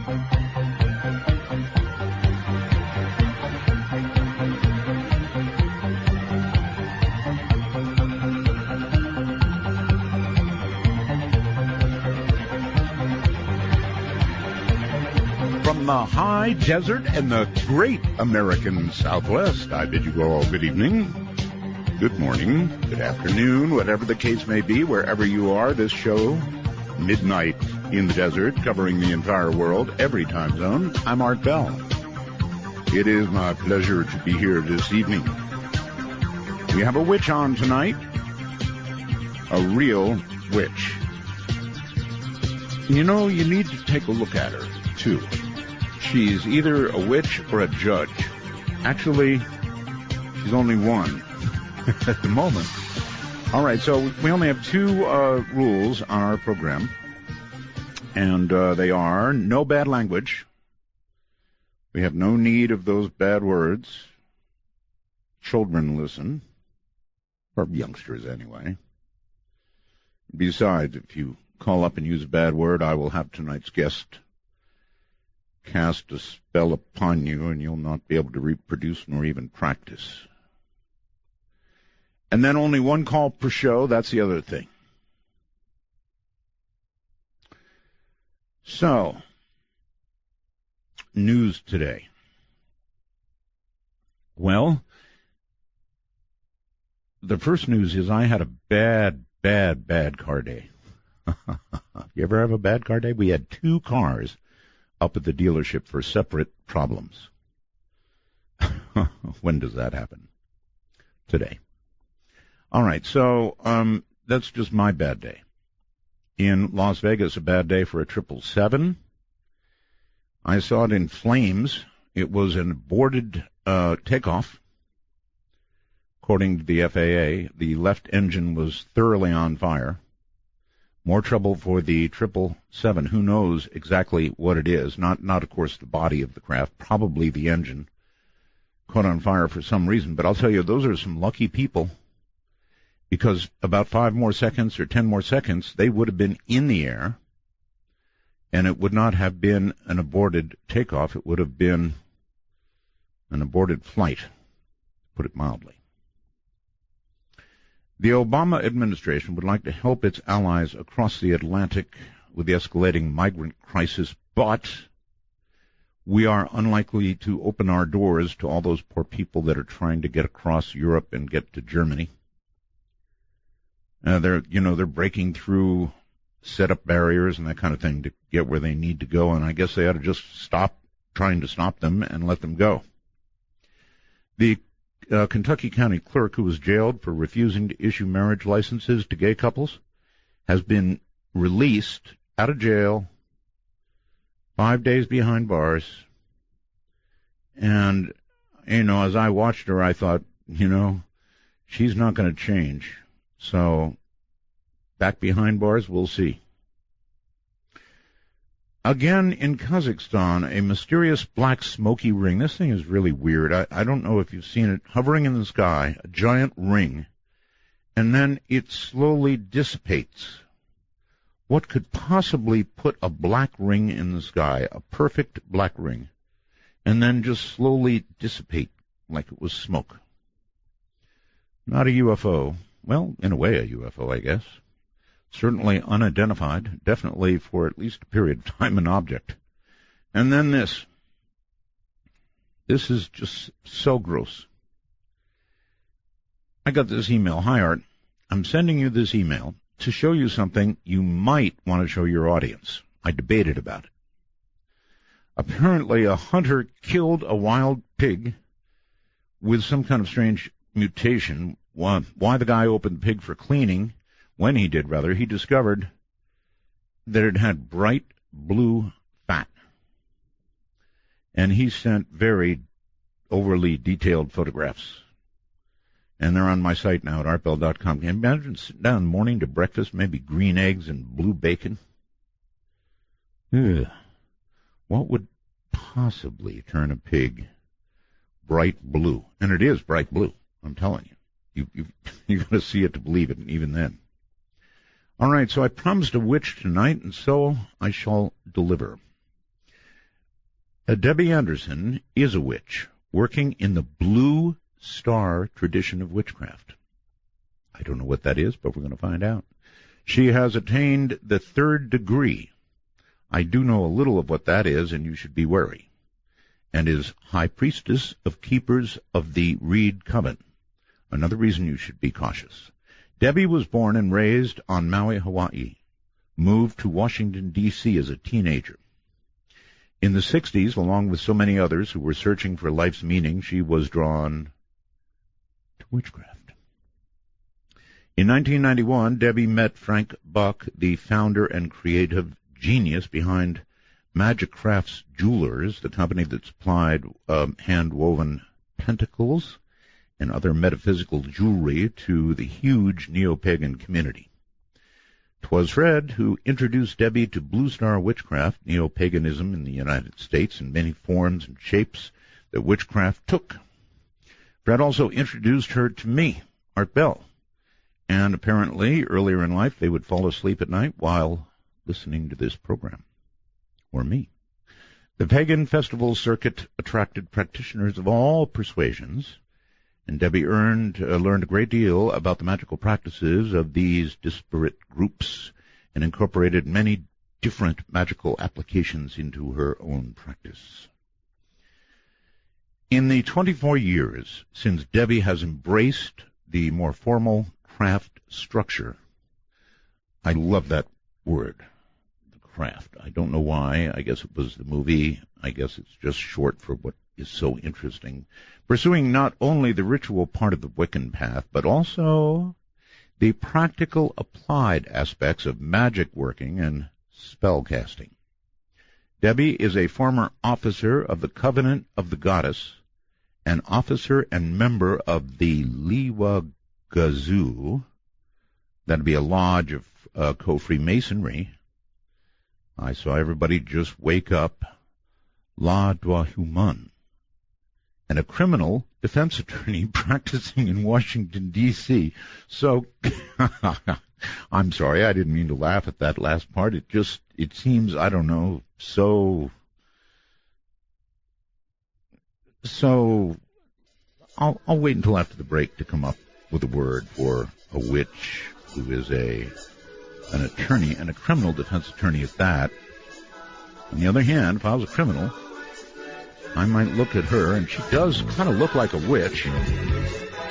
From the high desert and the great American Southwest, I bid you all good evening, good morning, good afternoon, whatever the case may be, wherever you are. This show, Midnight in the Desert, covering the entire world, every time zone. I'm Art Bell. It is my pleasure to be here this evening. We have a witch on tonight, a real witch. You know, you need to take a look at her, too. She's either a witch or a judge. Actually, she's only one at the moment. All right, so we only have two rules on our program, and they are no bad language. We have no need of those bad words. Children listen, or youngsters anyway. Besides, if you call up and use a bad word, I will have tonight's guest cast a spell upon you, and you'll not be able to reproduce nor even practice. And then only one call per show, that's the other thing. So, news today. Well, the first news is I had a bad car day. You ever have a bad car day? We had two cars up at the dealership for separate problems. When does that happen? Today. All right, so that's just my bad day. In Las Vegas, a bad day for a 777. I saw it in flames. It was an aborted takeoff. According to the FAA, the left engine was thoroughly on fire. More trouble for the 777. Who knows exactly what it is? Not, of course, the body of the craft. Probably the engine caught on fire for some reason. But I'll tell you, those are some lucky people, because about 5 more seconds or 10 more seconds, they would have been in the air, and it would not have been an aborted takeoff. It would have been an aborted flight, to put it mildly. The Obama administration would like to help its allies across the Atlantic with the escalating migrant crisis, but we are unlikely to open our doors to all those poor people that are trying to get across Europe and get to Germany. They're breaking through set-up barriers and that kind of thing to get where they need to go, and I guess they ought to just stop trying to stop them and let them go. The Kentucky County clerk, who was jailed for refusing to issue marriage licenses to gay couples, has been released out of jail, 5 days behind bars. And, as I watched her, I thought, she's not going to change. So, back behind bars, we'll see. Again, in Kazakhstan, a mysterious black smoky ring. This thing is really weird. I don't know if you've seen it. Hovering in the sky, a giant ring, and then it slowly dissipates. What could possibly put a black ring in the sky, a perfect black ring, and then just slowly dissipate like it was smoke? Not a UFO. Well, in a way a UFO, I guess. Certainly unidentified, definitely for at least a period of time an object. And then this. This is just so gross. I got this email. Hi, Art. I'm sending you this email to show you something you might want to show your audience. I debated about it. Apparently, a hunter killed a wild pig with some kind of strange mutation. Why the guy opened the pig for cleaning, when he did, rather, he discovered that it had bright blue fat. And he sent very overly detailed photographs. And they're on my site now at artbell.com. Can you imagine sitting down in the morning to breakfast, maybe green eggs and blue bacon? Ugh. What would possibly turn a pig bright blue? And it is bright blue, I'm telling you. You've got to see it to believe it, and even then. All right, so I promised a witch tonight, and so I shall deliver. Debbie Anderson is a witch, working in the Blue Star tradition of witchcraft. I don't know what that is, but we're going to find out. She has attained the 3rd degree. I do know a little of what that is, and you should be wary. And is High Priestess of Keepers of the Reed Coven. Another reason you should be cautious. Debbie was born and raised on Maui, Hawaii. Moved to Washington, D.C. as a teenager. In the 60s, along with so many others who were searching for life's meaning, she was drawn to witchcraft. In 1991, Debbie met Frank Buck, the founder and creative genius behind Magic Crafts Jewelers, the company that supplied hand-woven pentacles and other metaphysical jewelry to the huge neo-pagan community. 'Twas Fred who introduced Debbie to Blue Star witchcraft, neo-paganism in the United States, in many forms and shapes that witchcraft took. Fred also introduced her to me, Art Bell, and apparently earlier in life they would fall asleep at night while listening to this program, or me. The pagan festival circuit attracted practitioners of all persuasions, and Debbie learned a great deal about the magical practices of these disparate groups and incorporated many different magical applications into her own practice. In the 24 years since Debbie has embraced the more formal craft structure, I love that word, the craft. I don't know why. I guess it was the movie. I guess it's just short for what is so interesting. Pursuing not only the ritual part of the Wiccan path, but also the practical applied aspects of magic working and spell casting. Debbie is a former officer of the Covenant of the Goddess, an officer and member of the Liwa Gazoo. That'd be a lodge of co-Freemasonry. I saw everybody just wake up. La Dwa Human. And a criminal defense attorney practicing in Washington, D.C. So, I'm sorry, I didn't mean to laugh at that last part. It seems, I don't know, so I'll wait until after the break to come up with a word for a witch who is an attorney, and a criminal defense attorney at that. On the other hand, if I was a criminal, I might look at her, and she does kind of look like a witch.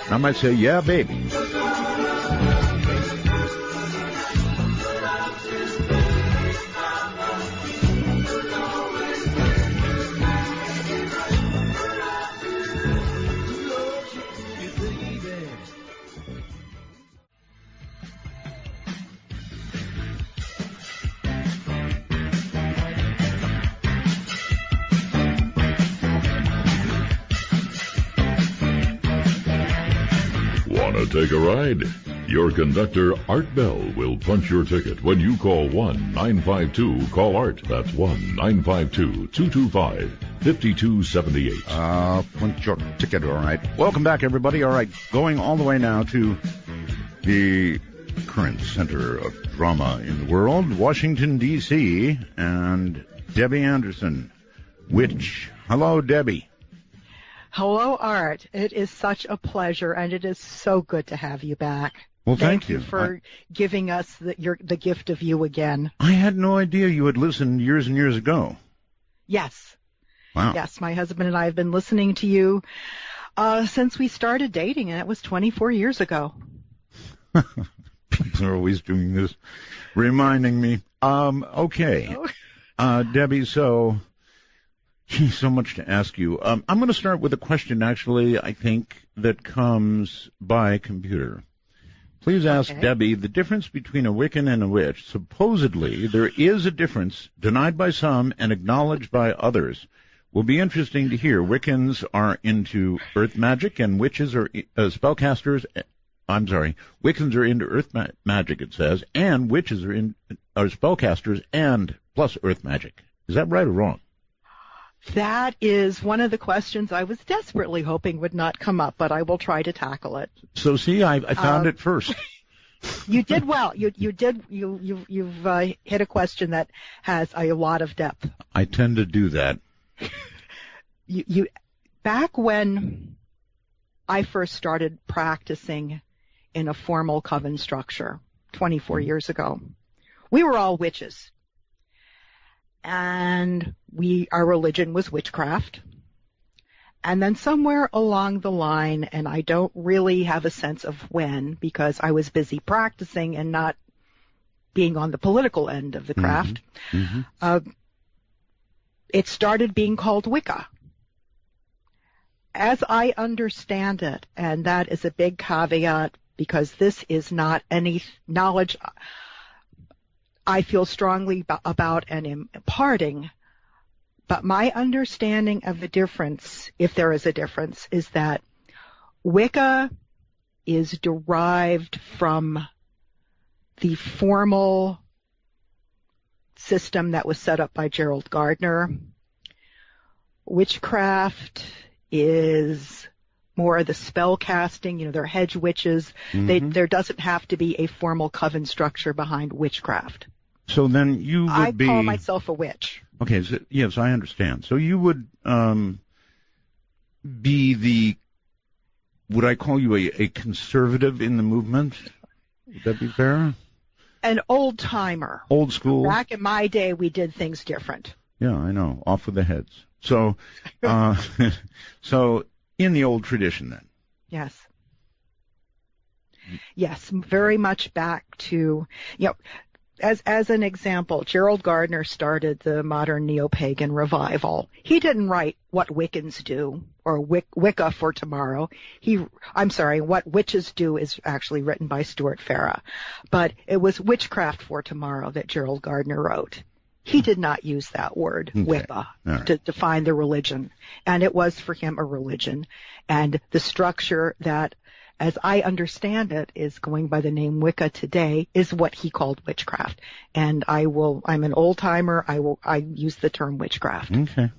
I might say, yeah, baby. Take a ride? Your conductor, Art Bell, will punch your ticket when you call 1-952-CALL-ART. That's 1-952-225-5278. Punch your ticket, all right. Welcome back, everybody. All right, going all the way now to the current center of drama in the world, Washington, D.C., and Debbie Anderson, witch. Hello, Debbie. Hello, Art. It is such a pleasure, and it is so good to have you back. Well, thank you for giving us the gift of you again. I had no idea you had listened years and years ago. Yes. Wow. Yes, my husband and I have been listening to you since we started dating, and it was 24 years ago. People are always doing this, reminding me. Okay. Debbie, so much to ask you. I'm going to start with a question, actually, I think, that comes by computer. Please ask Debbie the difference between a Wiccan and a witch. Supposedly, there is a difference, denied by some and acknowledged by others. Will be interesting to hear. Wiccans are into earth magic, and witches are spellcasters. I'm sorry, Wiccans are into earth magic, it says, and witches are spellcasters and plus earth magic. Is that right or wrong? That is one of the questions I was desperately hoping would not come up, but I will try to tackle it. So see, I found it first. You did well. You've hit a question that has a lot of depth. I tend to do that. back when I first started practicing in a formal coven structure 24 years ago, we were all witches. And our religion was witchcraft. And then somewhere along the line, and I don't really have a sense of when, because I was busy practicing and not being on the political end of the craft, it started being called Wicca. As I understand it, and that is a big caveat because this is not any knowledge I feel strongly about and imparting, but my understanding of the difference, if there is a difference, is that Wicca is derived from the formal system that was set up by Gerald Gardner. Witchcraft is more the spell casting, they're hedge witches. There doesn't have to be a formal coven structure behind witchcraft. So then you would I call myself a witch. Okay, so, yes, I understand. So you would be would I call you a conservative in the movement? Would that be fair? An old-timer. Old school. Back in my day, we did things different. Yeah, I know. Off with the heads. So, so in the old tradition then. Yes. Yes, very much back to, as an example, Gerald Gardner started the modern neo-pagan revival. He didn't write what Wiccans do or Wicca for tomorrow. What witches do is actually written by Stuart Farrah. But it was witchcraft for tomorrow that Gerald Gardner wrote. He did not use that word, Wicca, to define the religion. And it was for him a religion. And the structure that, as I understand it, is going by the name Wicca today is what he called witchcraft. And I'm an old timer. I use the term witchcraft. Okay.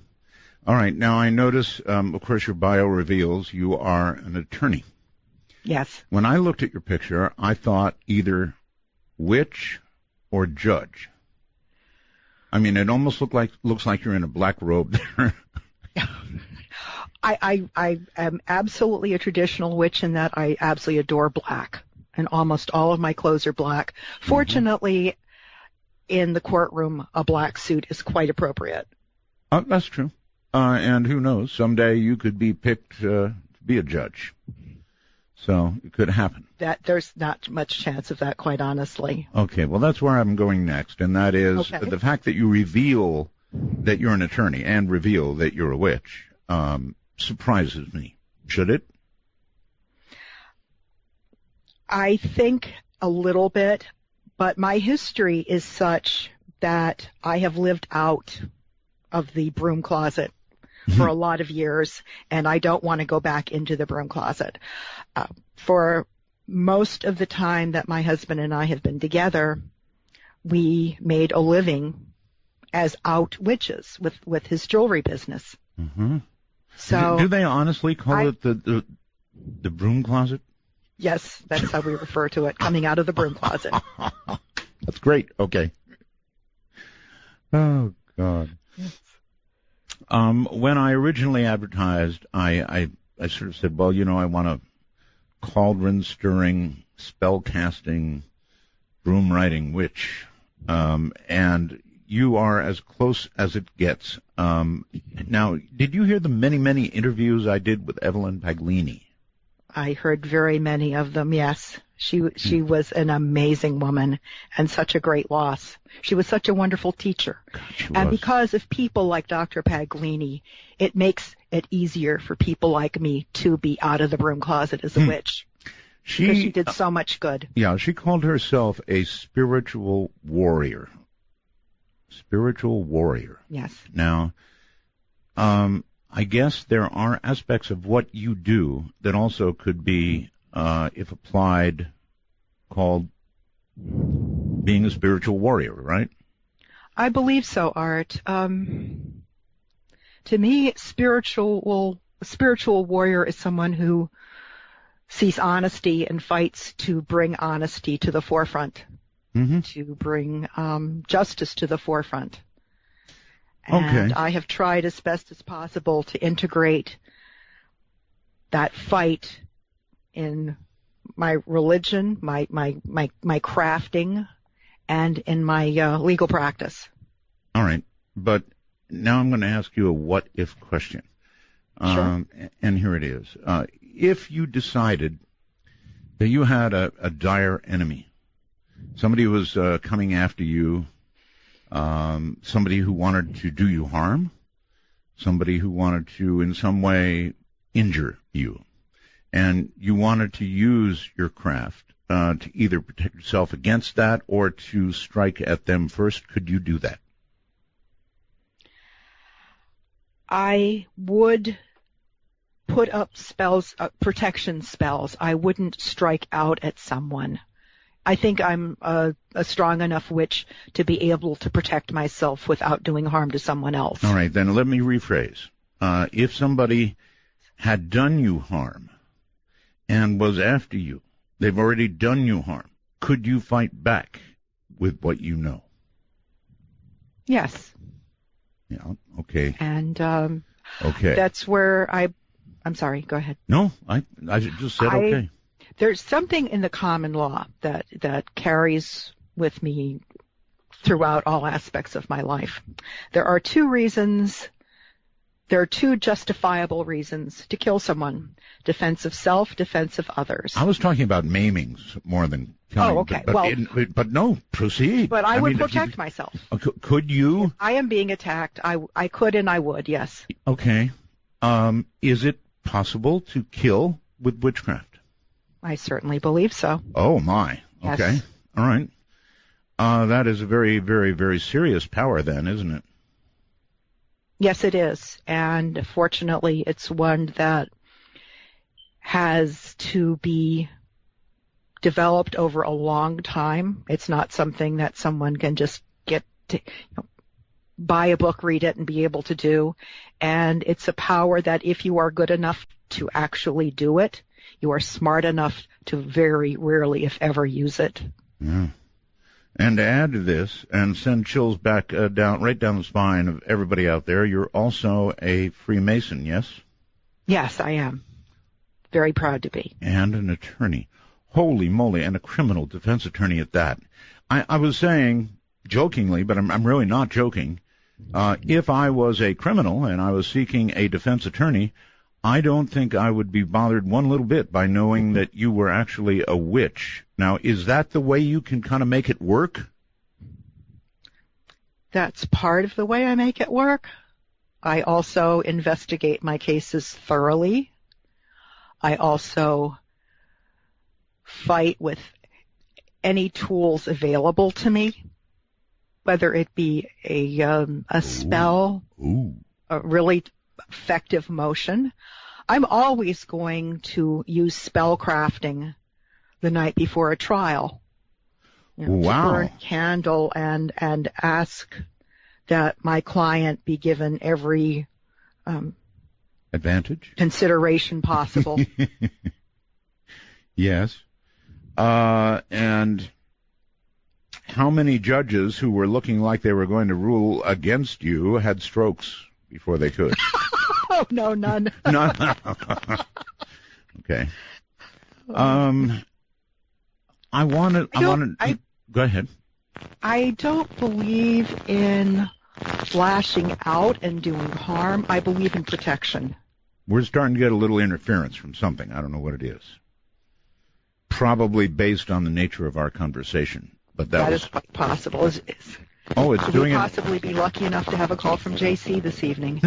All right. Now I notice, of course, your bio reveals you are an attorney. Yes. When I looked at your picture, I thought either witch or judge. I mean, it almost looks like you're in a black robe there. I am absolutely a traditional witch in that I absolutely adore black, and almost all of my clothes are black. Fortunately, in the courtroom, a black suit is quite appropriate. That's true. And who knows, someday you could be picked to be a judge. So it could happen. There's not much chance of that, quite honestly. Okay, well, that's where I'm going next, and that is the fact that you reveal that you're an attorney and reveal that you're a witch surprises me. Should it? I think a little bit, but my history is such that I have lived out of the broom closet for a lot of years, and I don't want to go back into the broom closet. For most of the time that my husband and I have been together, we made a living as out witches with his jewelry business. Mm-hmm. So do they honestly call it the broom closet? Yes, that's how we refer to it, coming out of the broom closet. That's great. Okay. Oh, God. Yes. When I originally advertised, I sort of said, well, I want a cauldron-stirring, spell-casting, broom-riding witch. And you are as close as it gets. Now, did you hear the many, many interviews I did with Evelyn Paglini? I heard very many of them, yes. She was an amazing woman and such a great loss. She was such a wonderful teacher. And because of people like Dr. Paglini, it makes it easier for people like me to be out of the broom closet as a witch. Because she did so much good. Yeah, she called herself a spiritual warrior. Spiritual warrior. Yes. Now, I guess there are aspects of what you do that also could be, if applied, called being a spiritual warrior, right? I believe so, Art. To me, a spiritual warrior is someone who sees honesty and fights to bring honesty to the forefront, to bring justice to the forefront. And Okay. I have tried as best as possible to integrate that fight in my religion, my crafting, and in my legal practice. All right. But now I'm going to ask you a what-if question. Sure. And here it is. If you decided that you had a dire enemy, somebody was coming after you, somebody who wanted to do you harm, somebody who wanted to in some way injure you, and you wanted to use your craft to either protect yourself against that or to strike at them first, could you do that? I would put up spells, protection spells. I wouldn't strike out at someone. I think I'm a strong enough witch to be able to protect myself without doing harm to someone else. All right, then let me rephrase. If somebody had done you harm and was after you, they've already done you harm, could you fight back with what you know? Yes. Yeah, okay. And Okay. that's where I'm sorry, go ahead. No, I just said okay. There's something in the common law that carries with me throughout all aspects of my life. There are two justifiable reasons to kill someone: defense of self, defense of others. I was talking about maimings more than killing. Oh, okay. But no, proceed. But I would protect myself. Could you? If I am being attacked, I could and I would, yes. Okay. Is it possible to kill with witchcraft? I certainly believe so. Oh, my. Yes. Okay. All right. That is a very, very, very serious power then, isn't it? Yes, it is. And fortunately, it's one that has to be developed over a long time. It's not something that someone can just get to, buy a book, read it, and be able to do. And it's a power that if you are good enough to actually do it, you are smart enough to very rarely, if ever, use it. Yeah. And to add to this, and send chills back right down the spine of everybody out there, you're also a Freemason, yes? Yes, I am. Very proud to be. And an attorney. Holy moly, and a criminal defense attorney at that. I was saying, jokingly, but I'm really not joking, if I was a criminal and I was seeking a defense attorney, I don't think I would be bothered one little bit by knowing that you were actually a witch. Now, is that the way you can kind of make it work? That's part of the way I make it work. I also investigate my cases thoroughly. I also fight with any tools available to me, whether it be a spell, a really effective motion. I'm always going to use spell crafting the night before a trial. Wow. To burn a candle and ask that my client be given every advantage, consideration possible. Yes. And how many judges who were looking like they were going to rule against you had strokes before they could? Oh, no, none. None. Okay. Go ahead. I don't believe in lashing out and doing harm. I believe in protection. We're starting to get a little interference from something. I don't know what it is. Probably based on the nature of our conversation. But that is quite possible. It's Could doing we it. possibly be lucky enough to have a call from JC this evening?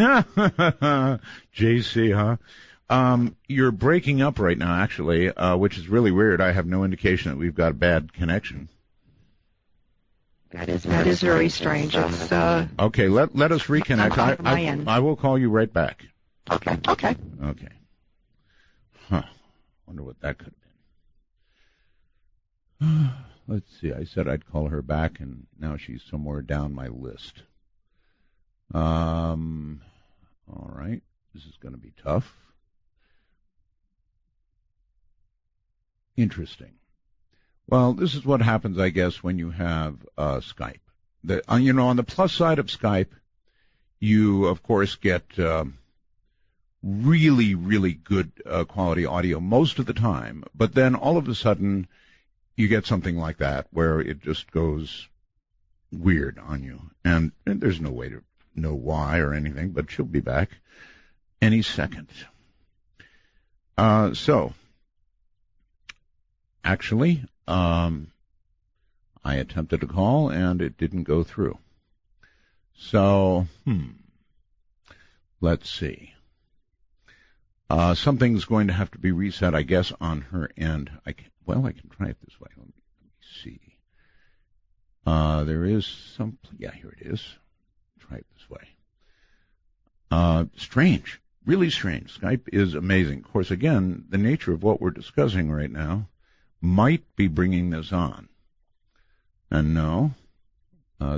JC, huh? You're breaking up right now, actually, which is really weird. I have no indication that we've got a bad connection. That is very strange. It's okay. Let us reconnect. I will call you right back. Okay. Huh. Wonder what that could have been. Let's see. I said I'd call her back, and now she's somewhere down my list. All right. This is going to be tough. Interesting. Well, this is what happens, I guess, when you have Skype. On the plus side of Skype, You, of course, get really, really good quality audio most of the time, but then all of a sudden you get something like that where it just goes weird on you, and there's no way to know why or anything, but she'll be back any second. So, actually, I attempted a call and it didn't go through. So, let's see. Something's going to have to be reset, I guess, on her end. I can try it this way. Let me see. There is some. Yeah, here it is. Try it this way. Strange. Really strange. Skype is amazing. Of course, again, the nature of what we're discussing right now might be bringing this on. And no,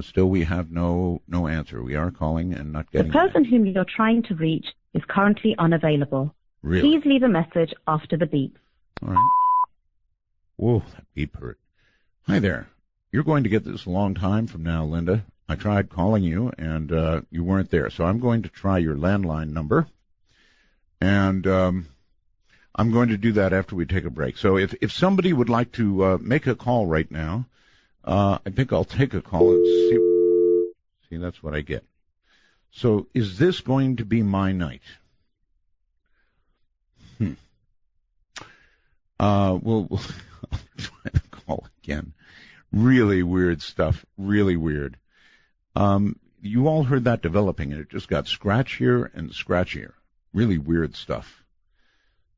still we have no answer. We are calling and not getting. The person whom you're trying to reach is currently unavailable. Really? Please leave a message after the beep. All right. Whoa, that beep hurt. Hi there. You're going to get this a long time from now, Linda. I tried calling you, and you weren't there. So I'm going to try your landline number, and I'm going to do that after we take a break. So if somebody would like to make a call right now, I think I'll take a call and see. See, that's what I get. So is this going to be my night? We'll try to call again. Really weird stuff. Really weird. You all heard that developing, and it just got scratchier and scratchier. Really weird stuff.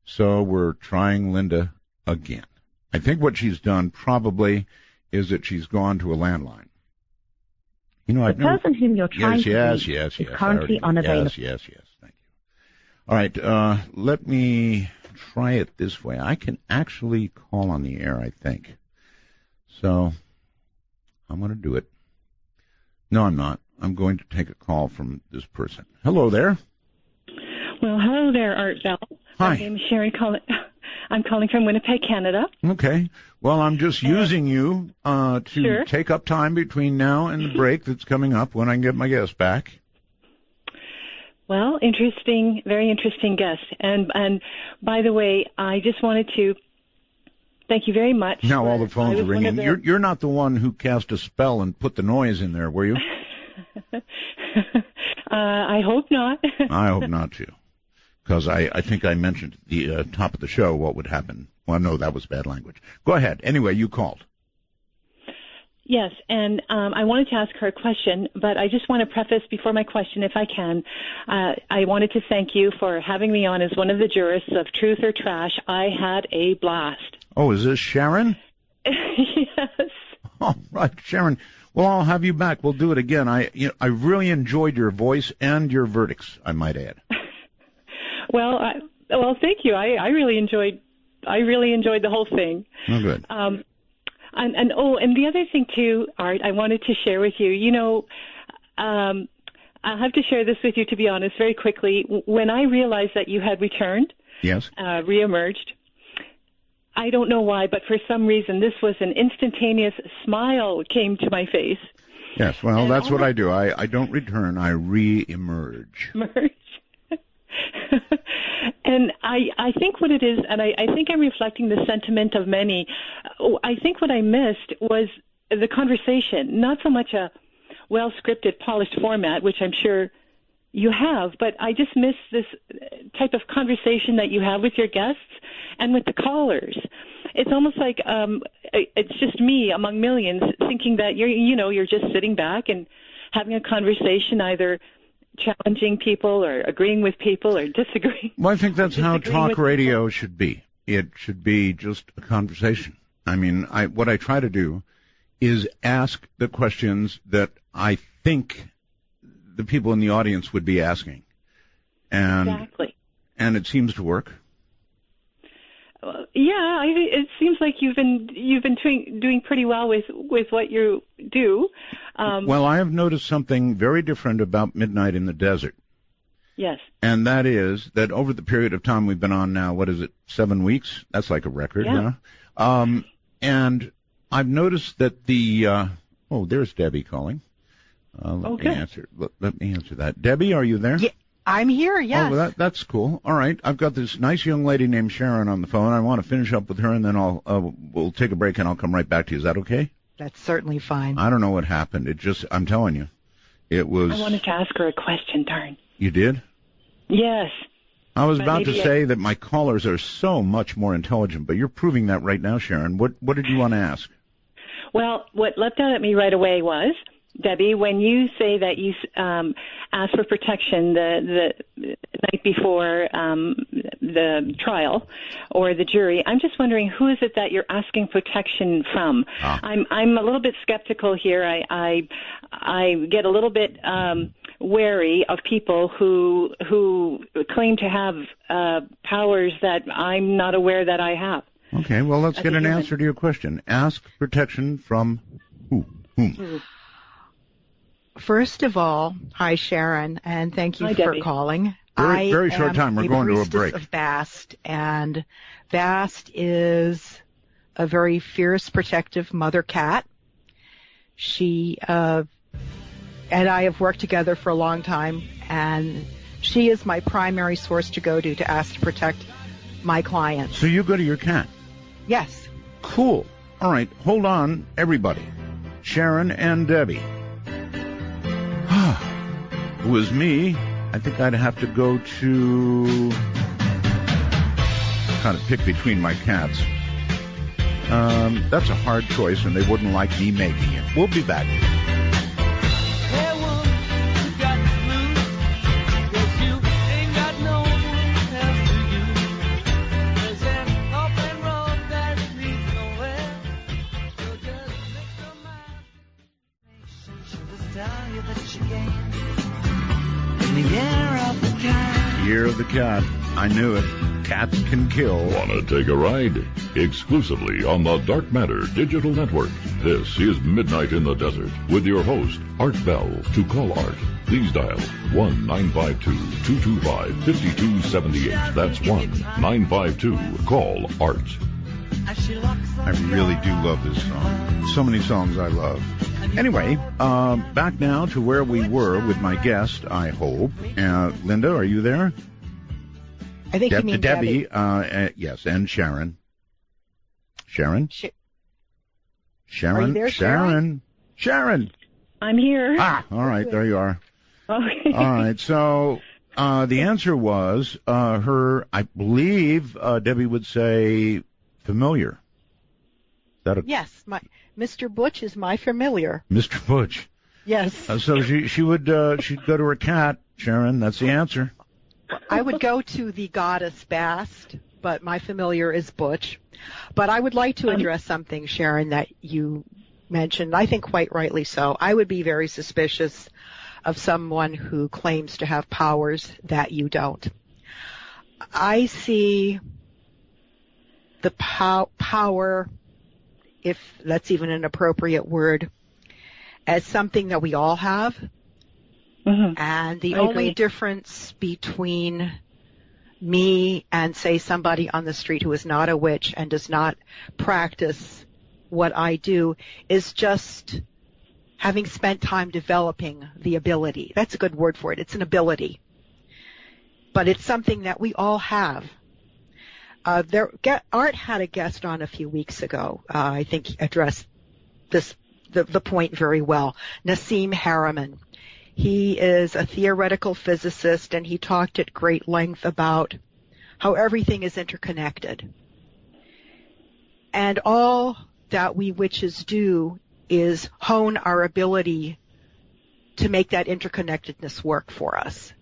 So we're trying Linda again. I think what she's done probably is that she's gone to a landline. You know, the person whom you're trying to reach is currently unavailable. Yes. Thank you. All right, let me try it this way. I can actually call on the air, I think. So I'm going to do it. No, I'm not. I'm going to take a call from this person. Hello there. Well, hello there, Art Bell. Hi. My name is Sharon. I'm calling from Winnipeg, Canada. Okay. Well, I'm just using you to Sure. take up time between now and the break that's coming up when I can get my guest back. Well, interesting, very interesting guest. And by the way, I just wanted to thank you very much. Now all the phones are ringing. You're not the one who cast a spell and put the noise in there, were you? I hope not. I hope not, too. Because I think I mentioned at the top of the show what would happen. Well, no, that was bad language. Go ahead. Anyway, you called. Yes, and I wanted to ask her a question, but I just want to preface before my question, if I can. I wanted to thank you for having me on as one of the jurists of Truth or Trash. I had a blast. Oh, is this Sharon? Yes. Oh, right, Sharon. Well, I'll have you back. We'll do it again. I really enjoyed your voice and your verdicts, I might add. Well, thank you. I really enjoyed the whole thing. Oh, good. And the other thing too, Art, I wanted to share with you. You know, I'll have to share this with you, to be honest, very quickly. When I realized that you had returned, yes, reemerged, I don't know why, but for some reason, this was an instantaneous smile came to my face. Yes, well, and that's what I do. I don't return. I re-emerge. And I think what it is, and I think I'm reflecting the sentiment of many, I think what I missed was the conversation, not so much a well-scripted, polished format, which I'm sure you have, but I just miss this type of conversation that you have with your guests and with the callers. It's almost like it's just me among millions thinking that you're just sitting back and having a conversation, either challenging people or agreeing with people or disagreeing. Well, I think that's how talk radio should be. It should be just a conversation. I mean, what I try to do is ask the questions that I think the people in the audience would be asking. And, exactly. And it seems to work. Yeah, it seems like you've been doing pretty well with what you do. Well, I have noticed something very different about Midnight in the Desert. Yes. And that is that over the period of time we've been on now, 7 weeks? That's like a record, yeah. And I've noticed that there's Debbie calling. Let me answer that. Debbie, are you there? Yeah, I'm here, yes. Oh, well, that's cool. All right. I've got this nice young lady named Sharon on the phone. I want to finish up with her, and then we'll take a break, and I'll come right back to you. Is that okay? That's certainly fine. I don't know what happened. I'm telling you, it was... I wanted to ask her a question, darn. You did? Yes. I was about to say that my callers are so much more intelligent, but you're proving that right now, Sharon. What did you want to ask? Well, what leapt out at me right away was, Debbie, when you say that you asked for protection the night before the trial or the jury, I'm just wondering, who is it that you're asking protection from? I'm a little bit skeptical here. I get a little bit wary of people who claim to have powers that I'm not aware that I have. Okay, well, let's get an answer to your question. Ask protection from whom? First of all, hi, Sharon, and thank you for Debbie. Calling. Very short time. We're going to a break. Of Bast, and Bast is a very fierce, protective mother cat. She and I have worked together for a long time, and she is my primary source to go to ask to protect my clients. So you go to your cat? Yes. Cool. All right, hold on, everybody. Sharon and Debbie. If it was me, I think I'd have to go to kind of pick between my cats. That's a hard choice, and they wouldn't like me making it. We'll be back. Year of the cat. I knew it. Cats can kill. Wanna take a ride? Exclusively on the Dark Matter Digital Network. This is Midnight in the Desert with your host, Art Bell. To call Art, please dial 1-952-225-5278. That's 1-952-CALL-ART. I really do love this song. So many songs I love. Anyway, back now to where we were with my guest, I hope. Linda, are you there? I think you mean Debbie. Yes, and Sharon. Sharon? Are you there, Sharon? Sharon! I'm here. All right, there you are. Okay. All right, so the answer was I believe Debbie would say familiar. Yes, Mr. Butch is my familiar. Mr. Butch. Yes. So she'd go to her cat, Sharon. That's the answer. I would go to the goddess Bast, but my familiar is Butch. But I would like to address something, Sharon, that you mentioned. I think quite rightly so. I would be very suspicious of someone who claims to have powers that you don't. I see the power, if that's even an appropriate word, as something that we all have. Mm-hmm. And the only difference between me and, say, somebody on the street who is not a witch and does not practice what I do is just having spent time developing the ability. That's a good word for it. It's an ability. But it's something that we all have. Art had a guest on a few weeks ago. I think he addressed the point very well. Nassim Harriman. He is a theoretical physicist, and he talked at great length about how everything is interconnected. And all that we witches do is hone our ability to make that interconnectedness work for us.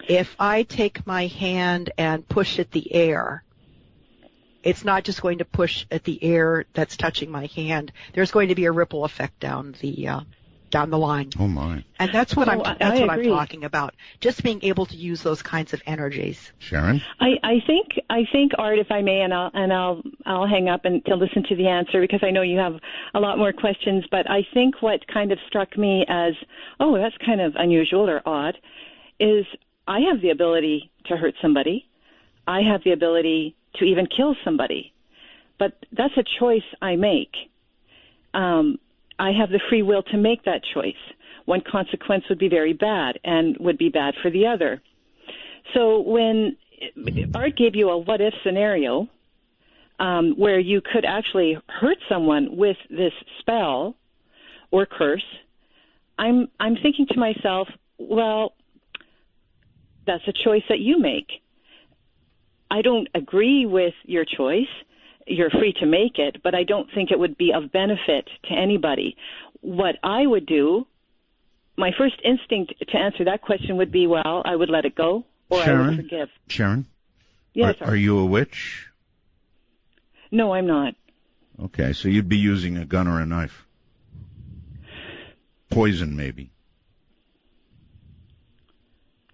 If I take my hand and push at the air, it's not just going to push at the air that's touching my hand. There's going to be a ripple effect down the line. Oh my! And that's what I'm talking about. Just being able to use those kinds of energies. Sharon, I think Art, if I may, and I'll hang up and to listen to the answer because I know you have a lot more questions. But I think what kind of struck me as that's kind of unusual or odd is I have the ability to hurt somebody. I have the ability to even kill somebody, but that's a choice I make. I have the free will to make that choice. one consequence would be very bad and would be bad for the other. So when Art gave you a what-if scenario where you could actually hurt someone with this spell or curse, I'm thinking to myself, well, that's a choice that you make. I don't agree with your choice. You're free to make it, but I don't think it would be of benefit to anybody. What I would do, my first instinct to answer that question would be, well, I would let it go, or I would forgive. Sharon? Yes, are you a witch? No, I'm not. Okay, so you'd be using a gun or a knife. Poison, maybe.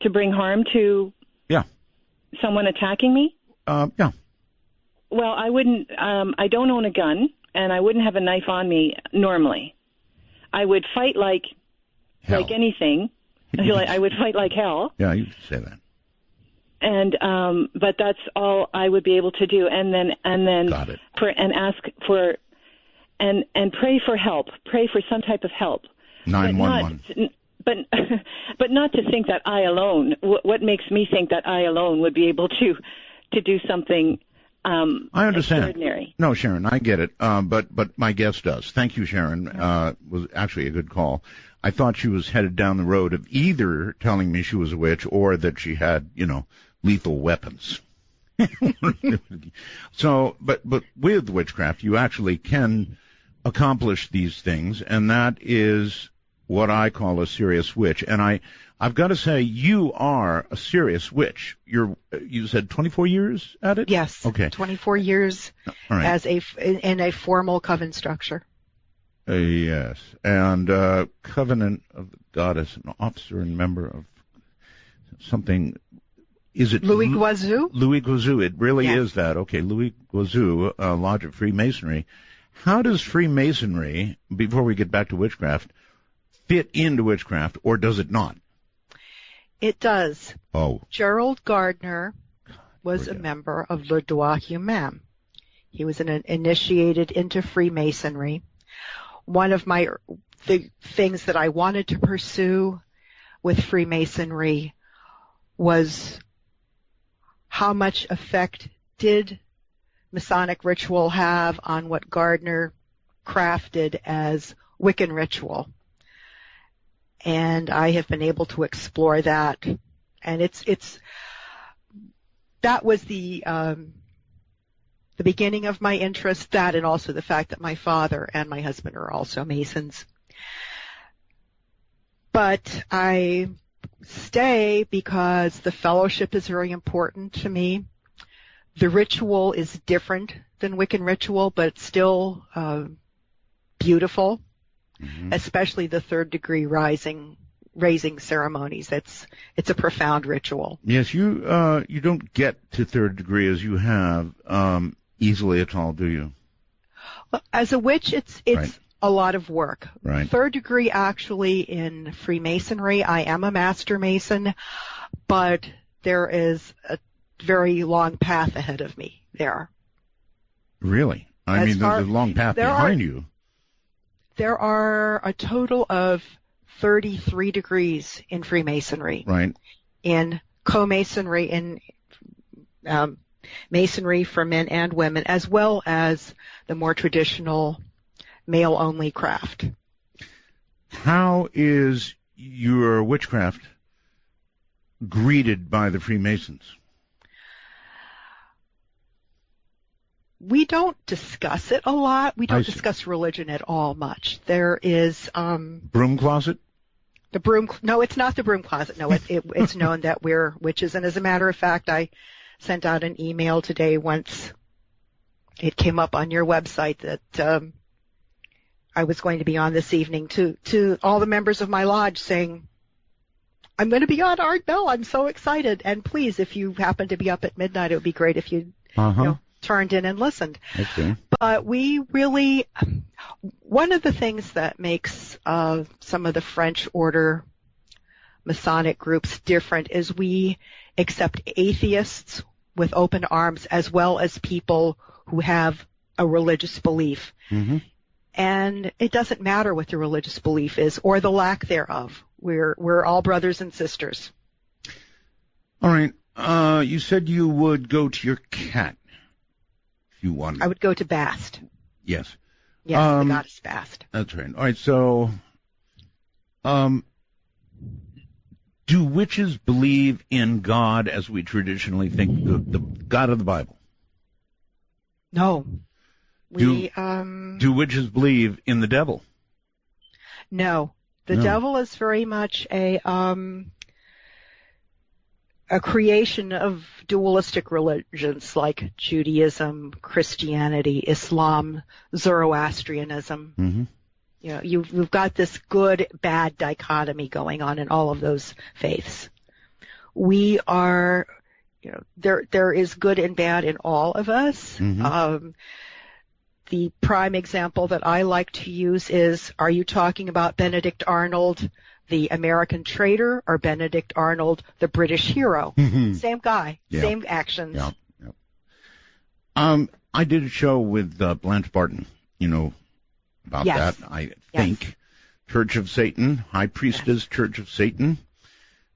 To bring harm to someone attacking me? Yeah. Well, I wouldn't, I don't own a gun, and I wouldn't have a knife on me normally. I would fight like anything. I would fight like hell. Yeah, you could say that. And but that's all I would be able to do, and then Got it. And ask for and pray for help, pray for some type of help. 911. But not to think that I alone. What makes me think that I alone would be able to do something I understand. extraordinary? No, Sharon, I get it. But my guest does. Thank you, Sharon. Was actually a good call. I thought she was headed down the road of either telling me she was a witch or that she had, lethal weapons. So, but with witchcraft, you actually can accomplish these things, and that is what I call a serious witch. And I've got to say, you are a serious witch. You said 24 years at it? Yes. Okay. 24 years All right. in a formal coven structure. Yes. And Covenant of the Goddess, an officer and member of something. Is it Louis Guazou? Louis Guazou. It really Yes. is that. Okay, Louis Guazou, Lodge of Freemasonry. How does Freemasonry, before we get back to witchcraft, fit into witchcraft, or does it not? It does. Oh. Gerald Gardner was a member of Le Droit Humain. He was initiated into Freemasonry. One of the things that I wanted to pursue with Freemasonry was how much effect did Masonic ritual have on what Gardner crafted as Wiccan ritual. And I have been able to explore that. And that was the beginning of my interest, that and also the fact that my father and my husband are also Masons. But I stay because the fellowship is very important to me. The ritual is different than Wiccan ritual, but it's still beautiful, especially the third degree raising ceremonies. It's a profound ritual. Yes, you don't get to third degree as you have easily at all, do you? Well, as a witch, it's Right. a lot of work. Right. Third degree, actually, in Freemasonry, I am a Master Mason, but there is a very long path ahead of me there. Really? There's a long path behind you. There are a total of 33 degrees in Freemasonry. Right. In co-masonry, in masonry for men and women, as well as the more traditional male-only craft. How is your witchcraft greeted by the Freemasons? We don't discuss it a lot. We don't discuss religion at all much. There is broom closet? No, it's not the broom closet. No, it's known that we're witches. And as a matter of fact, I sent out an email today once it came up on your website that I was going to be on this evening to all the members of my lodge saying, I'm going to be on Art Bell. I'm so excited. And please, if you happen to be up at midnight, it would be great if you turned in and listened. Okay. But we really, one of the things that makes some of the French Order Masonic groups different is we accept atheists with open arms as well as people who have a religious belief. Mm-hmm. And it doesn't matter what the religious belief is or the lack thereof. We're all brothers and sisters. All right. You said you would go to your cat if you wanted. I would go to Bast. Yes. Yes, the goddess Bast. That's right. All right. So, do witches believe in God as we traditionally think, the God of the Bible? No. Do witches believe in the devil? No. The No. devil is very much a creation of dualistic religions like Judaism, Christianity, Islam, Zoroastrianism. Mm-hmm. You know, you've got this good-bad dichotomy going on in all of those faiths. We are, you know, there is good and bad in all of us. Mm-hmm. The prime example that I like to use is, are you talking about Benedict Arnold, the American traitor, or Benedict Arnold, the British hero? Mm-hmm. Same guy, Yeah. same actions. Yeah. I did a show with Blanche Barton, you know, about Yes. that, I think. Church of Satan, High Priestess, Church of Satan.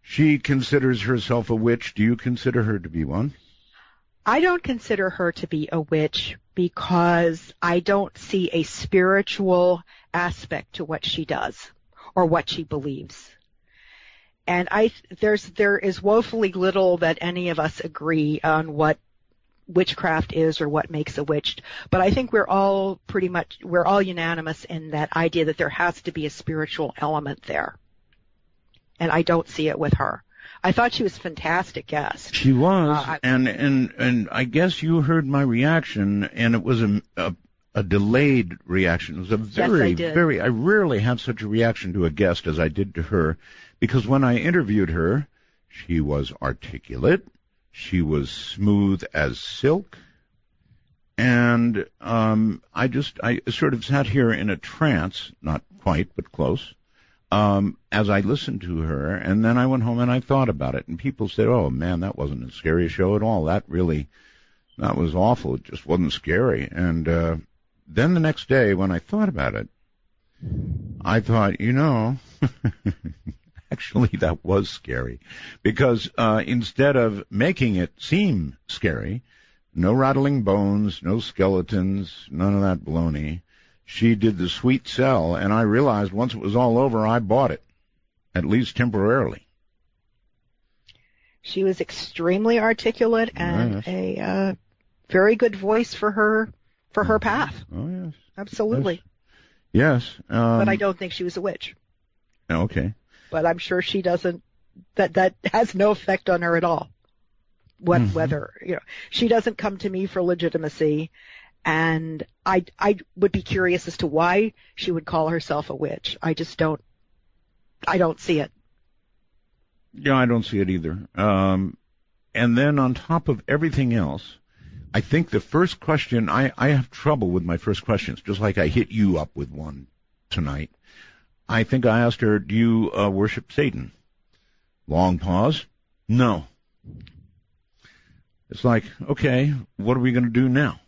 She considers herself a witch. Do you consider her to be one? I don't consider her to be a witch because I don't see a spiritual aspect to what she does or what she believes. And there is woefully little that any of us agree on what witchcraft is or what makes a witch. But I think we're all unanimous in that idea that there has to be a spiritual element there. And I don't see it with her. I thought she was a fantastic guest. She was, and I guess you heard my reaction, and it was a delayed reaction. It was a very, Yes, I did. very, I rarely have such a reaction to a guest as I did to her, because when I interviewed her, she was articulate, she was smooth as silk, and I sort of sat here in a trance, not quite, but close, as I listened to her, and then I went home and I thought about it, and people said, oh man, that wasn't a scary show at all. That was awful. It just wasn't scary. And then the next day when I thought about it, I thought, you know, actually that was scary, because instead of making it seem scary, no rattling bones, no skeletons, none of that baloney, she did the sweet sell, and I realized once it was all over, I bought it, at least temporarily. She was extremely articulate and a very good voice for her path. Oh, yes. Absolutely. Yes. But I don't think she was a witch. Okay. But I'm sure she doesn't, that has no effect on her at all. Whether, you know, she doesn't come to me for legitimacy. And I would be curious as to why she would call herself a witch. I don't see it. Yeah, I don't see it either. And then on top of everything else, I think the first question, I have trouble with my first questions, just like I hit you up with one tonight. I think I asked her, do you worship Satan? Long pause. No. It's like, okay, what are we going to do now?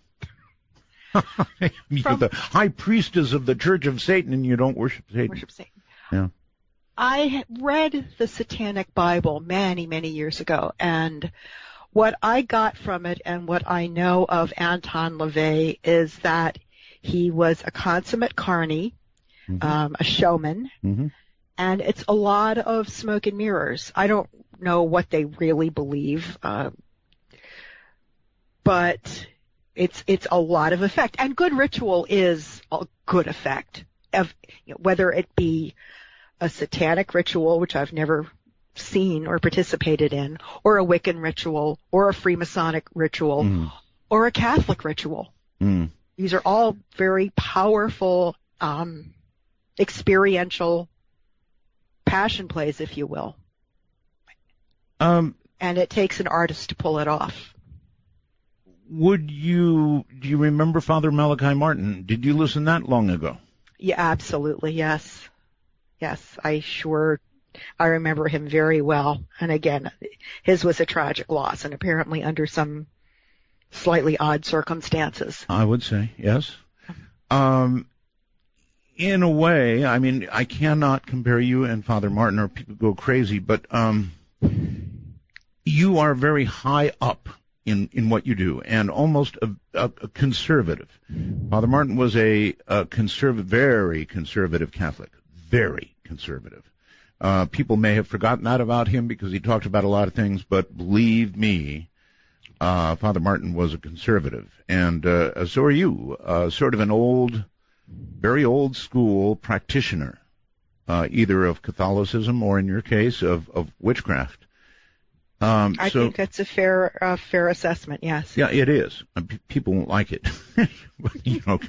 You're the high priestess of the Church of Satan, and you don't worship Satan. Worship Satan. Yeah. I read the Satanic Bible many, many years ago, and what I got from it and what I know of Anton LaVey is that he was a consummate carny, a showman, and it's a lot of smoke and mirrors. I don't know what they really believe, but it's a lot of effect. And good ritual is a good effect, whether it be a satanic ritual, which I've never seen or participated in, or a Wiccan ritual, or a Freemasonic ritual, or a Catholic ritual. These are all very powerful, experiential passion plays, if you will. And it takes an artist to pull it off. Do you remember Father Malachi Martin? Did you listen that long ago? Yeah, absolutely, yes. Yes, I remember him very well. And again, his was a tragic loss, and apparently under some slightly odd circumstances. I would say, yes. in a way, I mean, I cannot compare you and Father Martin, or people go crazy, but you are very high up in what you do, and almost a conservative. Father Martin was a very conservative Catholic, very conservative. People may have forgotten that about him because he talked about a lot of things, but believe me, Father Martin was a conservative, and so are you, sort of an very old school practitioner, either of Catholicism or, in your case, of witchcraft. I think that's a fair assessment. Yes. Yeah, it is. People won't like it,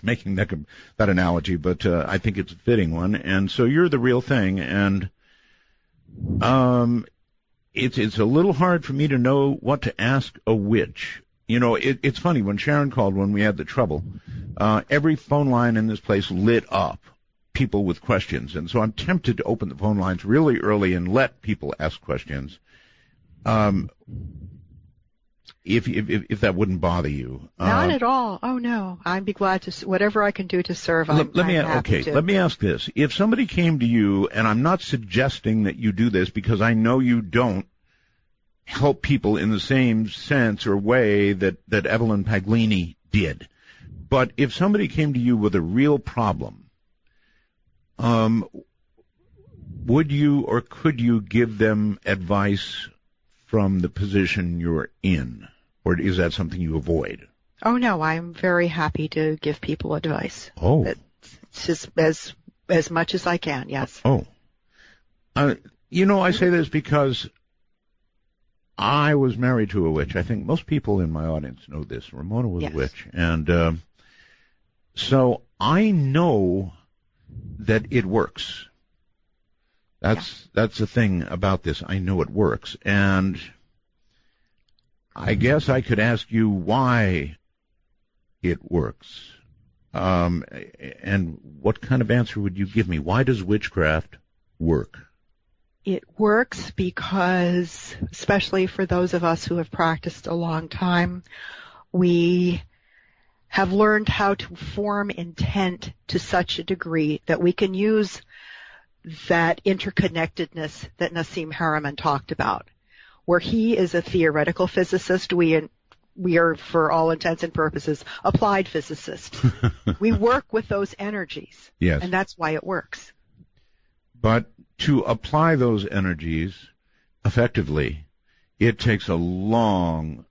making that analogy, but I think it's a fitting one. And so you're the real thing, and it's a little hard for me to know what to ask a witch. It's funny, when Sharon called when we had the trouble, every phone line in this place lit up, people with questions, and so I'm tempted to open the phone lines really early and let people ask questions. If that wouldn't bother you. Not at all. Oh no, I'd be glad to. Whatever I can do to serve. Let me ask this: if somebody came to you, and I'm not suggesting that you do this because I know you don't help people in the same sense or way that Evelyn Paglini did, but if somebody came to you with a real problem, would you or could you give them advice from the position you're in, or is that something you avoid? Oh no, I'm very happy to give people advice. Oh, it's just as much as I can. Yes. Oh, I say this because I was married to a witch. I think most people in my audience know this. Ramona was a witch, and so I know that it works. That's the thing about this. I know it works. And I guess I could ask you why it works. And what kind of answer would you give me? Why does witchcraft work? It works because, especially for those of us who have practiced a long time, we have learned how to form intent to such a degree that we can use that interconnectedness that Nassim Haramein talked about. Where he is a theoretical physicist, we are, for all intents and purposes, applied physicists. We work with those energies. Yes. And that's why it works. But to apply those energies effectively, it takes a long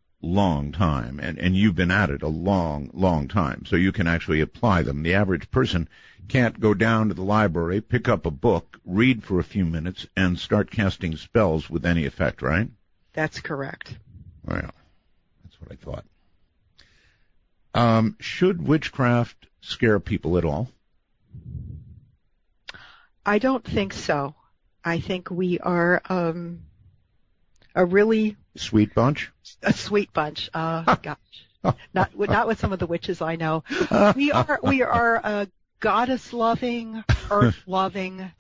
time, and you've been at it a long time, so you can actually apply them. The average person can't go down to the library, pick up a book, read for a few minutes, and start casting spells with any effect, right? That's correct. Well, that's what I thought. Should witchcraft scare people at all? I don't think so. I think we are a really sweet bunch. A sweet bunch. Gosh, not with some of the witches I know. We are a goddess-loving, earth-loving,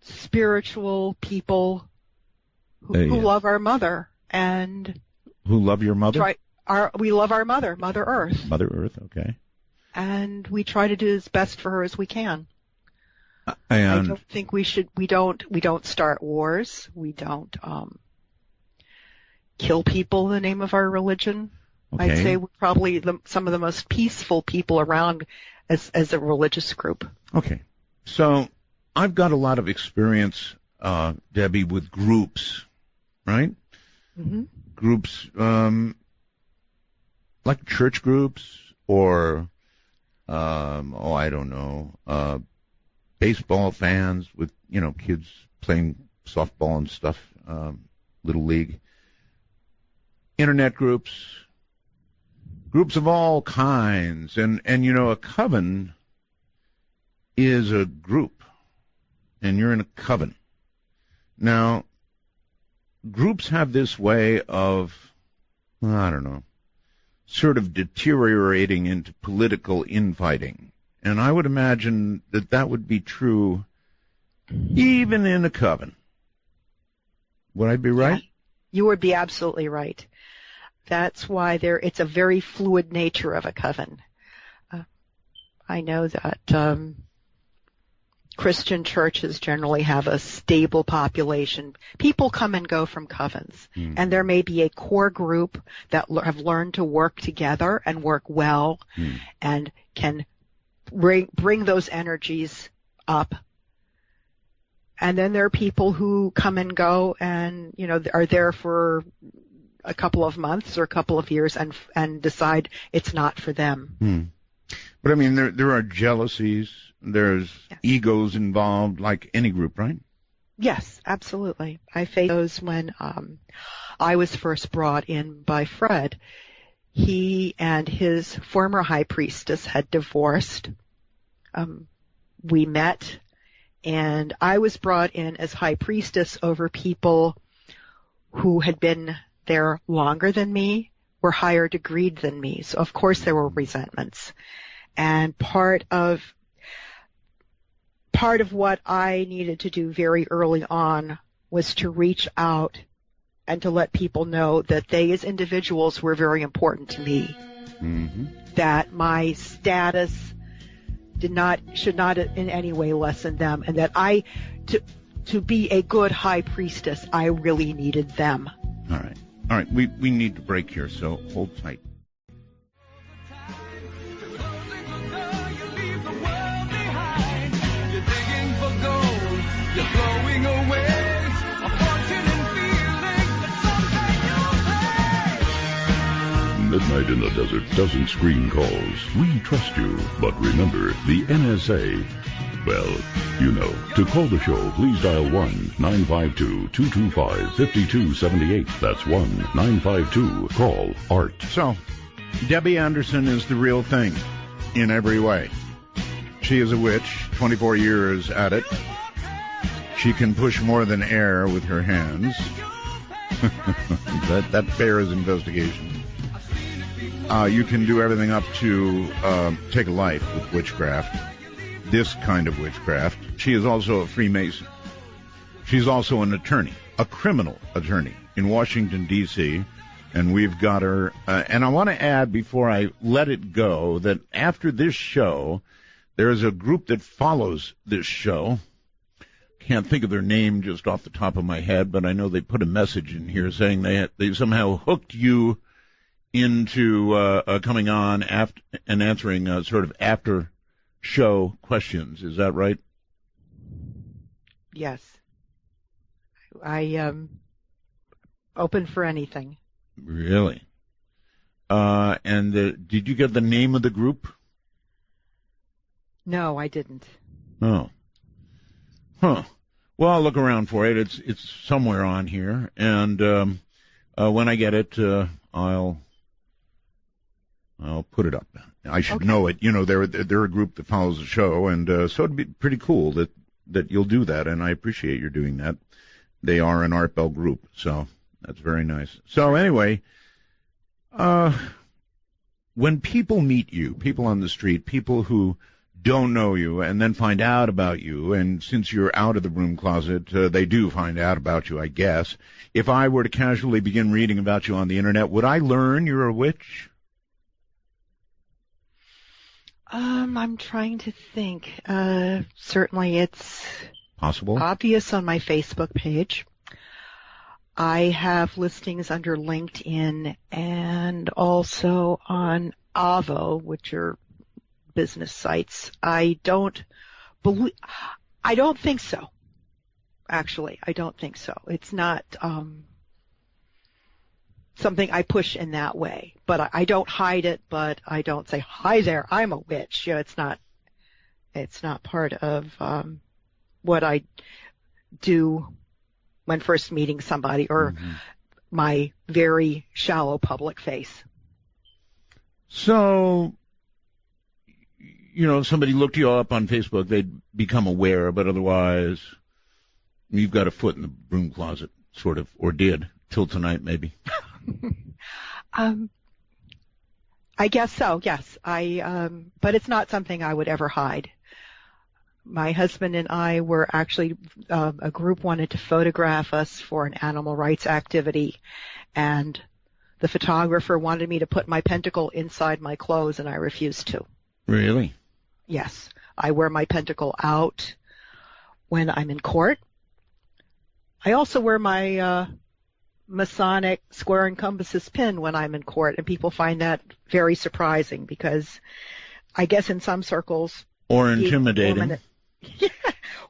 spiritual people who love our mother and who love your mother. We love our mother, Mother Earth. Mother Earth, okay. And we try to do as best for her as we can. And I don't think we should. We don't start wars. We don't kill people in the name of our religion. Okay. I'd say we're probably some of the most peaceful people around as a religious group. Okay. So I've got a lot of experience, Debbie, with groups, right? Mm-hmm. Groups like church groups or, I don't know, baseball fans with, kids playing softball and stuff, Little League. Internet groups of all kinds. And a coven is a group, and you're in a coven. Now, groups have this way of, sort of deteriorating into political infighting. And I would imagine that would be true even in a coven. Would I be right? Yeah, you would be absolutely right. That's why it's a very fluid nature of a coven. I know that Christian churches generally have a stable population. People come and go from covens, and there may be a core group that have learned to work together and work well and can bring those energies up. And then there are people who come and go and, are there for a couple of months or a couple of years and decide it's not for them. But I mean, there are jealousies, there's egos involved, like any group, right? Yes, absolutely. I faced those when I was first brought in by Fred. He and his former high priestess had divorced. We met, and I was brought in as high priestess over people who had been there longer than me, were higher degreed than me. So of course there were resentments. And part of what I needed to do very early on was to reach out and to let people know that they as individuals were very important to me. That my status should not in any way lessen them, and that to be a good high priestess, I really needed them. All right. We need to break here, so hold tight. Midnight in the Desert doesn't screen calls. We trust you. But remember, the NSA, well, to call the show, please dial 1-952-225-5278. That's 1-952-CALL-ART. So, Debbie Anderson is the real thing in every way. She is a witch, 24 years at it. She can push more than air with her hands. that bears investigation. You can do everything up to take a life with witchcraft, this kind of witchcraft. She is also a Freemason. She's also an attorney, a criminal attorney in Washington, D.C., and we've got her. And I want to add, before I let it go, that after this show, there is a group that follows this show. Can't think of their name just off the top of my head, but I know they put a message in here saying they somehow hooked you into coming on after and answering sort of after show questions. Is that right? Yes. I open for anything. Really? And did you get the name of the group? No, I didn't. Oh. Huh. Well, I'll look around for it. It's somewhere on here, and when I get it, I'll put it up. I should know it. They're a group that follows the show, and so it'd be pretty cool that you'll do that, and I appreciate your doing that. They are an Art Bell group, so that's very nice. So anyway, when people meet you, people on the street, people who don't know you and then find out about you, and since you're out of the broom closet, they do find out about you, I guess. If I were to casually begin reading about you on the internet, would I learn you're a witch? I'm trying to think. Certainly it's possible, obvious on my Facebook page. I have listings under LinkedIn and also on Avvo, which are business sites. I don't think so. Actually, I don't think so. It's not something I push in that way. But I don't hide it, but I don't say, "Hi there, I'm a witch." It's not part of what I do when first meeting somebody, or my very shallow public face. So, somebody looked you up on Facebook, they'd become aware, but otherwise you've got a foot in the broom closet, sort of, or did, till tonight maybe. I guess so, yes. But it's not something I would ever hide. My husband and I were actually, a group wanted to photograph us for an animal rights activity, and the photographer wanted me to put my pentacle inside my clothes, and I refused to. Really? Yes. I wear my pentacle out when I'm in court. I also wear my Masonic square and compasses pin when I'm in court, and people find that very surprising because I guess in some circles... Or intimidating.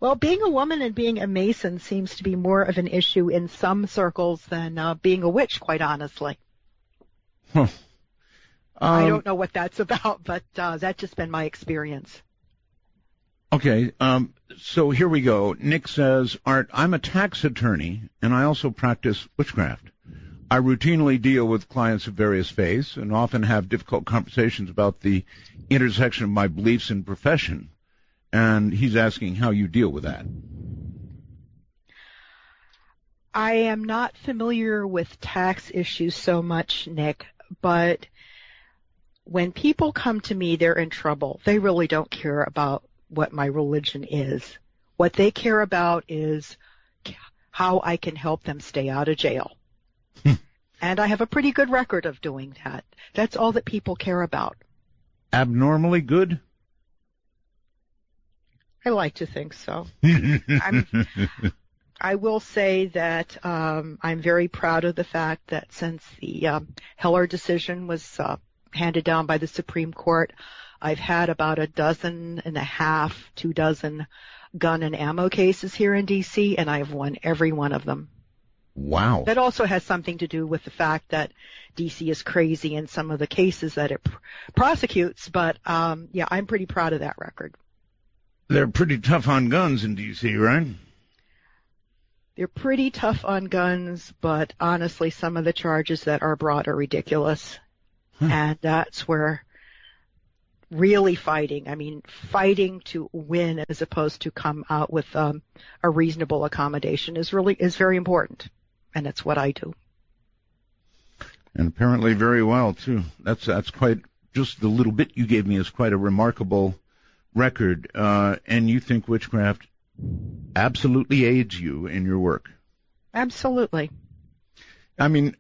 Well, being a woman and being a Mason seems to be more of an issue in some circles than being a witch, quite honestly. Huh. I don't know what that's about, but that's just been my experience. Okay, so here we go. Nick says, Art, I'm a tax attorney, and I also practice witchcraft. I routinely deal with clients of various faiths and often have difficult conversations about the intersection of my beliefs and profession. And he's asking how you deal with that. I am not familiar with tax issues so much, Nick, but when people come to me, they're in trouble. They really don't care about what my religion is. What they care about is how I can help them stay out of jail. And I have a pretty good record of doing that. That's all that people care about. Abnormally good? I like to think so. I will say that I'm very proud of the fact that since the Heller decision was handed down by the Supreme Court, I've had about 2 dozen gun and ammo cases here in D.C., and I've won every one of them. Wow. That also has something to do with the fact that D.C. is crazy in some of the cases that it prosecutes, but yeah, I'm pretty proud of that record. They're pretty tough on guns in D.C., right? They're pretty tough on guns, but honestly, some of the charges that are brought are ridiculous. And that's where really fighting to win as opposed to come out with a reasonable accommodation is very important. And that's what I do. And apparently very well, too. That's quite, just the little bit you gave me is quite a remarkable record. And you think witchcraft absolutely aids you in your work? Absolutely. I mean,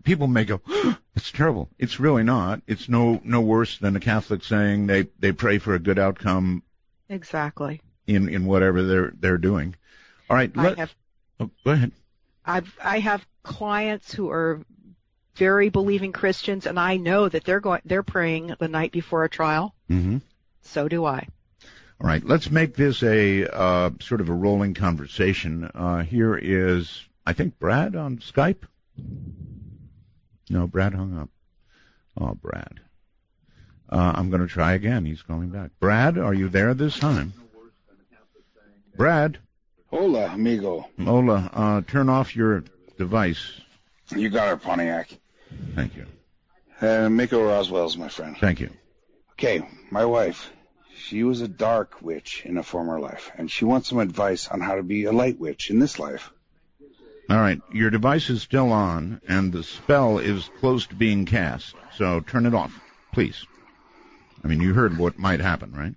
people may go, oh, it's terrible. It's really not. It's no worse than a Catholic saying they pray for a good outcome. Exactly. In whatever they're doing. All right. Go ahead. I have clients who are very believing Christians, and I know that they're praying the night before a trial. Mm-hmm. So do I. All right. Let's make this a sort of a rolling conversation. Here is, I think, Brad on Skype. No, Brad hung up. Oh, Brad. I'm going to try again. He's calling back. Brad, are you there this time? Brad. Hola, amigo. Hola. Turn off your device. You got her, Pontiac. Thank you. Miko Roswell's my friend. Thank you. Okay, my wife. She was a dark witch in a former life, and she wants some advice on how to be a light witch in this life. All right, your device is still on, and the spell is close to being cast, so turn it off, please. I mean, you heard what might happen, right?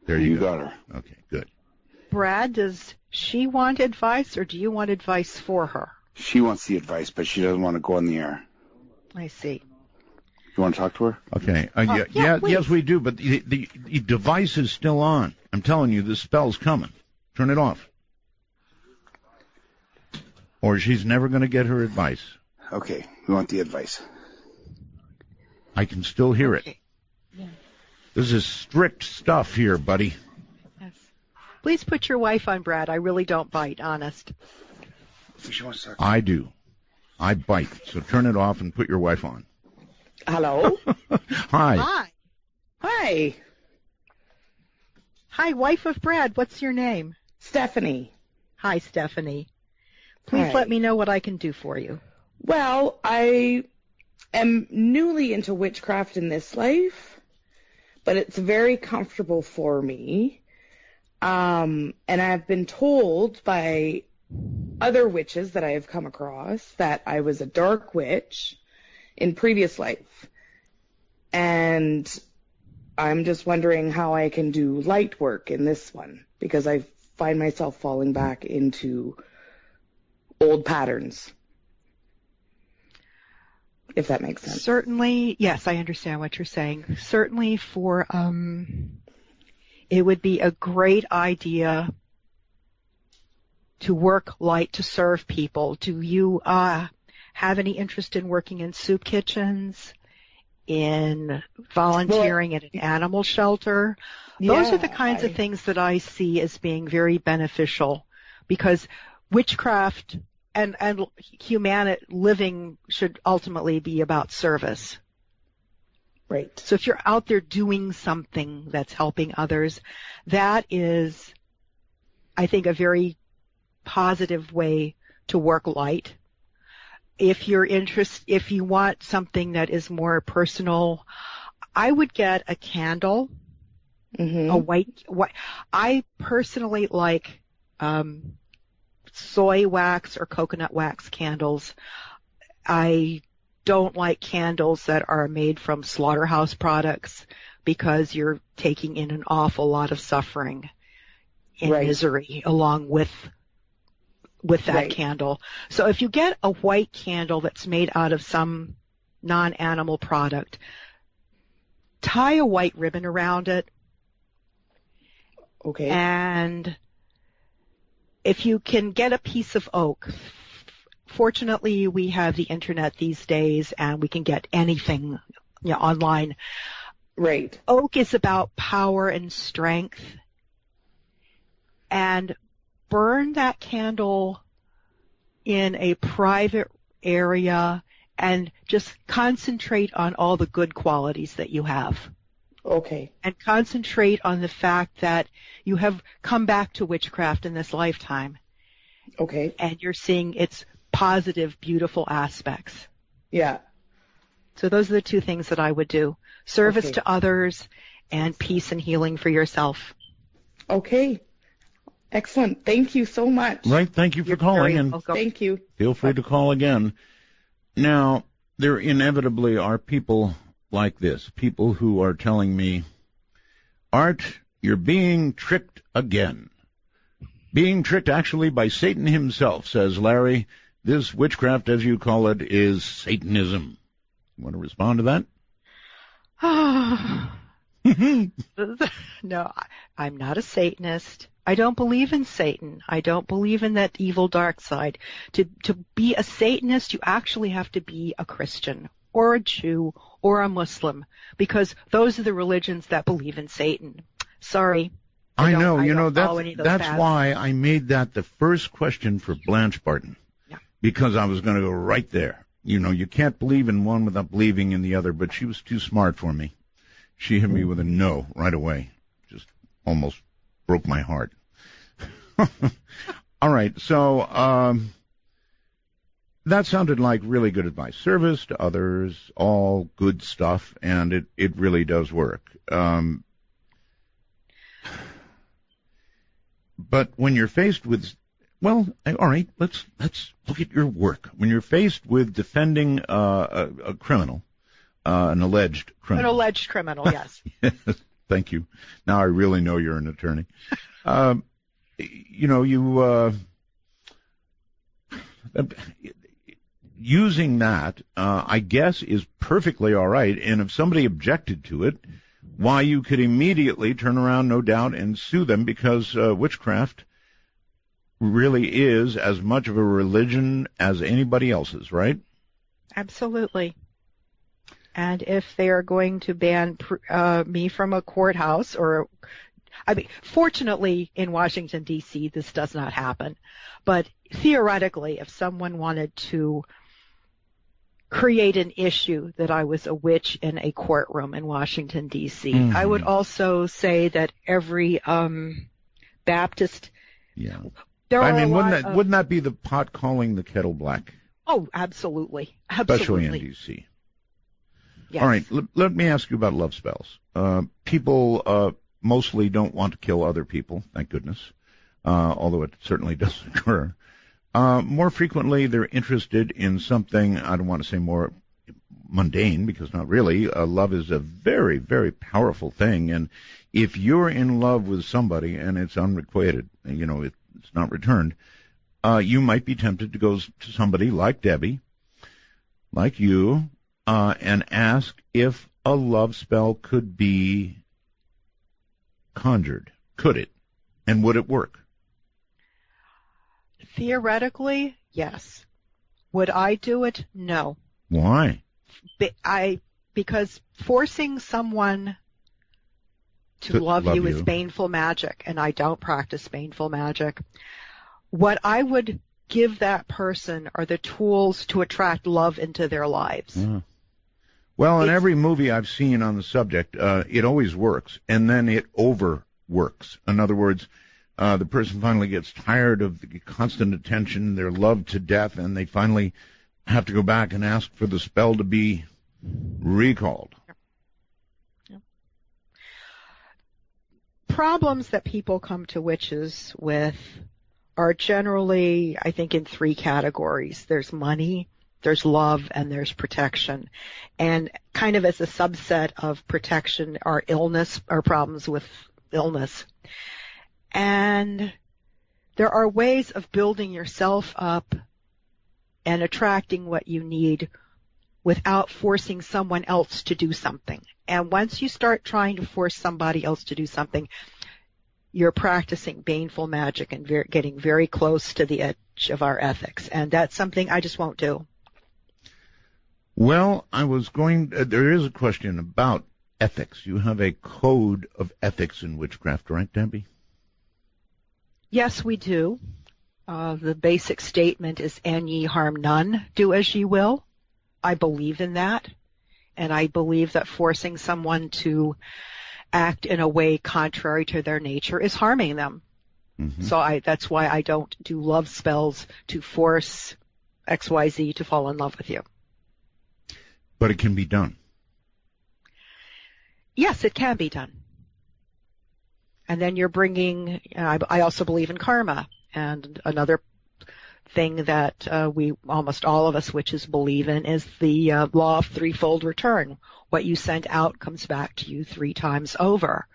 There you go. You got her. Okay, good. Brad, does she want advice, or do you want advice for her? She wants the advice, but she doesn't want to go on the air. I see. You want to talk to her? Okay. Yes, we do, but the device is still on. I'm telling you, the spell's coming. Turn it off. Or she's never going to get her advice. Okay, we want the advice. I can still hear it. Yeah. This is strict stuff here, buddy. Yes. Please put your wife on, Brad. I really don't bite, honest. She wants to talk. I do. I bite. So turn it off and put your wife on. Hello? Hi. Hi. Hi. Hi, wife of Brad. What's your name? Stephanie. Hi, Stephanie. Please let me know what I can do for you. Well, I am newly into witchcraft in this life, but it's very comfortable for me. And I've been told by other witches that I have come across that I was a dark witch in previous life. And I'm just wondering how I can do light work in this one, because I find myself falling back into old patterns, if that makes sense. Certainly, yes, I understand what you're saying. Certainly for it would be a great idea to work light, to serve people. Do you have any interest in working in soup kitchens, in volunteering at an animal shelter? Those are the kinds of things that I see as being very beneficial, because witchcraft and living should ultimately be about service. Right. So if you're out there doing something that's helping others, that is, I think, a very positive way to work light. If you want something that is more personal, I would get a candle, a white. I personally like soy wax or coconut wax candles. I don't like candles that are made from slaughterhouse products, because you're taking in an awful lot of suffering and misery along with that candle. So if you get a white candle that's made out of some non-animal product, tie a white ribbon around it. Okay. And if you can get a piece of oak, fortunately we have the internet these days and we can get anything online. Right. Oak is about power and strength. And burn that candle in a private area and just concentrate on all the good qualities that you have. Okay. And concentrate on the fact that you have come back to witchcraft in this lifetime. Okay. And you're seeing its positive, beautiful aspects. Yeah. So those are the two things that I would do. Service to others and peace and healing for yourself. Okay. Excellent. Thank you so much. Right. Thank you for calling. And thank you. Feel free to call again. Now, there inevitably are people like this, people who are telling me, Art, you're being tricked again. Being tricked actually by Satan himself, says Larry. This witchcraft, as you call it, is Satanism. You want to respond to that? No, I'm not a Satanist. I don't believe in Satan. I don't believe in that evil dark side. To be a Satanist, you actually have to be a Christian or a Jew or a Muslim, because those are the religions that believe in Satan. Sorry. I know, that's why I made that the first question for Blanche Barton. Yeah. Because I was going to go right there. You can't believe in one without believing in the other, but she was too smart for me. She hit me with a no right away. Just almost broke my heart. All right, so that sounded like really good advice. Service to others, all good stuff, and it really does work. But when you're faced with, all right, let's look at your work. When you're faced with defending a criminal, an alleged criminal. An alleged criminal, yes. Thank you. Now I really know you're an attorney. Using that, I guess, is perfectly all right. And if somebody objected to it, why, you could immediately turn around, no doubt, and sue them, because witchcraft really is as much of a religion as anybody else's, right? Absolutely. And if they are going to ban me from a courthouse, fortunately in Washington, D.C., this does not happen. But theoretically, if someone wanted to create an issue that I was a witch in a courtroom in Washington, D.C., I would also say that every Baptist... Yeah. Wouldn't that be the pot calling the kettle black? Oh, absolutely. Especially in D.C. Yes. All right, let me ask you about love spells. People mostly don't want to kill other people, thank goodness, although it certainly does occur. More frequently, they're interested in something, I don't want to say more mundane, because not really. Love is a very, very powerful thing, and if you're in love with somebody and it's unrequited, it's not returned, you might be tempted to go to somebody like Debbie, like you, and ask if a love spell could be conjured? Could it? And would it work? Theoretically, yes. Would I do it? No. Why? Because forcing someone to love you is baneful magic, and I don't practice baneful magic. What I would give that person are the tools to attract love into their lives. Yeah. Well, in every movie I've seen on the subject, it always works, and then it overworks. In other words, the person finally gets tired of the constant attention, they're loved to death, and they finally have to go back and ask for the spell to be recalled. Yep. Problems that people come to witches with are generally, I think, in three categories. There's money, there's love, and there's protection. And kind of as a subset of protection are illness, or problems with illness. And there are ways of building yourself up and attracting what you need without forcing someone else to do something. And once you start trying to force somebody else to do something, you're practicing baneful magic and getting very close to the edge of our ethics. And that's something I just won't do. Well, there is a question about ethics. You have a code of ethics in witchcraft, right, Debbie? Yes, we do. The basic statement is, "An ye harm none, do as ye will." I believe in that. And I believe that forcing someone to act in a way contrary to their nature is harming them. Mm-hmm. So that's why I don't do love spells to force XYZ to fall in love with you. But it can be done. Yes, it can be done. And then you're bringing, I also believe in karma. And another thing that we, almost all of us witches, believe in is the law of threefold return. What you sent out comes back to you 3 times over.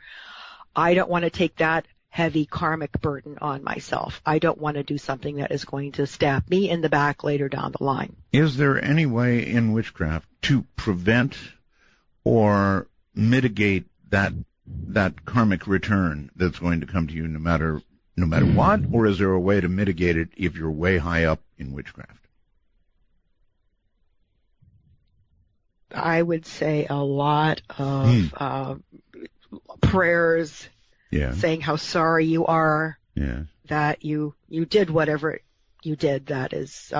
I don't want to take that heavy karmic burden on myself. I don't want to do something that is going to stab me in the back later down the line. Is there any way in witchcraft to prevent or mitigate that karmic return that's going to come to you no matter what? Or is there a way to mitigate it if you're way high up in witchcraft? I would say a lot of prayers, saying how sorry you are, that you did whatever you did that is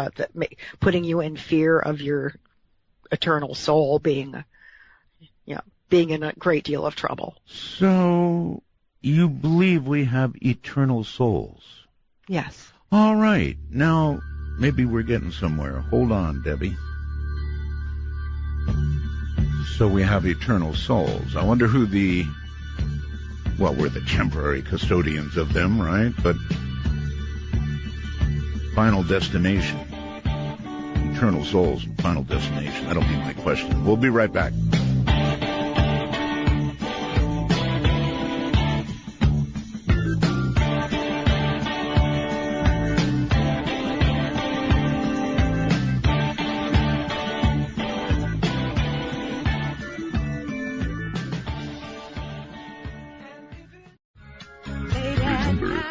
putting you in fear of your eternal soul being in a great deal of trouble. So you believe we have eternal souls? Yes. All right. Now, maybe we're getting somewhere. Hold on, Debbie. So we have eternal souls. I wonder who we're the temporary custodians of them, right? But final destination. Eternal souls and final destination. That'll be my question. We'll be right back.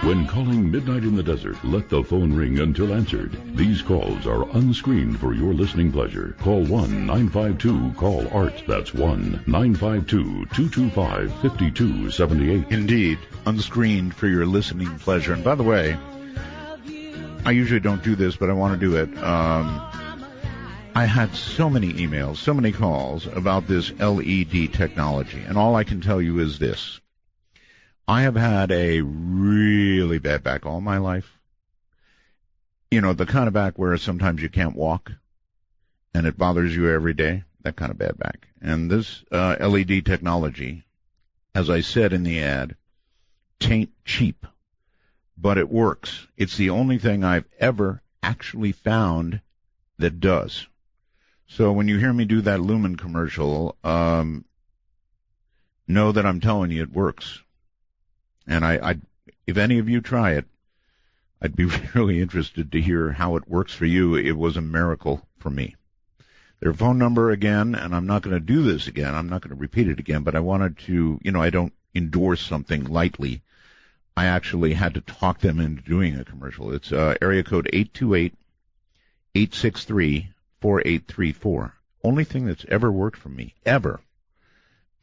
When calling Midnight in the Desert, let the phone ring until answered. These calls are unscreened for your listening pleasure. Call 1-952-CALL-ART. That's 1-952-225-5278. Indeed, unscreened for your listening pleasure. And by the way, I usually don't do this, but I want to do it. I had so many emails, so many calls about this LED technology, and all I can tell you is this. I have had a really bad back all my life. You know, the kind of back where sometimes you can't walk and it bothers you every day, that kind of bad back. And this LED technology, as I said in the ad, tain't cheap, but it works. It's the only thing I've ever actually found that does. So when you hear me do that Lumen commercial, know that I'm telling you it works. And if any of you try it, I'd be really interested to hear how it works for you. It was a miracle for me. Their phone number again, and I'm not going to do this again. I'm not going to repeat it again, but I wanted to, I don't endorse something lightly. I actually had to talk them into doing a commercial. It's area code 828-863-4834. Only thing that's ever worked for me, ever,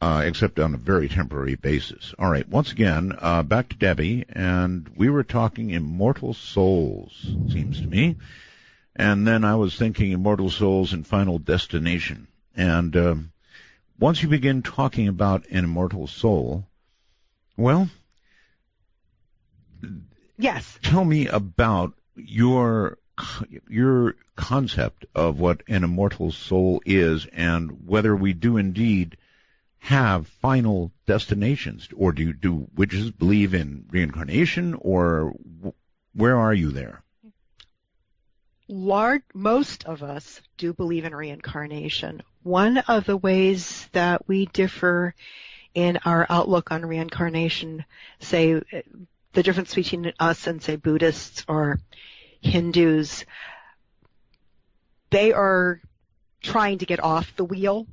except on a very temporary basis. All right, once again, back to Debbie, and we were talking immortal souls, seems to me. And then I was thinking immortal souls and final destination. And once you begin talking about an immortal soul, well, yes, tell me about your concept of what an immortal soul is and whether we do indeed have final destinations, or do witches believe in reincarnation, or where are you there? Most of us do believe in reincarnation. One of the ways that we differ in our outlook on reincarnation, say the difference between us and, say, Buddhists or Hindus, they are trying to get off the wheel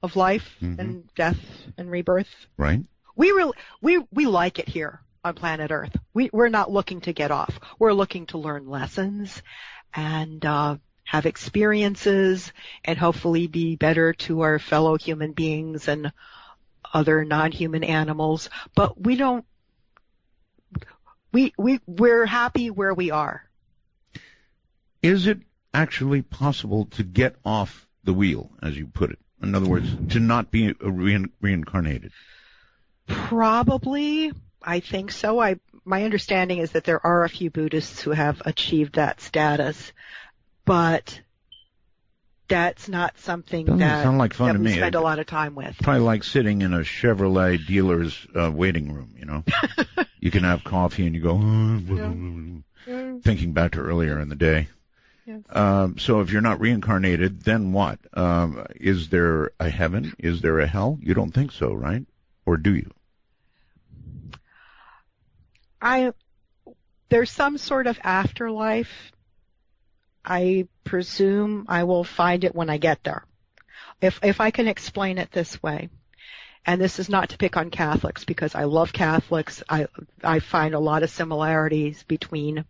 of life and death and rebirth. Right. We like it here on planet Earth. We're not looking to get off. We're looking to learn lessons and have experiences and hopefully be better to our fellow human beings and other non-human animals. But we're happy where we are. Is it actually possible to get off the wheel, as you put it? In other words, to not be reincarnated? Probably. I think so. My understanding is that there are a few Buddhists who have achieved that status, but that's not something that we spend a lot of time with. Probably like sitting in a Chevrolet dealer's waiting room, you know. You can have coffee and you go, thinking back to earlier in the day. Yes. So if you're not reincarnated, then what? Is there a heaven? Is there a hell? You don't think so, right? Or do you? There's some sort of afterlife. I presume I will find it when I get there. If I can explain it this way, and this is not to pick on Catholics because I love Catholics. I find a lot of similarities between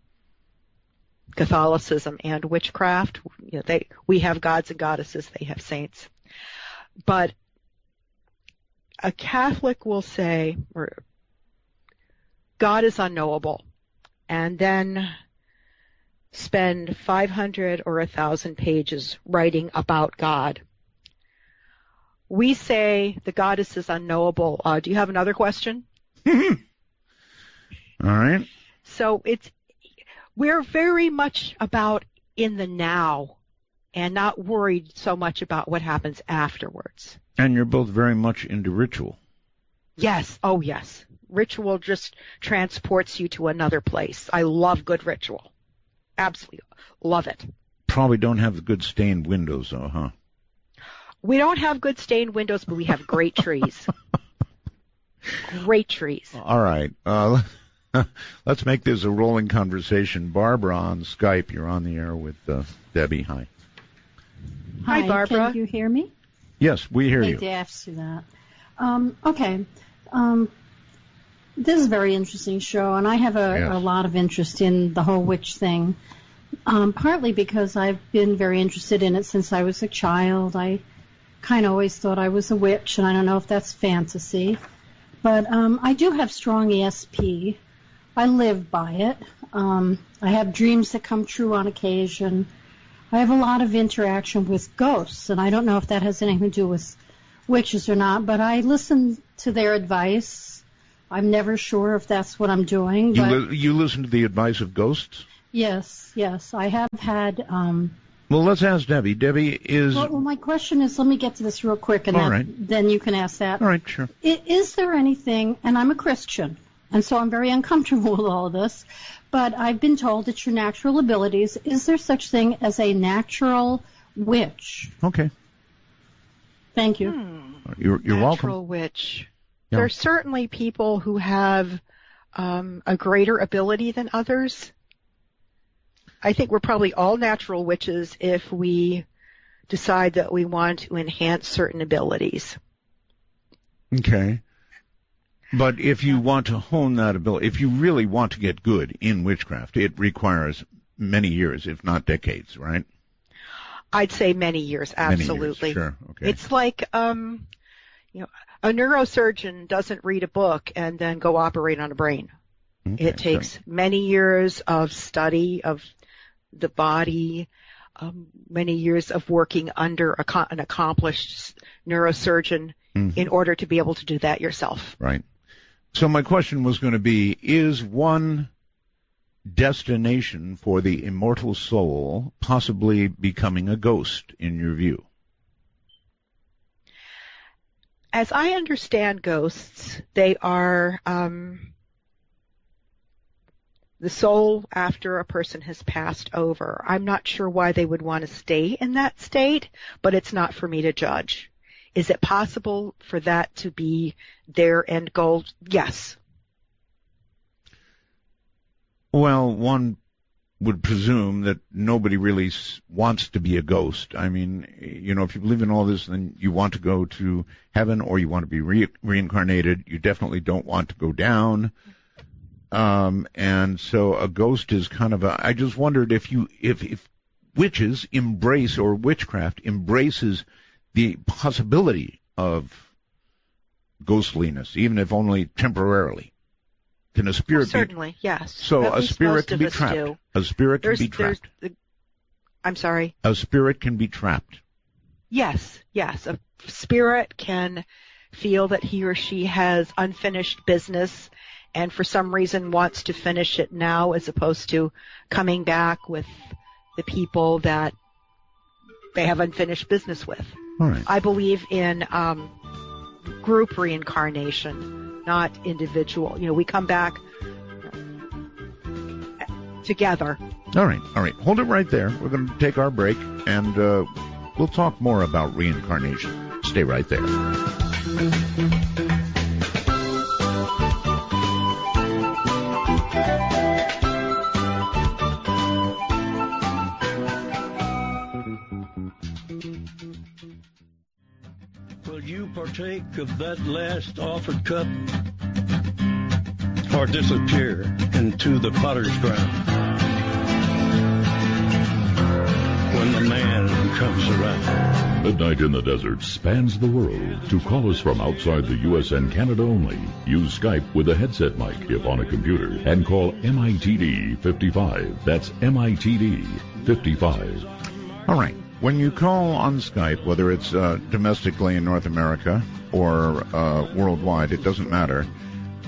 Catholicism and witchcraft. You know, we have gods and goddesses, they have saints. But a Catholic will say, or God is unknowable, and then spend 500 or 1,000 pages writing about God. We say the goddess is unknowable. Do you have another question? All right. So we're very much about in the now and not worried so much about what happens afterwards. And you're both very much into ritual. Yes. Oh, yes. Ritual just transports you to another place. I love good ritual. Absolutely love it. Probably don't have the good stained windows, though, huh? We don't have good stained windows, but we have great trees. Great trees. All right. Let's make this a rolling conversation. Barbara on Skype. You're on the air with Debbie. Hi. Hi, Barbara. Can you hear me? Yes, we hear you. To ask you that. Okay. This is a very interesting show, and I have a lot of interest in the whole witch thing, partly because I've been very interested in it since I was a child. I kind of always thought I was a witch, and I don't know if that's fantasy. But I do have strong ESP. I live by it. I have dreams that come true on occasion. I have a lot of interaction with ghosts, and I don't know if that has anything to do with witches or not, but I listen to their advice. I'm never sure if that's what I'm doing. You listen to the advice of ghosts? Yes. I have had... Well, let's ask Debbie. Debbie is... Well, my question is, let me get to this real quick, and then you can ask that. All right, sure. Is there anything, and I'm a Christian, and so I'm very uncomfortable with all of this, but I've been told it's your natural abilities. Is there such thing as a natural witch? Okay. Thank you. You're welcome. Natural witch. Yeah. There are certainly people who have a greater ability than others. I think we're probably all natural witches if we decide that we want to enhance certain abilities. Okay. But if you want to hone that ability, if you really want to get good in witchcraft, it requires many years, if not decades, right? I'd say many years, absolutely. Many years, sure, okay. It's like, a neurosurgeon doesn't read a book and then go operate on a brain. Okay, it takes many years of study of the body, many years of working under an accomplished neurosurgeon in order to be able to do that yourself. Right. So my question was going to be, is one destination for the immortal soul possibly becoming a ghost in your view? As I understand ghosts, they are the soul after a person has passed over. I'm not sure why they would want to stay in that state, but it's not for me to judge. Is it possible for that to be their end goal? Yes. Well, one would presume that nobody really wants to be a ghost. I mean, if you believe in all this, then you want to go to heaven or you want to be reincarnated. You definitely don't want to go down. And so a ghost is kind of I just wondered if witches embrace, or witchcraft embraces the possibility of ghostliness, even if only temporarily. Can a spirit certainly, yes. So a spirit can be trapped. A spirit can be trapped. I'm sorry? A spirit can be trapped. Yes. A spirit can feel that he or she has unfinished business and for some reason wants to finish it now as opposed to coming back with the people that they have unfinished business with. All right. I believe in group reincarnation, not individual. We come back together. All right. Hold it right there. We're going to take our break, and we'll talk more about reincarnation. Stay right there. Will you partake of that last offered cup, or disappear into the potter's ground when the man comes around? Midnight in the Desert spans the world. To call us from outside the U.S. and Canada only, use Skype with a headset mic if on a computer, and call MITD 55. That's MITD 55. All right. When you call on Skype, whether it's domestically in North America or worldwide, it doesn't matter.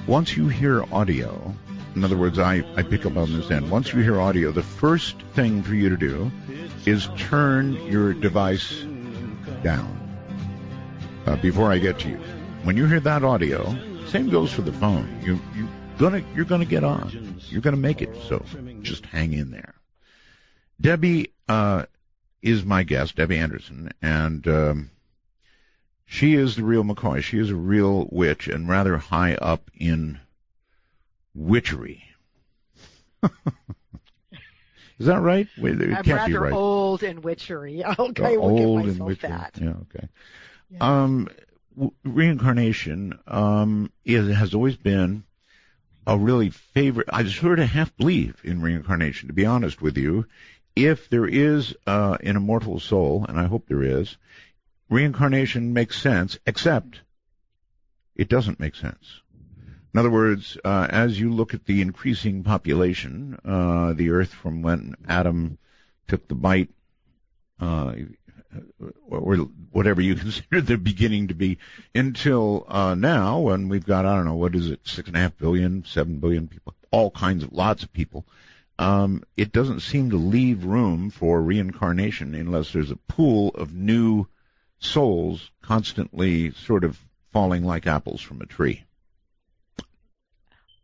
Once you hear audio, in other words, I pick up on this end. Once you hear audio, the first thing for you to do is turn your device down before I get to you. When you hear that audio, same goes for the phone. You're gonna get on. You're gonna make it. So just hang in there. Debbie is my guest, Debbie Anderson, and she is the real McCoy. She is a real witch and rather high up in witchery. Is that right? Wait, it I'm can't rather be right. Old in witchery. Okay, we'll give myself that. Yeah, okay. Yeah. Reincarnation has always been a really favorite. I sort of half believe in reincarnation, to be honest with you. If there is an immortal soul, and I hope there is, reincarnation makes sense, except it doesn't make sense. In other words, as you look at the increasing population, the Earth from when Adam took the bite, or whatever you consider the beginning to be, until now, when we've got, 6.5 billion, 7 billion people, all kinds of, lots of people, it doesn't seem to leave room for reincarnation unless there's a pool of new souls constantly sort of falling like apples from a tree.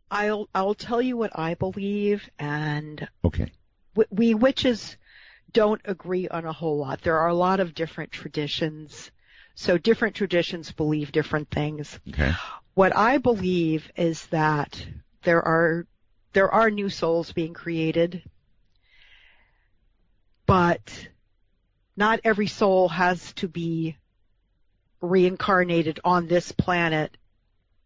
I'll tell you what I believe, and okay. We witches don't agree on a whole lot. There are a lot of different traditions, so different traditions believe different things. Okay. What I believe is that there are new souls being created, but not every soul has to be reincarnated on this planet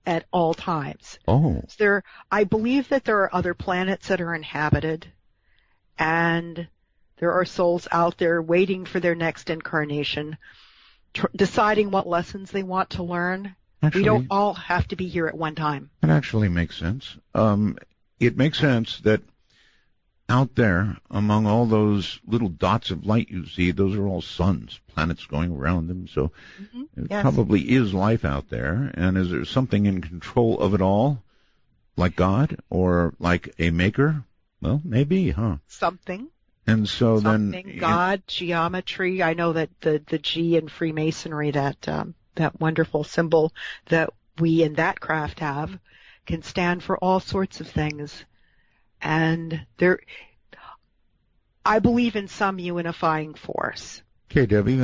at all times. Oh. So I believe that there are other planets that are inhabited, and there are souls out there waiting for their next incarnation, deciding what lessons they want to learn. Actually, we don't all have to be here at one time. That actually makes sense. It makes sense that out there, among all those little dots of light you see, those are all suns, planets going around them. So there probably is life out there. And is there something in control of it all, like God or like a maker? Well, maybe, huh? Something. And so something, God, geometry. I know that the G in Freemasonry, that wonderful symbol that we in that craft have, can stand for all sorts of things. And I believe in some unifying force. Okay, Debbie,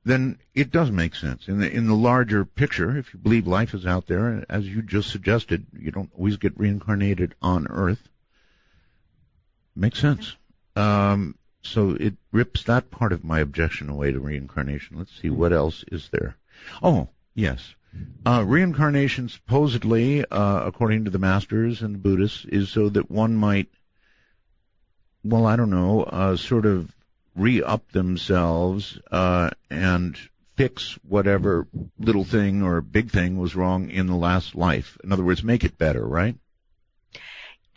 then it does make sense. In the larger picture, if you believe life is out there, as you just suggested, you don't always get reincarnated on Earth. Makes sense. So it rips that part of my objection away to reincarnation. Let's see, what else is there? Oh, yes. Reincarnation supposedly, according to the masters and the Buddhists, is so that one might, well, I don't know, sort of re-up themselves and fix whatever little thing or big thing was wrong in the last life. In other words, make it better, right?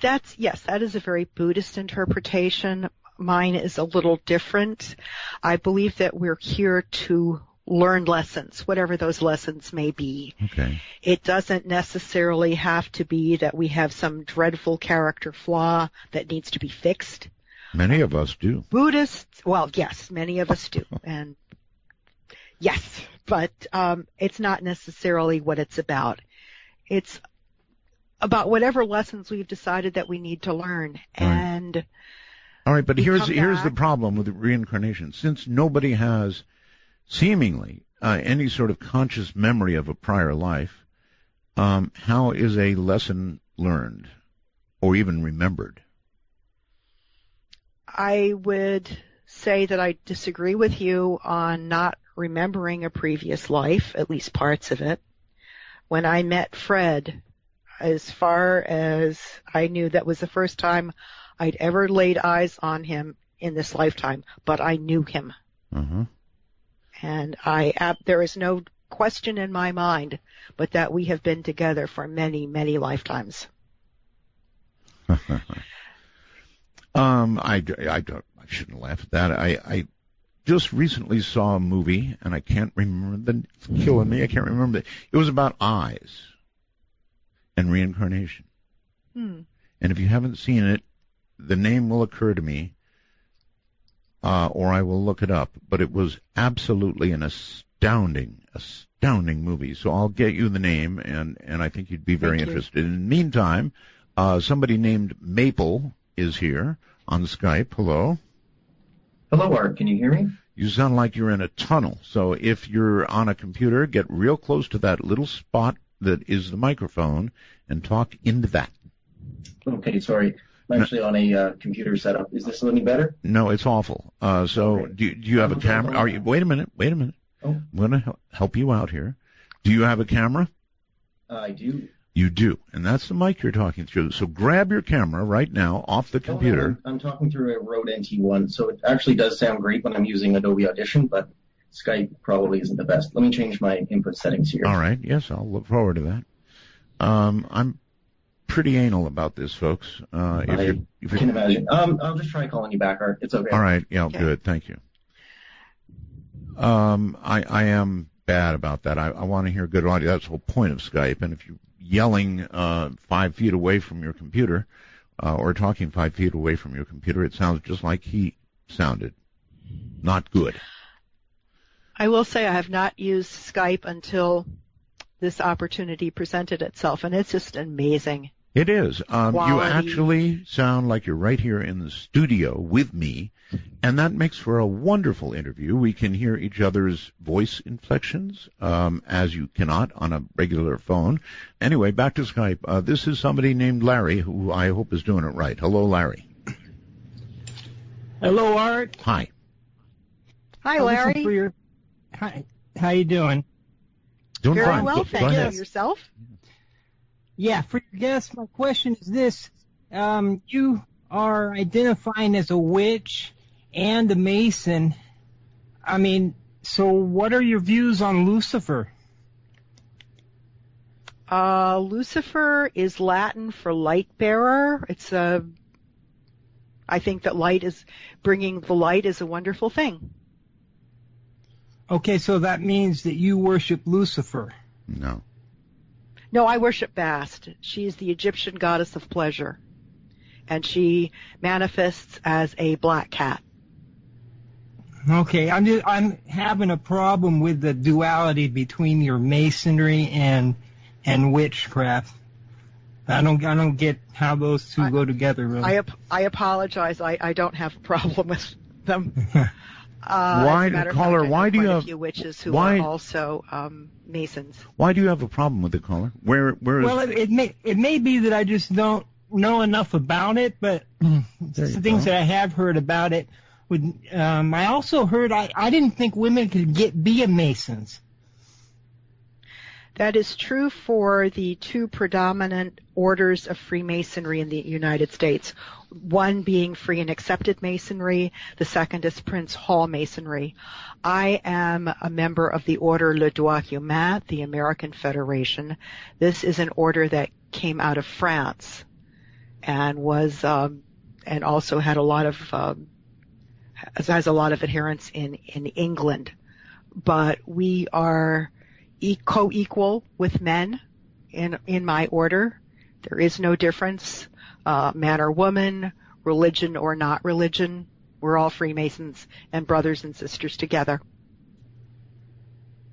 That is a very Buddhist interpretation. Mine is a little different. I believe that we're here to learn lessons, whatever those lessons may be. Okay. It doesn't necessarily have to be that we have some dreadful character flaw that needs to be fixed. Many of us do. Buddhists, well, yes, many of us do. And yes, but it's not necessarily what it's about. It's about whatever lessons we've decided that we need to learn. Right. And all right, but here's the problem with reincarnation. Since nobody has seemingly any sort of conscious memory of a prior life, how is a lesson learned or even remembered? I would say that I disagree with you on not remembering a previous life, at least parts of it. When I met Fred, as far as I knew, that was the first time I'd ever laid eyes on him in this lifetime, but I knew him. Uh-huh. And there is no question in my mind but that we have been together for many, many lifetimes. I shouldn't laugh at that. I just recently saw a movie, and I can't remember. It's killing me. I can't remember. It was about eyes and reincarnation. And if you haven't seen it, the name will occur to me, or I will look it up. But it was absolutely an astounding movie. So I'll get you the name, and I think you'd be very interested. In the meantime, somebody named Maple is here on Skype. Hello. Hello, Art. Can you hear me? You sound like you're in a tunnel. So if you're on a computer, get real close to that little spot that is the microphone and talk into that. Okay, sorry. I'm actually on a computer setup. Is this any better? No, it's awful. So okay. Do you have a camera? Wait a minute. Oh. I'm going to help you out here. Do you have a camera? I do. You do, and that's the mic you're talking through. So grab your camera right now off the computer. No, I'm talking through a Rode NT1, so it actually does sound great when I'm using Adobe Audition, but Skype probably isn't the best. Let me change my input settings here. All right. Yes, I'll look forward to that. I'm pretty anal about this, folks. If you can imagine. I'll just try calling you back, Art. It's okay. All right. Yeah, okay. Good. Thank you. I am bad about that. I want to hear good audio. That's the whole point of Skype. And if you're yelling 5 feet away from your computer or talking 5 feet away from your computer, it sounds just like he sounded. Not good. I will say I have not used Skype until this opportunity presented itself, and it's just amazing. It is. You actually sound like you're right here in the studio with me, and that makes for a wonderful interview. We can hear each other's voice inflections, as you cannot on a regular phone. Anyway, back to Skype. This is somebody named Larry, who I hope is doing it right. Hello, Larry. Hello, Art. Hi. Hi, Larry. Hi. How you doing? Doing Very fine. well, thank you. Yourself? Yeah, for your guest, my question is this. You are identifying as a witch and a Mason. I mean, so what are your views on Lucifer? Lucifer is Latin for light bearer. I think that bringing the light is a wonderful thing. Okay, so that means that you worship Lucifer. No. No, I worship Bast. She's the Egyptian goddess of pleasure. And she manifests as a black cat. Okay, I'm having a problem with the duality between your masonry and witchcraft. I don't get how those two go together. Really. I apologize. I don't have a problem with them. Why, caller? Why do you have a few witches who are also Masons? Why do you have a problem with it, caller? Where is? Well, it may be that I just don't know enough about it, but the things that I have heard about it. I also heard I didn't think women could be a Masons. That is true for the two predominant orders of Freemasonry in the United States. One being Free and Accepted Masonry, the second is Prince Hall Masonry. I am a member of the order Le Droit Humain, the American Federation. This is an order that came out of France and was and also had a lot of has a lot of adherents in England. But we are co-equal with men in my order. There is no difference, man or woman, religion or not religion. We're all Freemasons and brothers and sisters together.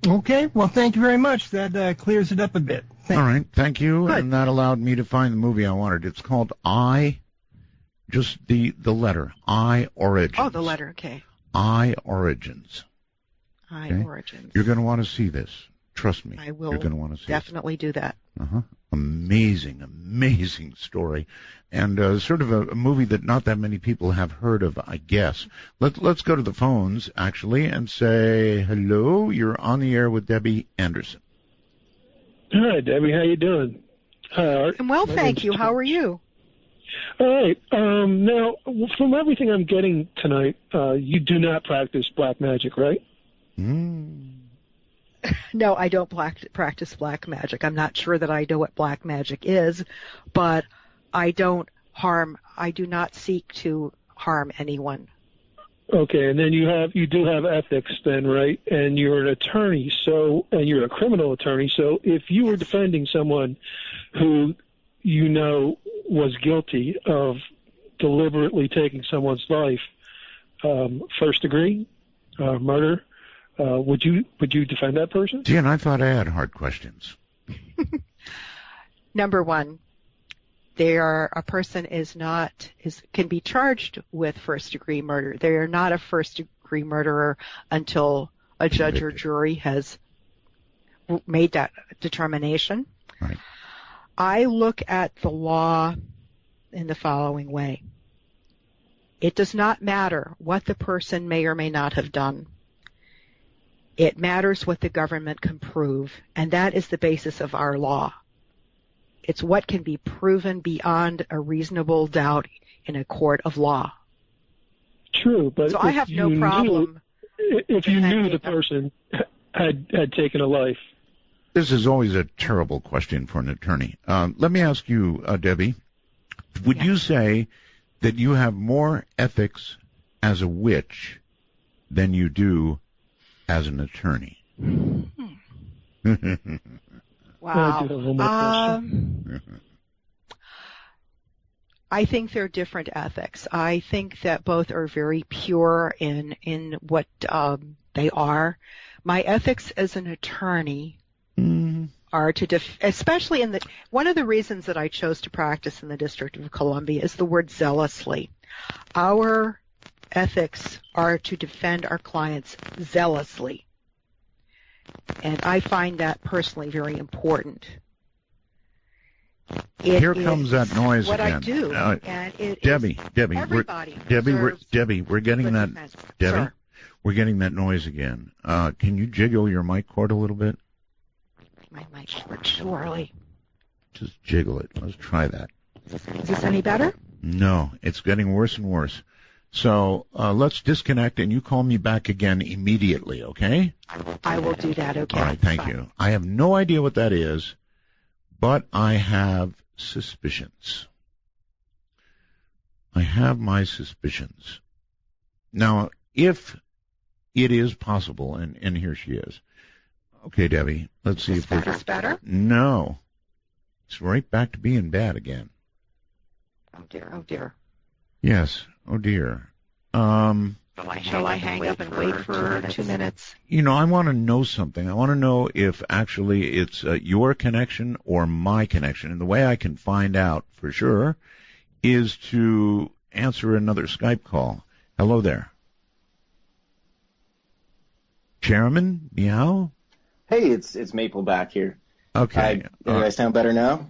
Okay, well, thank you very much. That clears it up a bit. All right, thank you. Good. And that allowed me to find the movie I wanted. It's called just the letter, I Origins. Oh, the letter, okay. I Origins. I Okay? Origins. You're going to want to see this. Trust me. I will You're going to want to see definitely do that. Amazing, amazing story. And sort of a movie that not that many people have heard of, I guess. Let's go to the phones, actually, and say hello. You're on the air with Debbie Anderson. Hi, Debbie. How you doing? Hi, Art. And well, thank you. How are you? All right. Now, from everything I'm getting tonight, you do not practice black magic, right? No, I don't practice black magic. I'm not sure that I know what black magic is, but I do not seek to harm anyone. Okay, and then you do have ethics then, right? And you're an attorney, and you're a criminal attorney, so if you were defending someone who you know was guilty of deliberately taking someone's life, first degree, murder, would you defend that person? Gee, and I thought I had hard questions. Number one, a person can be charged with first degree murder. They are not a first degree murderer until a judge or jury has made that determination. Right. I look at the law in the following way. It does not matter what the person may or may not have done. It matters what the government can prove, and that is the basis of our law. It's what can be proven beyond a reasonable doubt in a court of law. True, but so I have no problem. If you knew the person had taken a life. This is always a terrible question for an attorney. Let me ask you, Debbie, would you say that you have more ethics as a witch than you do as an attorney? Wow. I think they're different ethics. I think that both are very pure in what they are. My ethics as an attorney are to especially one of the reasons that I chose to practice in the District of Columbia is the word zealously. Our ethics are to defend our clients zealously. And I find that personally very important. Here comes that noise what again. I do, and it Debbie, we're getting that. Debbie, Sir. We're getting that noise again. Can you jiggle your mic cord a little bit? My mic cord, surely. Just jiggle it. Let's try that. Is this any better? No, it's getting worse and worse. So let's disconnect, and you call me back again immediately, okay? I will do that, okay. All right, thank you. I have no idea what that is, but I have suspicions. I have my suspicions. Now, if it is possible, and here she is. Okay, Debbie, let's see if it's better. No. It's right back to being bad again. Oh, dear, oh, dear. Yes, oh, dear. Shall I hang up and wait for 2 minutes? You know, I want to know something. I want to know if actually it's your connection or my connection. And the way I can find out for sure is to answer another Skype call. Hello there. Chairman, meow? Hey, it's Maple back here. Okay. Do I sound better now?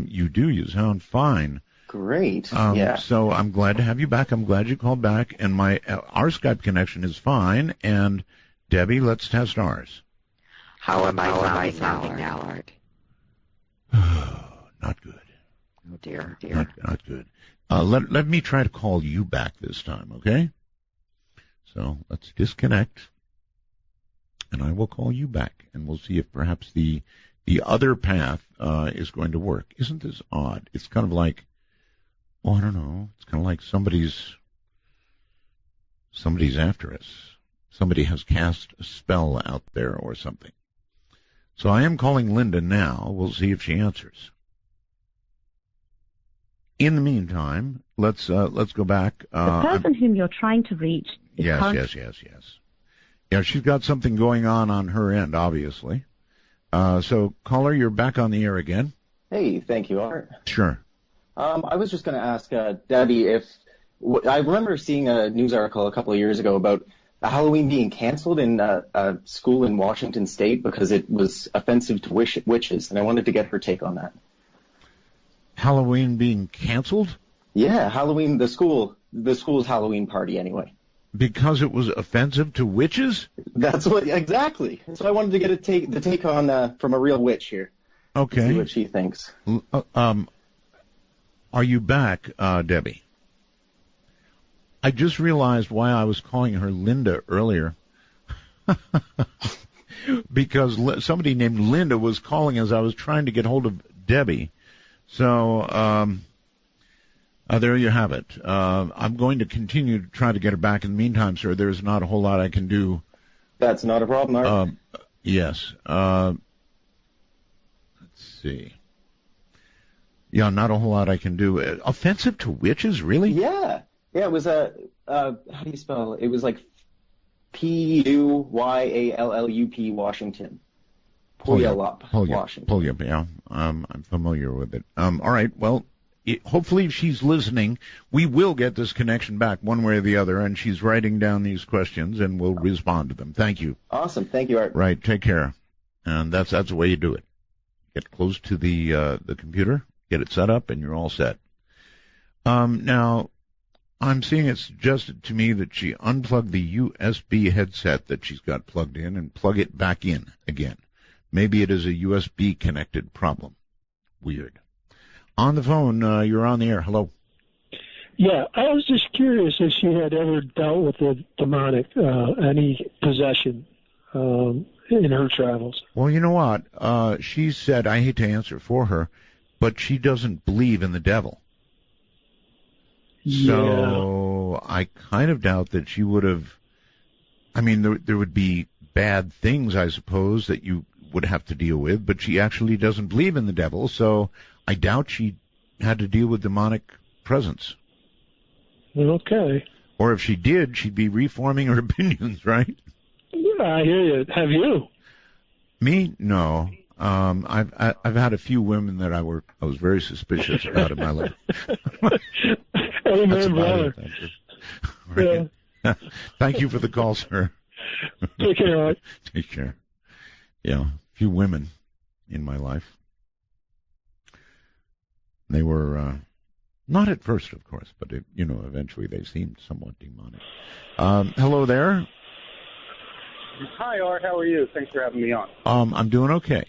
You do. You sound fine. Great. Yeah. So I'm glad to have you back. I'm glad you called back. And our Skype connection is fine. And Debbie, let's test ours. How am I sounding now, Art? Not good. Oh, dear. Not good. Let me try to call you back this time, okay? So let's disconnect. And I will call you back, and we'll see if perhaps the other path is going to work. Isn't this odd? It's kind of like, I don't know. It's kind of like somebody's after us. Somebody has cast a spell out there or something. So I am calling Linda now. We'll see if she answers. In the meantime, let's go back. The person whom you're trying to reach is Yes. Yeah, she's got something going on her end, obviously. So, caller, you're back on the air again. Hey, thank you, Art. Sure. I was just going to ask Debbie if I remember seeing a news article a couple of years ago about Halloween being canceled in a school in Washington State because it was offensive to witches, and I wanted to get her take on that. Halloween being canceled? Yeah, Halloween, the school's Halloween party anyway. Because it was offensive to witches? That's exactly. So I wanted to get the take on from a real witch here. Okay. See what she thinks. Are you back, Debbie? I just realized why I was calling her Linda earlier. Because somebody named Linda was calling as I was trying to get hold of Debbie. So, there you have it. I'm going to continue to try to get her back. In the meantime, sir, there's not a whole lot I can do. That's not a problem, Art. Yes. Let's see. Yeah, not a whole lot I can do. Offensive to witches, really? Yeah. Yeah, it was how do you spell it? It was like Puyallup, Washington. Puyallup, Washington. Yeah. I'm familiar with it. All right, well, hopefully if she's listening, we will get this connection back one way or the other, and she's writing down these questions, and we'll respond to them. Thank you. Awesome. Thank you, Art. Right, take care. And that's the way you do it. Get close to the computer, get it set up, and you're all set. Now, I'm seeing it suggested to me that she unplug the USB headset that she's got plugged in and plug it back in again. Maybe it is a USB-connected problem. Weird. On the phone, you're on the air. Hello. Yeah, I was just curious if she had ever dealt with the demonic, any possession in her travels. Well, you know what? She said, I hate to answer for her, but she doesn't believe in the devil. Yeah. So I kind of doubt that she would have. I mean, there would be bad things, I suppose, that you would have to deal with, but she actually doesn't believe in the devil, so I doubt she had to deal with demonic presence. Okay. Or if she did, she'd be reforming her opinions, right? Yeah, I hear you. Have you? Me? No. I've had a few women that I was very suspicious about in my life. Amen, brother. Right. Yeah. Thank you for the call, sir. Take care, Art. Take care. Yeah, a few women in my life. They were not at first, of course, but eventually they seemed somewhat demonic. Hello there. Hi, Art. How are you? Thanks for having me on. I'm doing okay.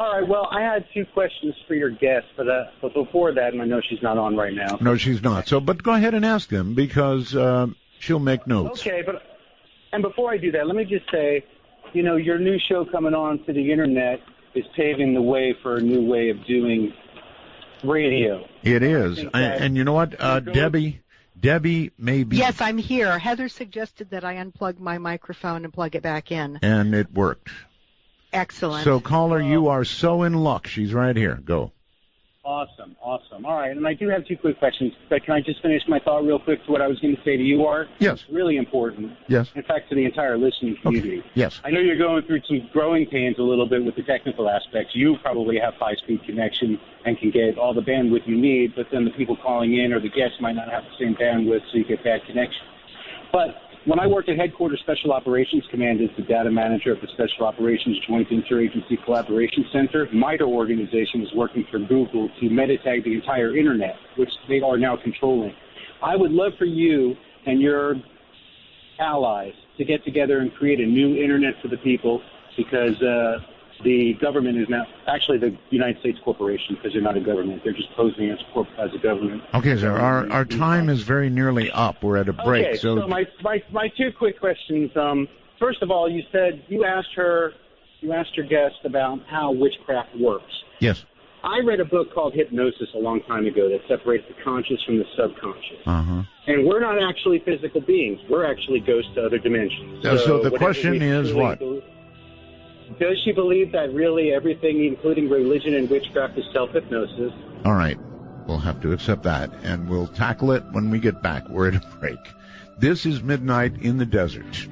All right. Well, I had two questions for your guest, but before that, and I know she's not on right now. No, she's not. So, but go ahead and ask them because she'll make notes. Okay, and before I do that, let me just say, you know, your new show coming on to the internet is paving the way for a new way of doing radio. It is, and you know what, Debbie may be. Yes, I'm here. Heather suggested that I unplug my microphone and plug it back in. And it worked. Excellent. So, caller, you are so in luck. She's right here. Go. Awesome. All right, and I do have two quick questions, but can I just finish my thought real quick to what I was going to say to you, Art? Yes. It's really important. Yes. In fact, to the entire listening community. Okay. Yes. I know you're going through some growing pains a little bit with the technical aspects. You probably have high-speed connection and can get all the bandwidth you need, but then the people calling in or the guests might not have the same bandwidth, so you get bad connection. But when I worked at Headquarters Special Operations Command as the data manager of the Special Operations Joint Interagency Collaboration Center, MITD organization was working for Google to metatag the entire Internet, which they are now controlling. I would love for you and your allies to get together and create a new Internet for the people because the government is now, actually the United States corporation, because they're not a government, they're just posing as a government. Okay, so our time is very nearly up. We're at a break. Okay, so my two quick questions. First of all, you asked your guest about how witchcraft works. Yes. I read a book called Hypnosis a long time ago that separates the conscious from the subconscious. Uh-huh. And we're not actually physical beings. We're actually ghosts to other dimensions. So the question is what? Does she believe that really everything, including religion and witchcraft, is self-hypnosis? All right. We'll have to accept that, and we'll tackle it when we get back. We're at a break. This is Midnight in the Desert.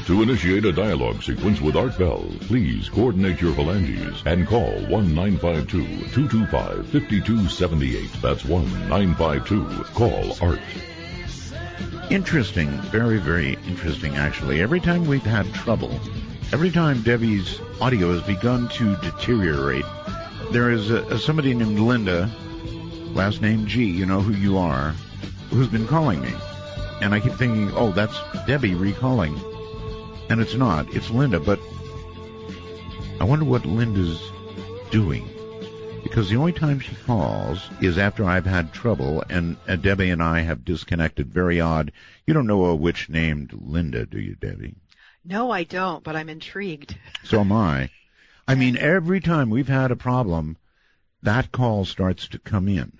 To initiate a dialogue sequence with Art Bell, please coordinate your phalanges and call 1-952-225-5278. That's 1-952-CALL-ART. Interesting. Very, very interesting, actually. Every time we've had trouble, every time Debbie's audio has begun to deteriorate, there is somebody named Linda, last name G, you know who you are, who's been calling me. And I keep thinking, oh, that's Debbie recalling. And it's not. It's Linda, but I wonder what Linda's doing. Because the only time she calls is after I've had trouble, and Debbie and I have disconnected. Very odd. You don't know a witch named Linda, do you, Debbie? No, I don't, but I'm intrigued. So am I. I mean, every time we've had a problem, that call starts to come in.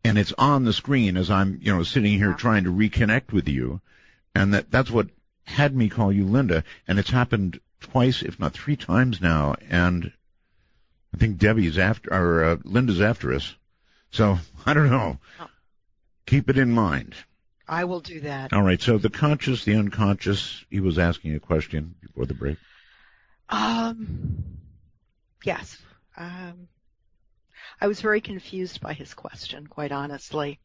And it's on the screen as I'm, sitting here trying to reconnect with you. And that's what had me call you Linda, and it's happened twice, if not three times now, and I think Linda's after us. So, I don't know. Keep it in mind. I will do that. All right, so the conscious, the unconscious, he was asking a question before the break. Yes. I was very confused by his question, quite honestly.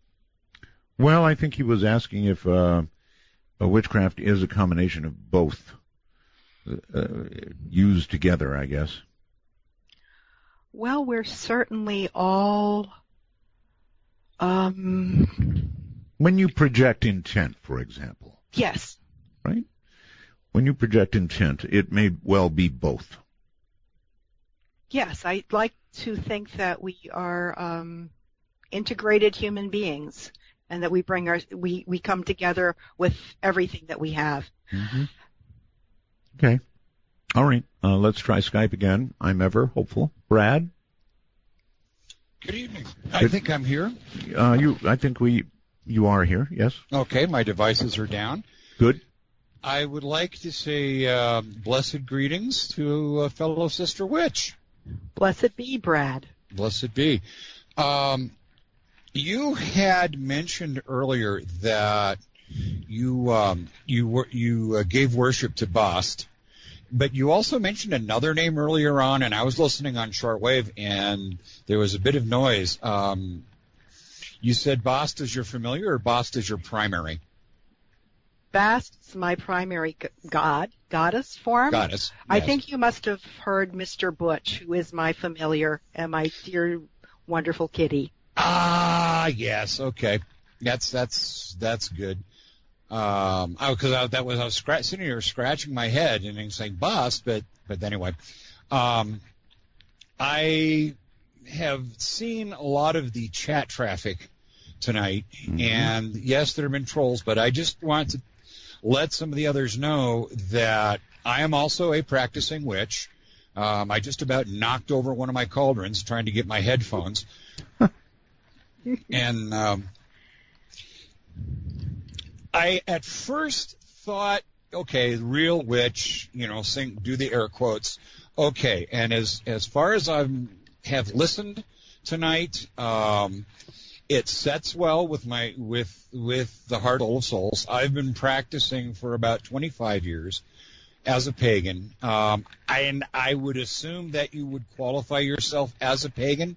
Well, I think he was asking if witchcraft is a combination of both used together, I guess. Well, we're certainly all... When you project intent, for example. Yes. Right? When you project intent, it may well be both. Yes, I'd like to think that we are integrated human beings. And that we we come together with everything that we have. Mm-hmm. Okay. All right. Let's try Skype again. I'm ever hopeful. Brad? Good evening. I think I'm here. I think you are here, yes. Okay, my devices are down. Good. I would like to say blessed greetings to a fellow sister witch. Blessed be, Brad. Blessed be. You had mentioned earlier that you gave worship to Bast, But you also mentioned another name earlier on, and I was listening on shortwave, and there was a bit of noise. You said Bast is your familiar, or Bast is your primary? Bast is my primary goddess form. Goddess. Yes. I think you must have heard Mr. Butch, who is my familiar and my dear, wonderful kitty. Ah, yes. Okay, that's good. I was sitting here scratching my head and saying Bast, but anyway, I have seen a lot of the chat traffic tonight, and yes, there have been trolls, but I just want to let some of the others know that I am also a practicing witch. I just about knocked over one of my cauldrons trying to get my headphones. And I at first thought, okay, real witch, do the air quotes. Okay, and as far as I have listened tonight, it sets well with the Heart Full of Souls. I've been practicing for about 25 years as a pagan, and I would assume that you would qualify yourself as a pagan.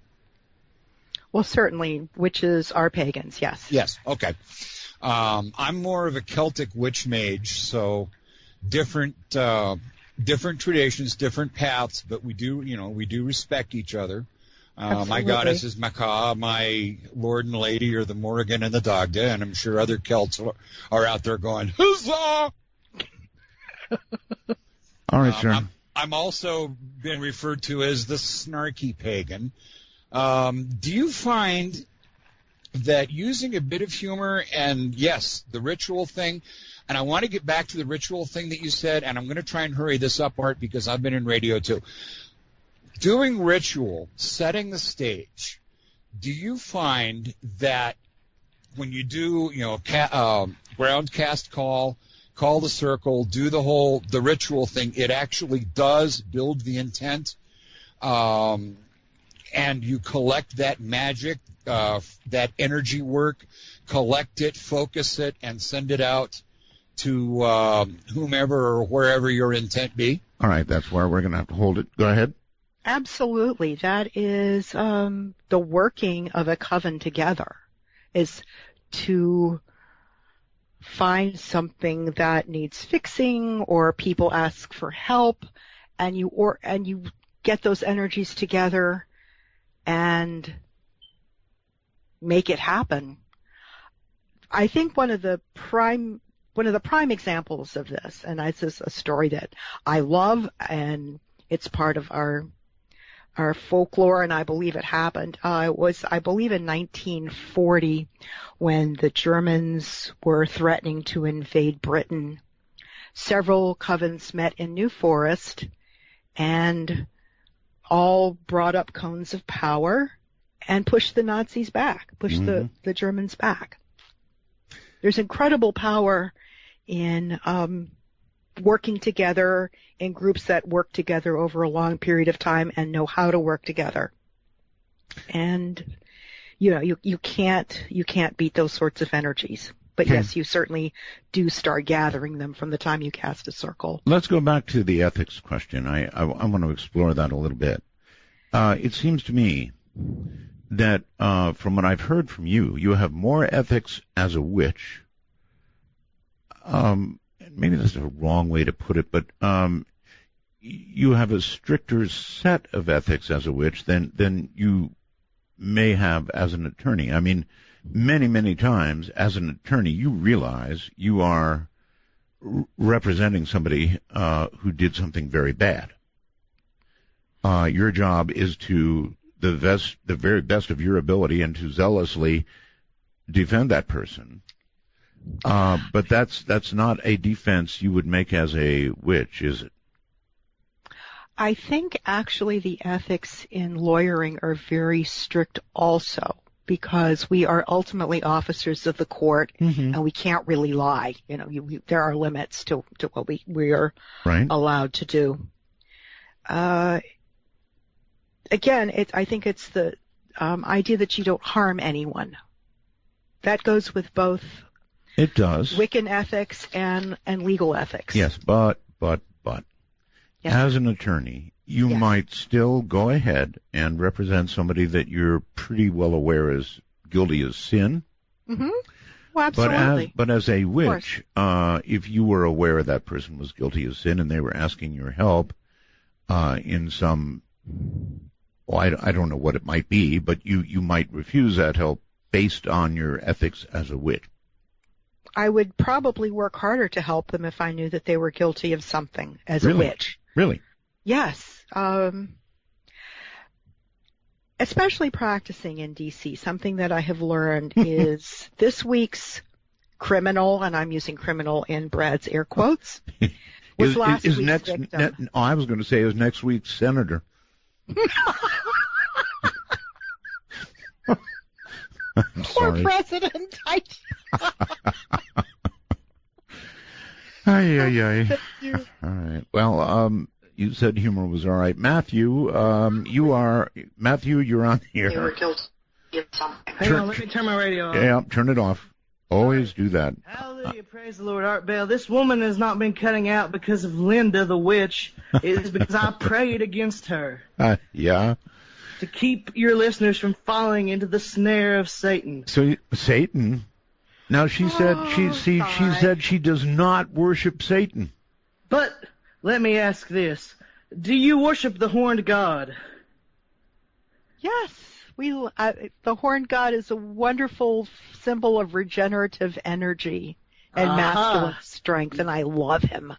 Well, certainly, witches are pagans. Yes. Yes. Okay. I'm more of a Celtic witch mage, so different traditions, different paths, but we do respect each other. My goddess is Macaw, my lord and lady are the Morrigan and the Dagda, and I'm sure other Celts are out there going, huzzah! All right, sir. I'm also been referred to as the snarky pagan. Do you find that using a bit of humor and, yes, the ritual thing, and I want to get back to the ritual thing that you said, and I'm going to try and hurry this up, Art, because I've been in radio too. Doing ritual, setting the stage, do you find that when you do, ground cast call the circle, do the ritual thing, it actually does build the intent, and you collect that magic, that energy work, collect it, focus it, and send it out to whomever or wherever your intent be? All right, that's where we're going to have to hold it. Go ahead. Absolutely. That is the working of a coven together, is to find something that needs fixing or people ask for help, and you get those energies together and make it happen. I think one of the prime examples of this, and this is a story that I love, and it's part of our folklore, and I believe it happened. I believe in 1940, when the Germans were threatening to invade Britain. Several covens met in New Forest and all brought up cones of power and pushed the Nazis back, pushed the Germans back. There's incredible power in working together in groups that work together over a long period of time and know how to work together. And you can't beat those sorts of energies. But yes, you certainly do start gathering them from the time you cast a circle. Let's go back to the ethics question. I want to explore that a little bit. It seems to me that from what I've heard from you, you have more ethics as a witch. Maybe that's a wrong way to put it, but you have a stricter set of ethics as a witch than you may have as an attorney. I mean, many times as an attorney, you realize you are representing somebody who did something very bad. Your job is to the very best of your ability and to zealously defend that person. But that's not a defense you would make as a witch, is it? I think actually the ethics in lawyering are very strict also, because we are ultimately officers of the court, and we can't really lie. There are limits to what we are allowed to do. Again, I think it's the idea that you don't harm anyone. That goes with both. It does. Wiccan ethics and legal ethics. Yes, but Yes. As an attorney, you might still go ahead and represent somebody that you're pretty well aware is guilty of sin. Mm-hmm. Well, absolutely. But as a witch, if you were aware that person was guilty of sin and they were asking your help in some, I don't know what it might be, but you might refuse that help based on your ethics as a witch. I would probably work harder to help them if I knew that they were guilty of something as a witch. Really? Yes. Especially practicing in D.C., something that I have learned is this week's criminal, and I'm using criminal in Brad's air quotes, was last week's victim. I was going to say is next week's senator. I'm sorry. Or president. Ay. All right. Well, you said humor was all right. Matthew, you're on here. They were guilty of something. Hang on, let me turn my radio on. Yeah, turn it off. Always do that. Hallelujah, praise the Lord. Art Bell, this woman has not been cutting out because of Linda the witch. It is because I prayed against her. Yeah. To keep your listeners from falling into the snare of Satan. So Satan? Now she said she said she does not worship Satan. But let me ask this: do you worship the horned god? Yes, the horned god is a wonderful symbol of regenerative energy and masculine strength, and I love him.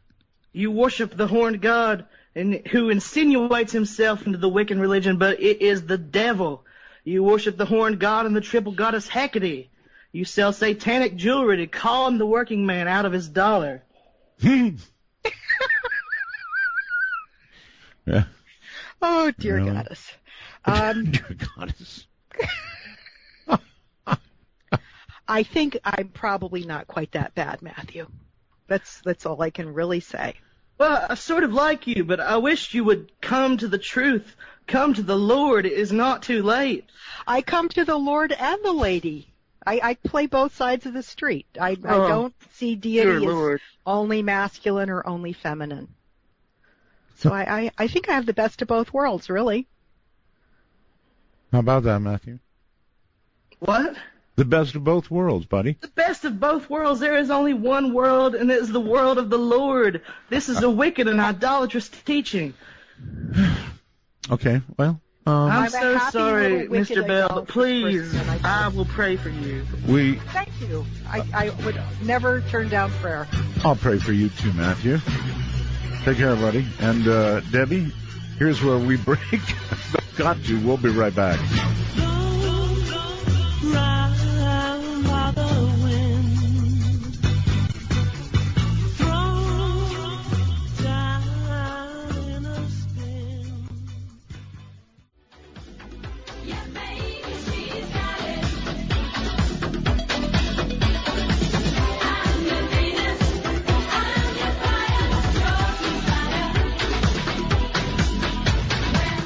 You worship the horned god, and who insinuates himself into the Wiccan religion, but it is the devil. You worship the horned god and the triple goddess Hecate. You sell satanic jewelry to call him the working man out of his dollar. Yeah. Oh, dear goddess. Dear goddess. I think I'm probably not quite that bad, Matthew. That's all I can really say. Well, I sort of like you, but I wish you would come to the truth. Come to the Lord. It is not too late. I come to the Lord and the lady. I play both sides of the street. I don't see deity as only masculine or only feminine. So I think I have the best of both worlds, really. How about that, Matthew? What? The best of both worlds, buddy. The best of both worlds. There is only one world, and it is the world of the Lord. This is a wicked and idolatrous teaching. Okay, well. I'm so sorry, Mr. Bell, but please, I will pray for you. Thank you. I would never turn down prayer. I'll pray for you too, Matthew. Take care, buddy. And Debbie, here's where we break. Got to. We'll be right back.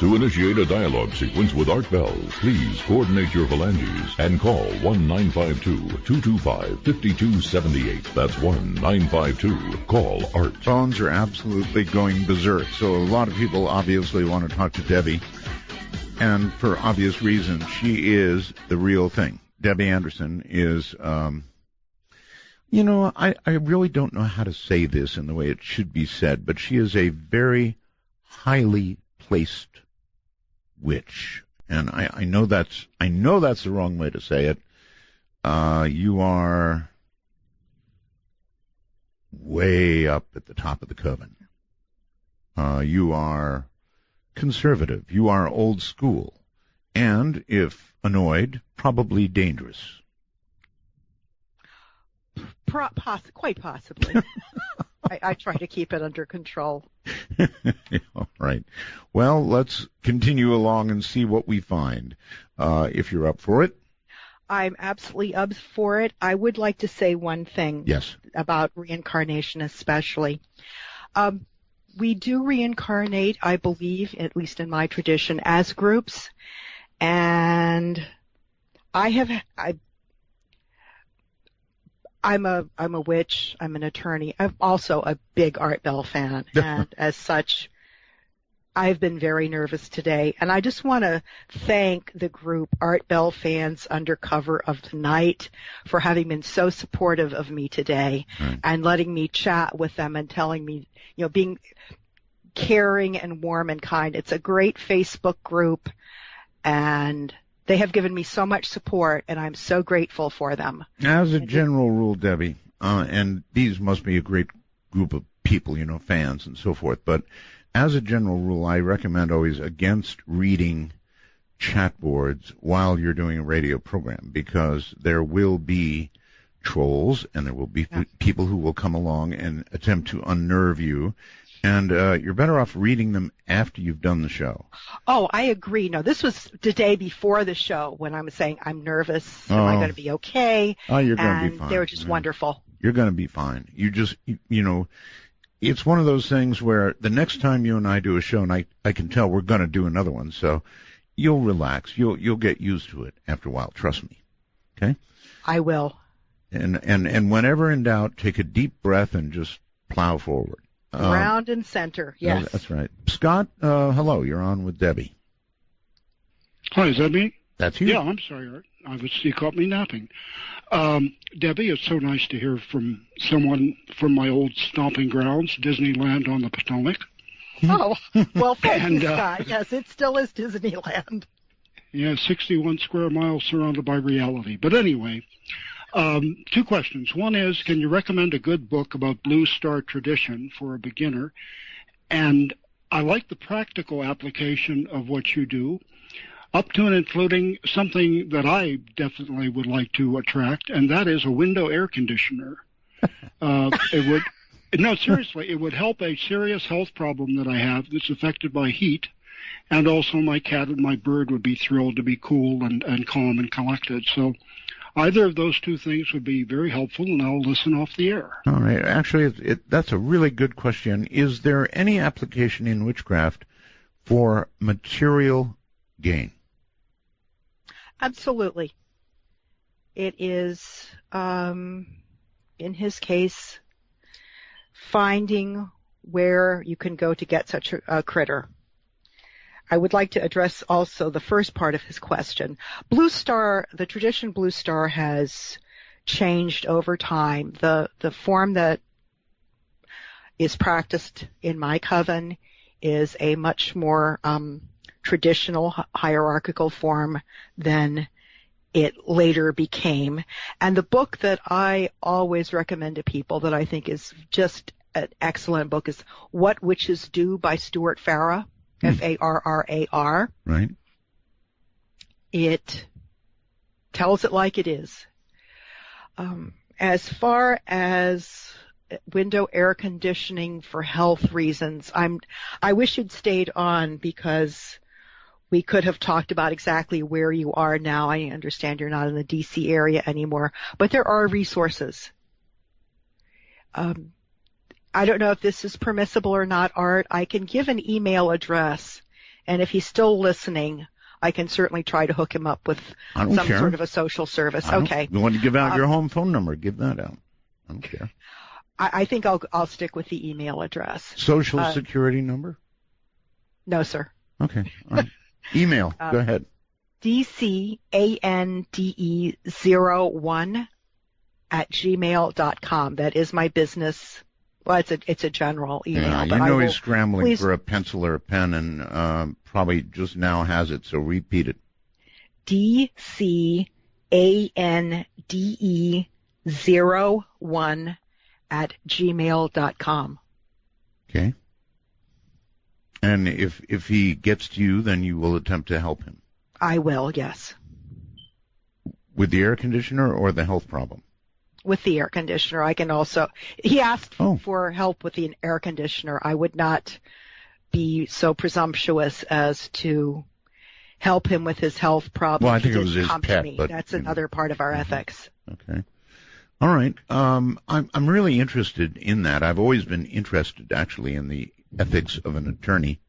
To initiate a dialogue sequence with Art Bell, please coordinate your phalanges and call 1-952-225-5278. That's 1-952-CALL-ART. Phones are absolutely going berserk, so a lot of people obviously want to talk to Debbie. And for obvious reasons, she is the real thing. Debbie Anderson is, I really don't know how to say this in the way it should be said, but she is a very highly placed witch, and I know that's the wrong way to say it. You are way up at the top of the coven. You are conservative. You are old school, and if annoyed, probably dangerous. Quite possibly. I try to keep it under control. All right. Well, let's continue along and see what we find. If you're up for it. I'm absolutely up for it. I would like to say one thing. Yes. About reincarnation especially. We do reincarnate, I believe, at least in my tradition, as groups. And I'm a witch. I'm an attorney. I'm also a big Art Bell fan, and as such, I've been very nervous today, and I just want to thank the group Art Bell Fans Under Cover of the Night for having been so supportive of me today and letting me chat with them and telling me, being caring and warm and kind. It's a great Facebook group, and they have given me so much support, and I'm so grateful for them. As a general rule, Debbie, and these must be a great group of people, fans and so forth, but as a general rule, I recommend always against reading chat boards while you're doing a radio program, because there will be trolls and there will be people who will come along and attempt to unnerve you, and you're better off reading them after you've done the show. Oh, I agree. No, this was the day before the show when I was saying I'm nervous. Am I going to be okay? Oh, you're going to be fine. They were just wonderful. You're going to be fine. You just, it's one of those things where the next time you and I do a show, and I can tell we're going to do another one, so you'll relax. You'll get used to it after a while. Trust me. Okay? I will. And whenever in doubt, take a deep breath and just plow forward. Ground and center. Yes. That's right. Scott, hello. You're on with Debbie. Hi, is that me? That's you. Yeah, I'm sorry, Art. You caught me napping. Debbie, it's so nice to hear from someone from my old stomping grounds, Disneyland on the Potomac. Oh, well, thank you, Scott. Yes, it still is Disneyland. Yeah, 61 square miles surrounded by reality. But anyway, two questions. One is, can you recommend a good book about Blue Star tradition for a beginner? And I like the practical application of what you do, up to and including something that I definitely would like to attract, and that is a window air conditioner. Seriously, it would help a serious health problem that I have that's affected by heat, and also my cat and my bird would be thrilled to be cool and calm and collected. So either of those two things would be very helpful, and I'll listen off the air. All right. Actually, that's a really good question. Is there any application in witchcraft for material gain? Absolutely. It is, in his case, finding where you can go to get such a critter. I would like to address also the first part of his question. Blue Star, the tradition Blue Star has changed over time. The form that is practiced in my coven is a much more traditional hierarchical form than it later became. And the book that I always recommend to people that I think is just an excellent book is What Witches Do by Stuart Farrar, Farrar. Right. It tells it like it is. As far as window air conditioning for health reasons, I wish you'd stayed on, because we could have talked about exactly where you are now. I understand you're not in the D.C. area anymore, but there are resources. I don't know if this is permissible or not, Art. I can give an email address, and if he's still listening, I can certainly try to hook him up with some sort of a social service. Okay. You want to give out your home phone number? Give that out. I don't care. I think I'll stick with the email address. Social security number? No, sir. Okay. All right. Email. Go ahead. DCANDE01@gmail.com. That is my business. Well, it's a general email. Yeah, he's scrambling for a pencil or a pen, and probably just now has it, so repeat it. DCANDE01@gmail.com. Okay. And if he gets to you, then you will attempt to help him. I will, yes. With the air conditioner or the health problem? With the air conditioner. I can also, he asked for help with the air conditioner. I would not be so presumptuous as to help him with his health problem. Well, I think it was his pet, but that's another part of our ethics. Okay. All right. I'm really interested in that. I've always been interested, actually, in the ethics of an attorney.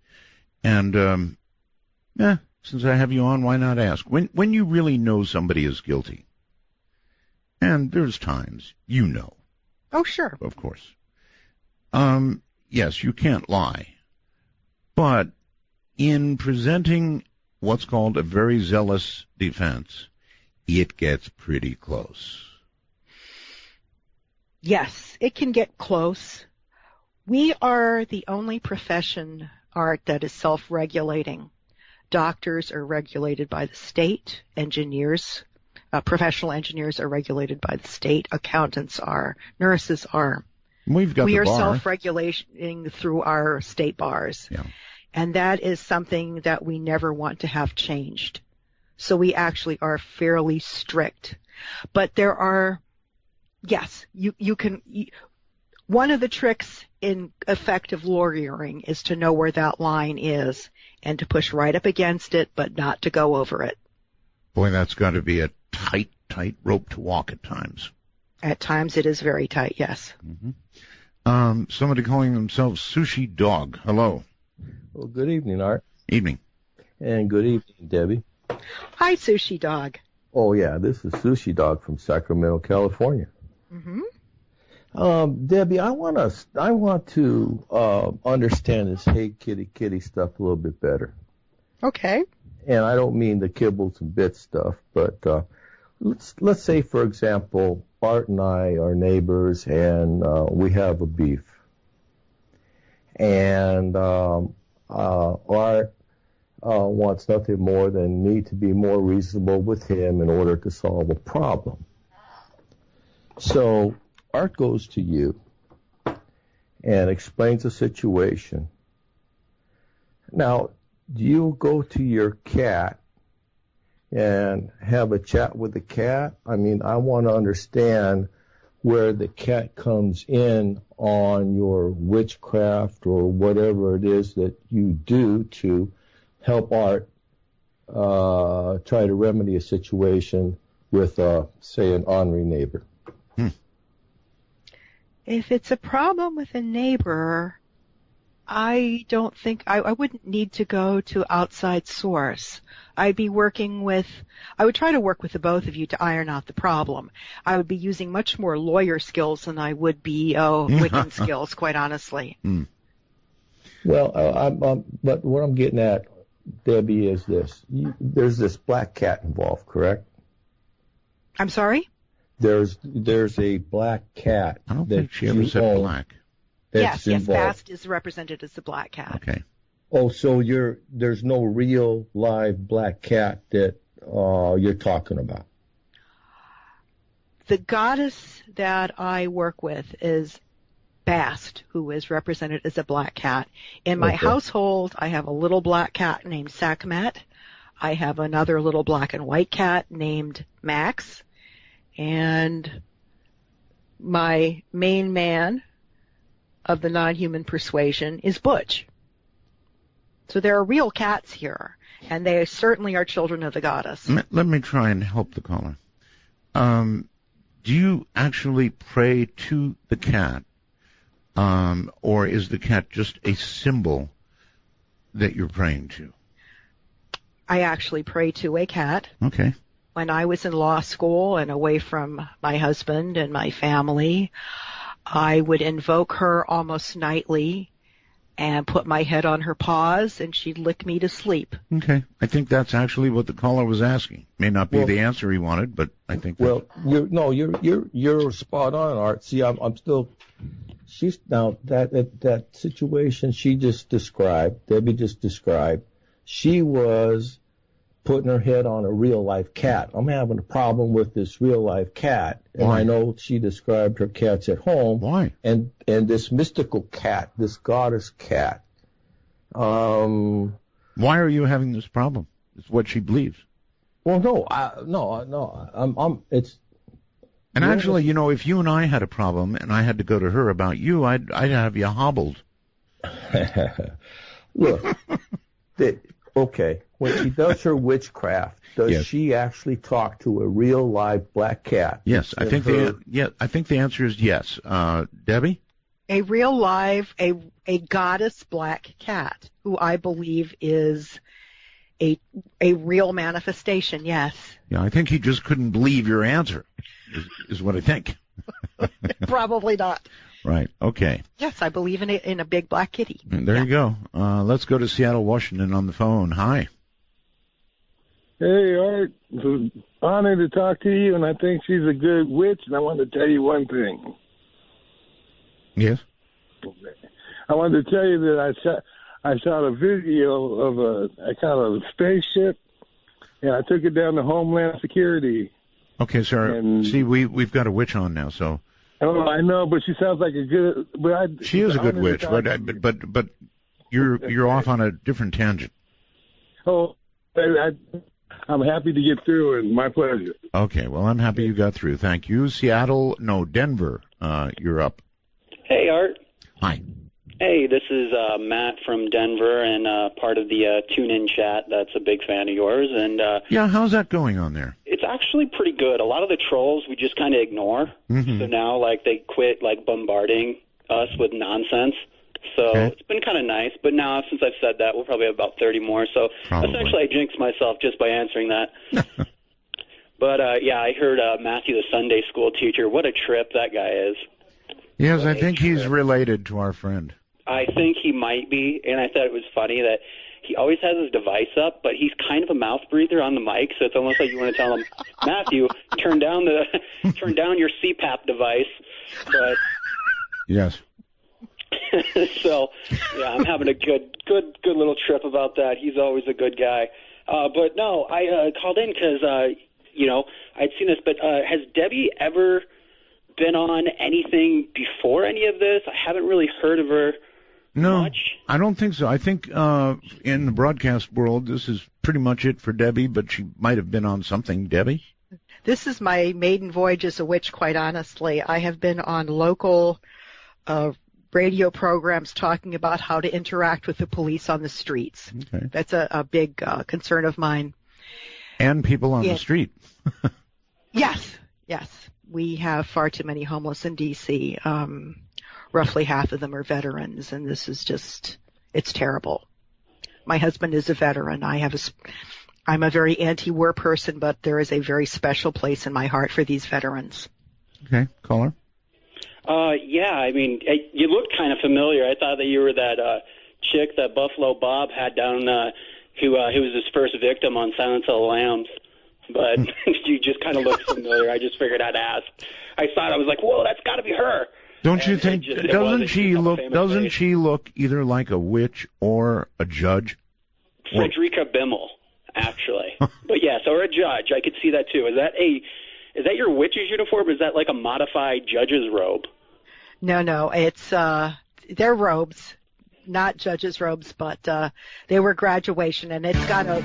And, since I have you on, why not ask? When you really know somebody is guilty, and there's times you know. Oh, sure. Of course. Yes, you can't lie. But in presenting what's called a very zealous defense, it gets pretty close. Yes, it can get close. We are the only profession, Art, that is self-regulating. Doctors are regulated by the state. Engineers, professional engineers are regulated by the state. Accountants are. Nurses are. We are self-regulating through our state bars. Yeah. And that is something that we never want to have changed. So we actually are fairly strict. But there are, yes, you can, one of the tricks in effective lawyering is to know where that line is and to push right up against it, but not to go over it. Boy, that's got to be a tight rope to walk at times. At times it is very tight, yes. Mm-hmm. Somebody calling themselves Sushi Dog. Hello. Well, good evening, Art. Evening. And good evening, Debbie. Hi, Sushi Dog. Oh, yeah, this is Sushi Dog from Sacramento, California. Mm-hmm. Debbie, I want to understand this hey kitty stuff a little bit better. Okay. And I don't mean the kibbles and bits stuff, but let's say, for example, Art and I are neighbors, and we have a beef. And Art wants nothing more than me to be more reasonable with him in order to solve a problem. So Art goes to you and explains the situation. Now, do you go to your cat and have a chat with the cat? I mean, I want to understand where the cat comes in on your witchcraft or whatever it is that you do to help Art try to remedy a situation with, say, an ornery neighbor. If it's a problem with a neighbor, I don't think I wouldn't need to go to outside source. I would try to work with the both of you to iron out the problem. I would be using much more lawyer skills than I would be Wiccan skills, quite honestly. Well, but what I'm getting at, Debbie, is this. There's this black cat involved, correct? I'm sorry? There's a black cat. I don't think she ever said black. Yes, Bast is represented as the black cat. Okay. Oh, so there's no real live black cat that you're talking about? The goddess that I work with is Bast, who is represented as a black cat. In my household, I have a little black cat named Sakmet. I have another little black and white cat named Max. And my main man of the non-human persuasion is Butch. So there are real cats here, and they certainly are children of the goddess. Let me try and help the caller. Do you actually pray to the cat, or is the cat just a symbol that you're praying to? I actually pray to a cat. Okay. When I was in law school and away from my husband and my family, I would invoke her almost nightly and put my head on her paws, and she'd lick me to sleep. Okay. I think that's actually what the caller was asking. May not be the answer he wanted, but I think that's... Well, you're spot on, Art. See, I'm still... She's now that situation she just described, Debbie just described, she was putting her head on a real life cat. I'm having a problem with this real life cat, and Why? I know she described her cats at home. Why? And this mystical cat, this goddess cat. Why are you having this problem? It's what she believes. Well, no. It's. And actually, if you and I had a problem and I had to go to her about you, I'd have you hobbled. Look, okay, when she does her witchcraft, does she actually talk to a real live black cat? Yes, I think the answer is yes. Debbie? A real live, a goddess black cat, who I believe is a real manifestation, yes. Yeah, I think he just couldn't believe your answer, is what I think. Probably not. Right. Okay. Yes, I believe in a big black kitty. There you go. Let's go to Seattle, Washington on the phone. Hi. Hey, Art. It's an honor to talk to you, and I think she's a good witch, and I want to tell you one thing. Yes? I wanted to tell you that I shot a video of a spaceship, and I took it down to Homeland Security. Okay, sir. And, see, we've got a witch on now, so. Oh, I know, but she sounds like a good. She is a good witch, but you're off on a different tangent. Oh, I'm happy to get through, and my pleasure. Okay, well, I'm happy you got through. Thank you. Denver, you're up. Hey, Art. Hi. Hey, this is Matt from Denver and part of the tune-in chat. That's a big fan of yours. And yeah, how's that going on there? It's actually pretty good. A lot of the trolls we just kind of ignore. Mm-hmm. So now, they quit, bombarding us with nonsense. So It's been kind of nice. But now, since I've said that, we'll probably have about 30 more. So essentially, I jinxed myself just by answering that. But, yeah, I heard Matthew, the Sunday school teacher. What a trip that guy is. Yes, I think he's related to our friend. I think he might be, and I thought it was funny that he always has his device up, but he's kind of a mouth breather on the mic, so it's almost like you want to tell him, Matthew, turn down your CPAP device. But yes. So yeah, I'm having a good little trip about that. He's always a good guy. But no, I called in because I'd seen this. But has Debbie ever been on anything before any of this? I haven't really heard of her. No, much. I don't think so. I think in the broadcast world, this is pretty much it for Debbie, but she might have been on something. Debbie? This is my maiden voyage as a witch, quite honestly. I have been on local radio programs talking about how to interact with the police on the streets. Okay. That's a big concern of mine. And people on the street. Yes. We have far too many homeless in D.C. Roughly half of them are veterans, and this is it's terrible. My husband is a veteran. I'm a very anti-war person, but there is a very special place in my heart for these veterans. Okay, caller. Yeah, I mean, you looked kind of familiar. I thought that you were that chick that Buffalo Bob had down, who was his first victim on Silence of the Lambs. But you just kind of looked familiar. I just figured I'd ask. I thought, I was like, whoa, that's got to be her. Don't you think? Doesn't she look either like a witch or a judge? Frederica Bimmel, actually. But yes, or a judge. I could see that too. Is that your witch's uniform? Is that like a modified judge's robe? No, it's they're robes, not judge's robes, but they were graduation, and it's got it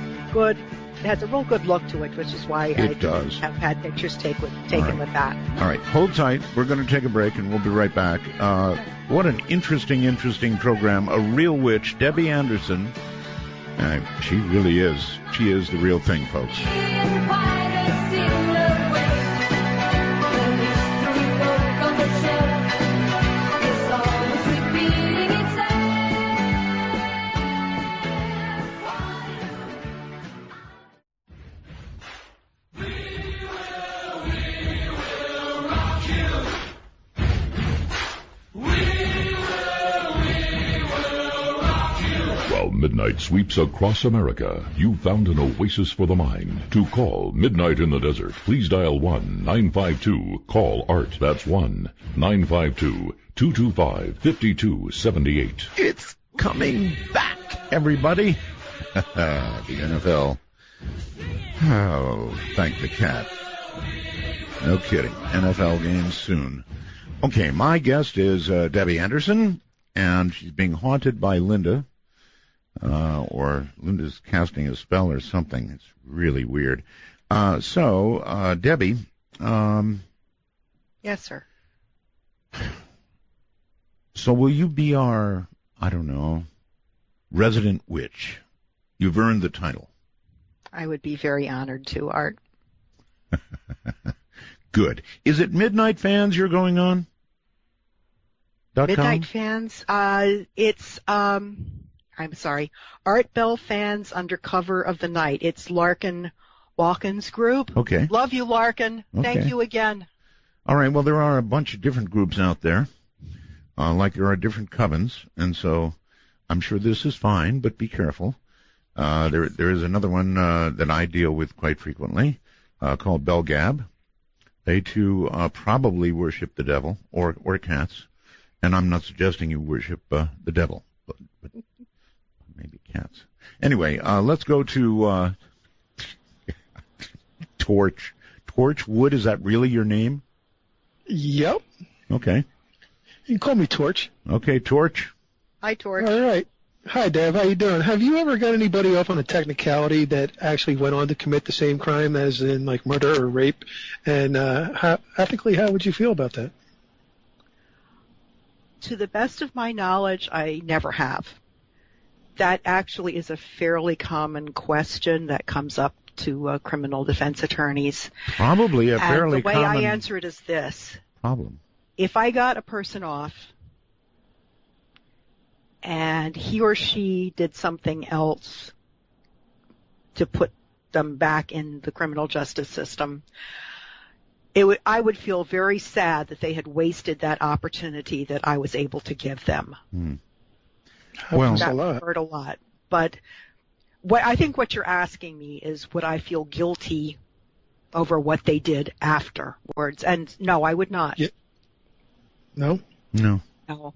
has a real good look to it, which is why have had pictures taken with that. All right, hold tight. We're going to take a break, and we'll be right back. What an interesting program. A real witch, Debbie Anderson. She really is. She is the real thing, folks. Midnight sweeps across America. You found an oasis for the mind. To call Midnight in the Desert, please dial 1-952-CALL-ART. That's 1-952-225-5278. It's coming back, everybody. The NFL. Oh, thank the cat. No kidding. NFL games soon. Okay, my guest is Debbie Anderson, and she's being haunted by Linda. Or Linda's casting a spell or something. It's really weird. So, Debbie. Yes, sir. So will you be our, resident witch? You've earned the title. I would be very honored to, Art. Good. Is it Midnight Fans you're going on? Midnight Fans? It's, I'm sorry, Art Bell Fans Under Cover of the Night. It's Larkin Walken's group. Okay. Love you, Larkin. Okay. Thank you again. All right. Well, there are a bunch of different groups out there. like there are different covens, and so I'm sure this is fine, but be careful. There is another one that I deal with quite frequently called Belgab. They too probably worship the devil or cats, and I'm not suggesting you worship the devil, but maybe cats. Anyway, let's go to Torch. Torch Wood, is that really your name? Yep. Okay. You can call me Torch. Okay, Torch. Hi, Torch. All right. Hi, Dave. How you doing? Have you ever got anybody off on a technicality that actually went on to commit the same crime, as in like murder or rape? And ethically, how would you feel about that? To the best of my knowledge, I never have. That actually is a fairly common question that comes up to criminal defense attorneys. Probably a fairly common. And the way I answer it is this. Problem. If I got a person off and he or she did something else to put them back in the criminal justice system, I would feel very sad that they had wasted that opportunity that I was able to give them. Well, that would hurt a lot. But I think what you're asking me is, would I feel guilty over what they did afterwards? And no, I would not. Yeah. No? No. No.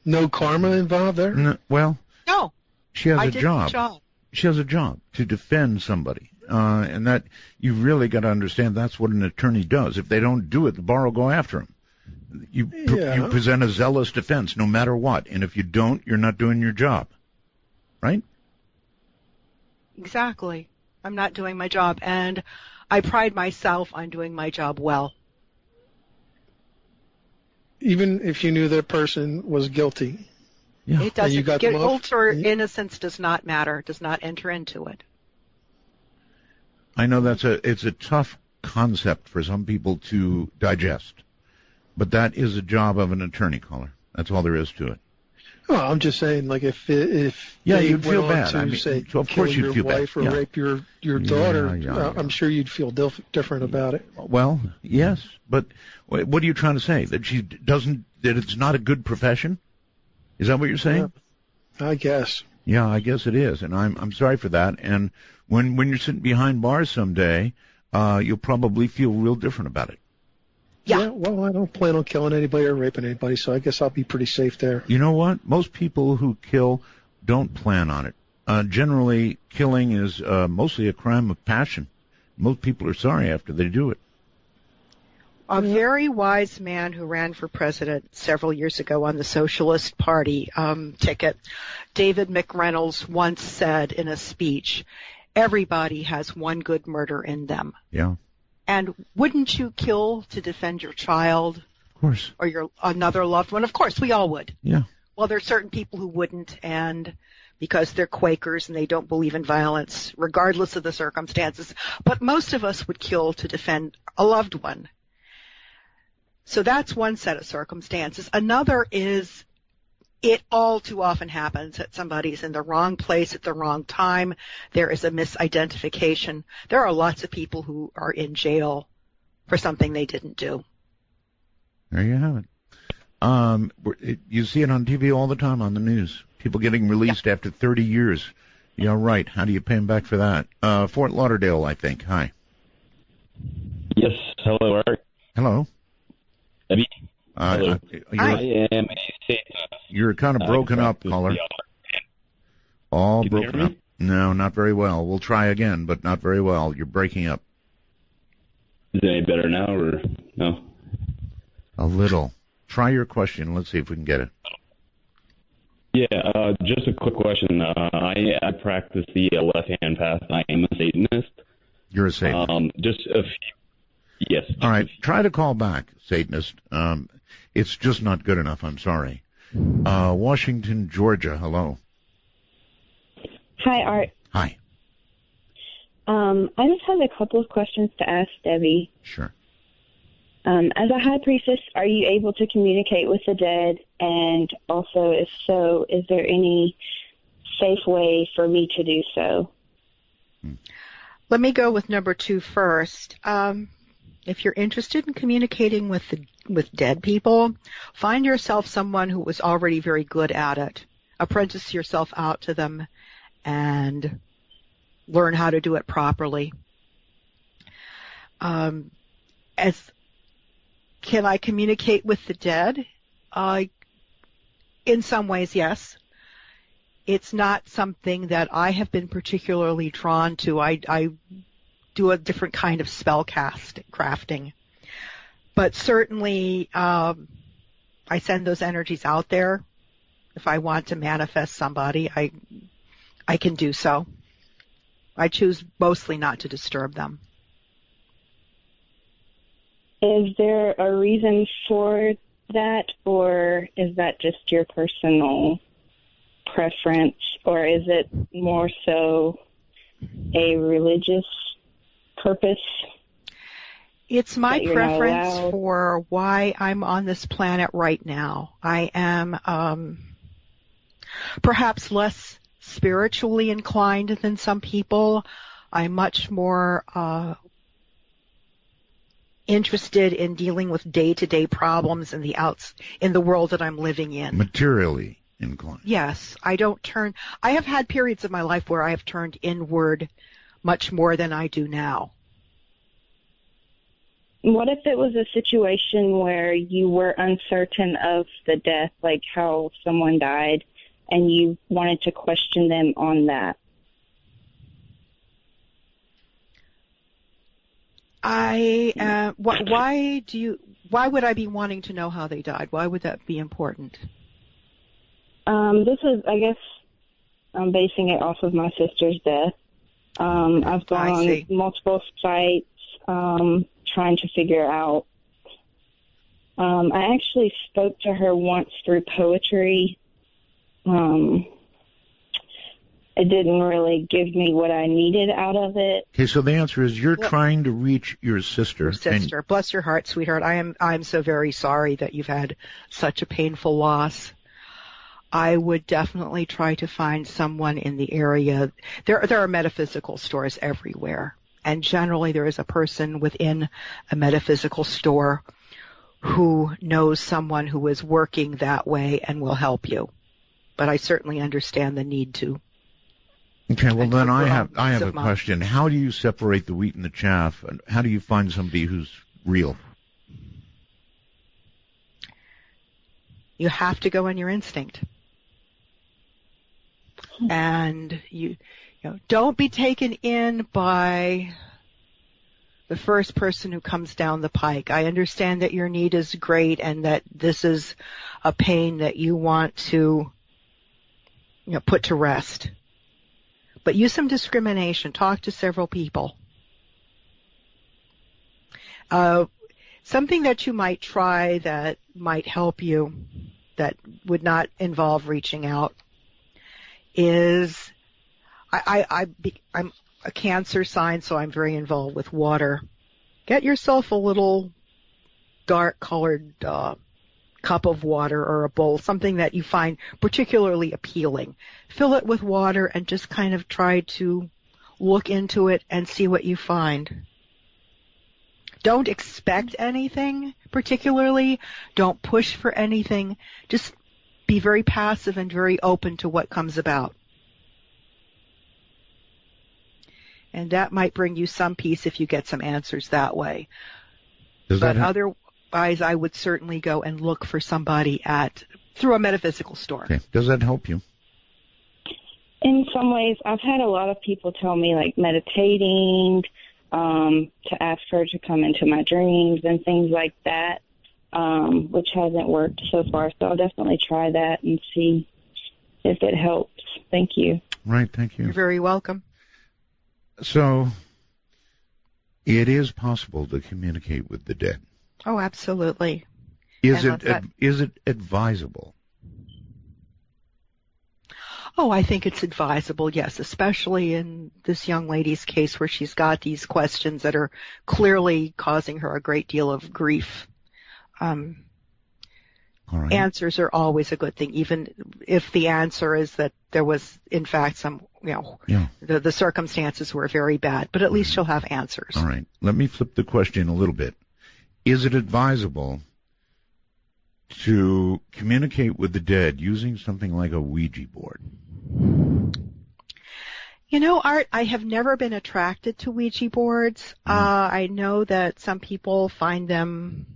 No karma involved there? No, well, no. She has I a did job. My job. She has a job to defend somebody. And that you really got to understand that's what an attorney does. If they don't do it, the bar will go after them. You present a zealous defense no matter what. And if you don't, you're not doing your job. Right? Exactly. I'm not doing my job. And I pride myself on doing my job well. Even if you knew that person was guilty. Yeah. It doesn't. Guilt or innocence does not matter, does not enter into it. I know it's a tough concept for some people to digest. But that is a job of an attorney, caller. That's all there is to it. Well, I'm just saying, like, if yeah, they you'd feel went on bad. to, I mean, say, so of kill course you'd your feel wife bad. or rape your daughter, I'm sure you'd feel different about it. Well, yes, but what are you trying to say? That it's not a good profession? Is that what you're saying? Yeah, I guess. Yeah, I guess it is, and I'm sorry for that. And when you're sitting behind bars someday, you'll probably feel real different about it. Yeah, well, I don't plan on killing anybody or raping anybody, so I guess I'll be pretty safe there. You know what? Most people who kill don't plan on it. Generally, killing is mostly a crime of passion. Most people are sorry after they do it. A very wise man who ran for president several years ago on the Socialist Party ticket, David McReynolds, once said in a speech, everybody has one good murder in them. Yeah. And wouldn't you kill to defend your child? Of course. Or your another loved one? Of course, we all would. Yeah. Well, there are certain people who wouldn't, and because they're Quakers and they don't believe in violence, regardless of the circumstances. But most of us would kill to defend a loved one. So that's one set of circumstances. Another is it all too often happens that somebody's in the wrong place at the wrong time. There is a misidentification. There are lots of people who are in jail for something they didn't do. There you have it. You see it on TV all the time on the news. People getting released after 30 years. Yeah, right. How do you pay them back for that? Fort Lauderdale, I think. Hi. Yes. Hello, Art. Hello. Debbie. Hello. I am a Satanist. You're kind of broken up, caller. All Can broken up. No, not very well. We'll try again, but not very well. You're breaking up. Is it any better now, or no? A little. Try your question. Let's see if we can get it. Yeah, just a quick question. I practice the left-hand path. I am a Satanist. You're a Satanist. Just a few. Yes. All right. Try to call back, Satanist. It's just not good enough. I'm sorry. Washington, Georgia. Hello. Hi, Art. Hi. I just have a couple of questions to ask Debbie. Sure. As a high priestess, are you able to communicate with the dead? And also, if so, is there any safe way for me to do so? Let me go with number 2 first. If you're interested in communicating with dead people, find yourself someone who was already very good at it. Apprentice yourself out to them and learn how to do it properly. Can I communicate with the dead? In some ways, yes. It's not something that I have been particularly drawn to. I do a different kind of spell crafting. But certainly, I send those energies out there. If I want to manifest somebody, I can do so. I choose mostly not to disturb them. Is there a reason for that, or is that just your personal preference, or is it more so a religious purpose? It's my preference for why I'm on this planet right now. I am perhaps less spiritually inclined than some people. I'm much more interested in dealing with day-to-day problems in the world that I'm living in. Materially inclined. Yes, I have had periods of my life where I have turned inward much more than I do now. What if it was a situation where you were uncertain of the death, like how someone died, and you wanted to question them on that? Why would I be wanting to know how they died? Why would that be important? This is, I guess, I'm basing it off of my sister's death. I've gone on multiple sites, trying to figure out. I actually spoke to her once through poetry. It didn't really give me what I needed out of it. Okay, so the answer is you're trying to reach your sister. Your sister. Bless your heart, sweetheart. I'm so very sorry that you've had such a painful loss. I would definitely try to find someone in the area. There are metaphysical stores everywhere, and generally there is a person within a metaphysical store who knows someone who is working that way and will help you. But I certainly understand the need to. Okay, well then I have a question. How do you separate the wheat and the chaff? And how do you find somebody who's real? You have to go on your instinct. And you don't be taken in by the first person who comes down the pike. I understand that your need is great and that this is a pain that you want to put to rest. But use some discrimination. Talk to several people. Something that you might try that might help you, that would not involve reaching out, is I'm a Cancer sign, so I'm very involved with water. Get yourself a little dark-colored cup of water or a bowl, something that you find particularly appealing. Fill it with water and just kind of try to look into it and see what you find. Don't expect anything particularly. Don't push for anything. Just be very passive and very open to what comes about. And that might bring you some peace if you get some answers that way. Otherwise, I would certainly go and look for somebody through a metaphysical store. Okay. Does that help you? In some ways, I've had a lot of people tell me, like, meditating, to ask her to come into my dreams and things like that, which hasn't worked so far. So I'll definitely try that and see if it helps. Thank you. Right, thank you. You're very welcome. So, it is possible to communicate with the dead. Oh, absolutely. Is it advisable? Oh, I think it's advisable, yes, especially in this young lady's case where she's got these questions that are clearly causing her a great deal of grief. All right. Answers are always a good thing, even if the answer is that there was, in fact, some, the circumstances were very bad. But at least you'll have answers. All right. Let me flip the question a little bit. Is it advisable to communicate with the dead using something like a Ouija board? Art, I have never been attracted to Ouija boards. I know that some people find them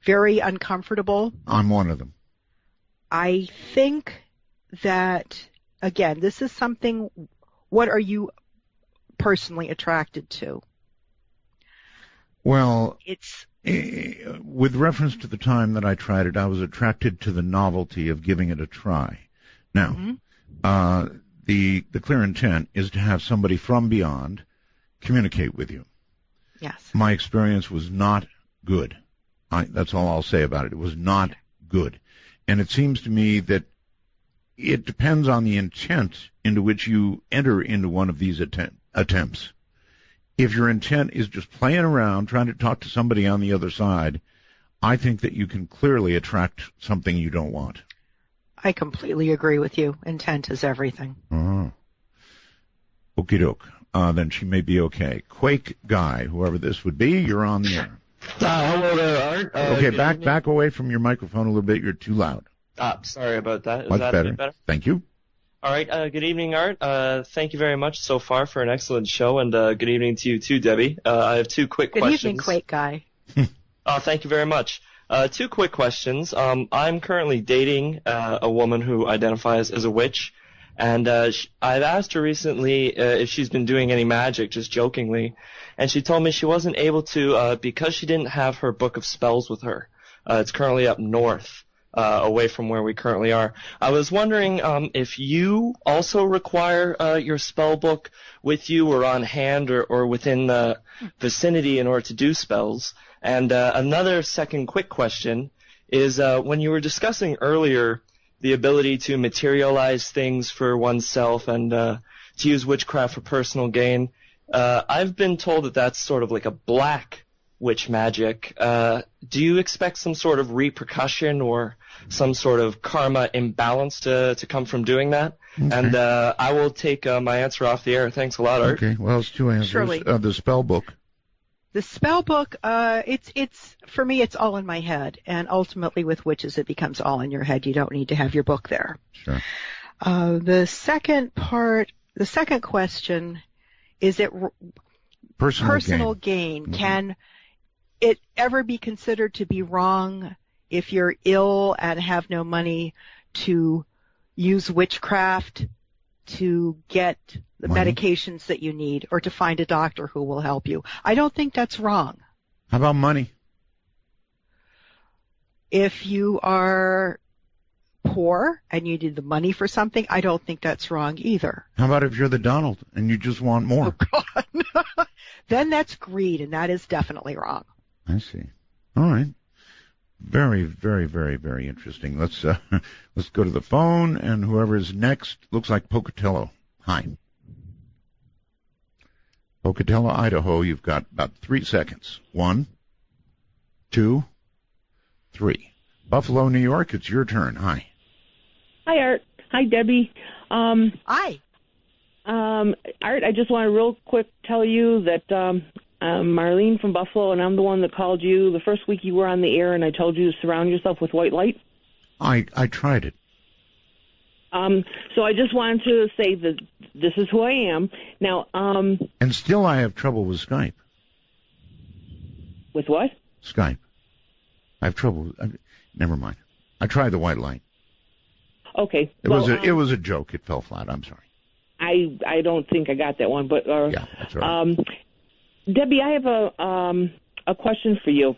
very uncomfortable. I'm one of them. I think that, again, this is something, what are you personally attracted to? Well, with reference to the time that I tried it, I was attracted to the novelty of giving it a try. Now, the clear intent is to have somebody from beyond communicate with you. Yes. My experience was not good. That's all I'll say about it. It was not good. And it seems to me that it depends on the intent into which you enter into one of these attempts. If your intent is just playing around, trying to talk to somebody on the other side, I think that you can clearly attract something you don't want. I completely agree with you. Intent is everything. Oh. Okie doke. Then she may be okay. Quake Guy, whoever this would be, you're on the air. Hello there, Art. Okay, back away from your microphone a little bit. You're too loud. Sorry about that. Is Much that better. a bit better? Thank you. All right. Good evening, Art. Thank you very much so far for an excellent show, and good evening to you too, Debbie. I have two quick questions. Good evening, Quake Guy. Thank you very much. Two quick questions. I'm currently dating a woman who identifies as a witch, and I've asked her recently if she's been doing any magic, just jokingly, and she told me she wasn't able to because she didn't have her book of spells with her. It's currently up north, away from where we currently are. I was wondering if you also require your spell book with you or on hand or within the vicinity in order to do spells. And another second quick question is when you were discussing earlier the ability to materialize things for oneself and to use witchcraft for personal gain, I've been told that that's sort of like a black witch magic. Do you expect some sort of repercussion or some sort of karma imbalance to come from doing that? Okay. And I will take my answer off the air. Thanks a lot, Art. Okay, well, it's two answers. Surely. The spell book. The spell book, it's for me, it's all in my head, and ultimately with witches, it becomes all in your head. You don't need to have your book there. Sure. The second question, is it personal gain? Mm-hmm. Can it ever be considered to be wrong if you're ill and have no money to use witchcraft to get the medications that you need or to find a doctor who will help you? I don't think that's wrong. How about money? If you are poor and you need the money for something, I don't think that's wrong either. How about if you're the Donald and you just want more? Oh, God. Then that's greed, and that is definitely wrong. I see. All right. Very, very, very, very interesting. Let's go to the phone, and whoever is next looks like Pocatello. Hi. Pocatello, Idaho, you've got about 3 seconds. 1, 2, 3. Buffalo, New York, it's your turn. Hi. Hi, Art. Hi, Debbie. Hi. Art, I just want to real quick tell you that Marlene from Buffalo, and I'm the one that called you the first week you were on the air, and I told you to surround yourself with white light. I tried it. So I just wanted to say that this is who I am. Now, and still I have trouble with Skype. With what? Skype. I have trouble. Never mind. I tried the white light. Okay. It was a joke. It fell flat. I'm sorry. I don't think I got that one, but yeah, that's right. Debbie, I have a question for you.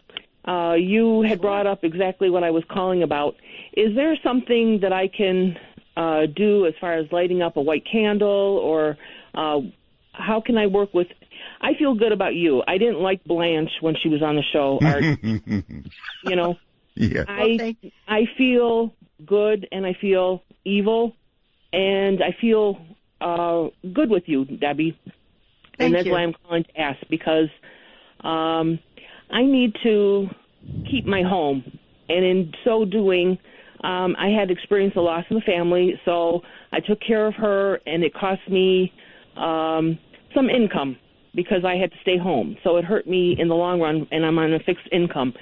You had brought up exactly what I was calling about. Is there something that I can do as far as lighting up a white candle, or how can I work with? I feel good about you. I didn't like Blanche when she was on the show. You know, yeah. I feel good and I feel evil, and I feel good with you, Debbie. Thank and that's you. why I'm calling to ask, because I need to keep my home. and in so doing, I had experienced a loss in the family, so I took care of her, and it cost me some income because I had to stay home. So it hurt me in the long run, and I'm on a fixed income.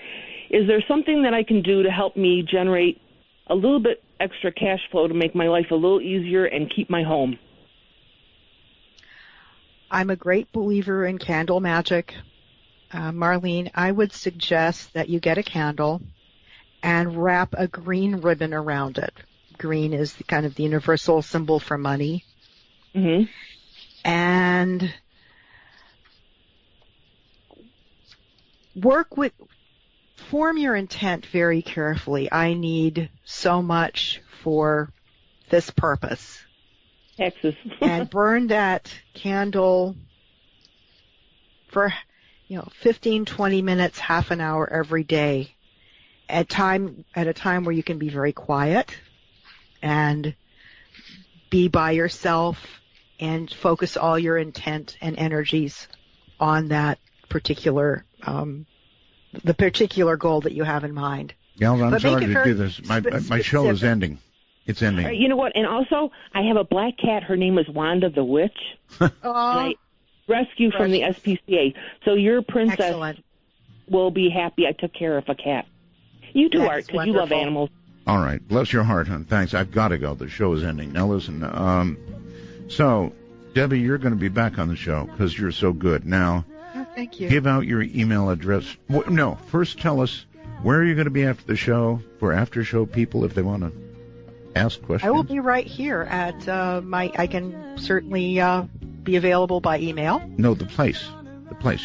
Is there something that I can do to help me generate a little bit extra cash flow to make my life a little easier and keep my home? I'm a great believer in candle magic. Marlene, I would suggest that you get a candle and wrap a green ribbon around it. Green is kind of the universal symbol for money. Mm-hmm. And form your intent very carefully. I need so much for this purpose. Texas. And burn that candle for 15, 20 minutes, half an hour every day at a time where you can be very quiet and be by yourself and focus all your intent and energies on that particular the particular goal that you have in mind. Gal, I'm But sorry make it to do very this. My show is ending. It's ending. You know what? And also, I have a black cat. Her name is Wanda the Witch. I rescue from the SPCA. So your princess will be happy I took care of a cat. You too, Art, because you love animals. All right. Bless your heart, hon. Thanks. I've got to go. The show is ending. Now, listen. So, Debbie, you're going to be back on the show because you're so good. Now, thank you. Give out your email address. No, first tell us where are you going to be after the show for after-show people if they want to ask questions. I will be right here at I can certainly be available by email. No, the place.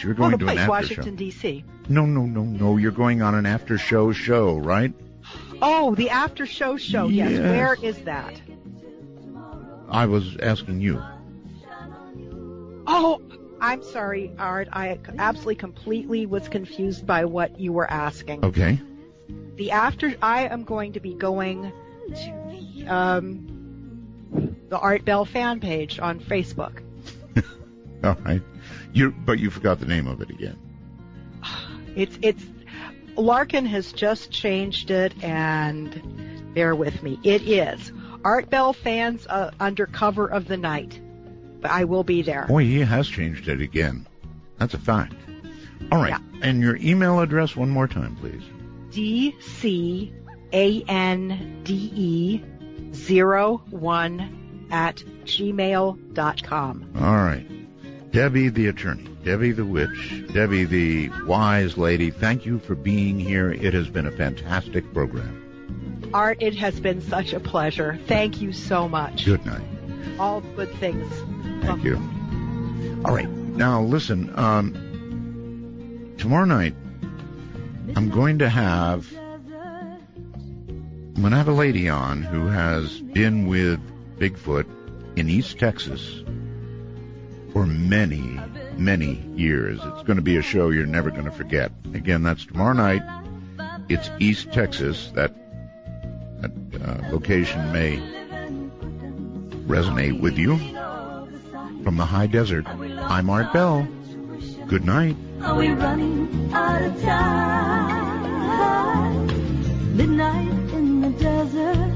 You're going to an after Washington, show. D.C. No. You're going on an after-show, right? Oh, the after-show show. Yes. Where is that? I was asking you. Oh, I'm sorry, Art. I absolutely completely was confused by what you were asking. Okay. I am going to be going to the Art Bell fan page on Facebook. All right. But you forgot the name of it again. It's Larkin has just changed it, and bear with me. It is Art Bell Fans Under Cover of the Night. But I will be there. Boy, he has changed it again. That's a fact. All right. Yeah. And your email address one more time, please. DCANDE01@gmail.com. All right. Debbie the attorney, Debbie the witch, Debbie the wise lady, thank you for being here. It has been a fantastic program. Art, it has been such a pleasure. Thank you so much. Good night. All good things. Thank you. All right. Now, listen, tomorrow night, I'm going to have a lady on who has been with Bigfoot in East Texas for many, many years. It's going to be a show you're never going to forget. Again, that's tomorrow night. It's East Texas. That location may resonate with you. From the high desert, I'm Art Bell. Good night. Are we running out of time? Midnight in the desert.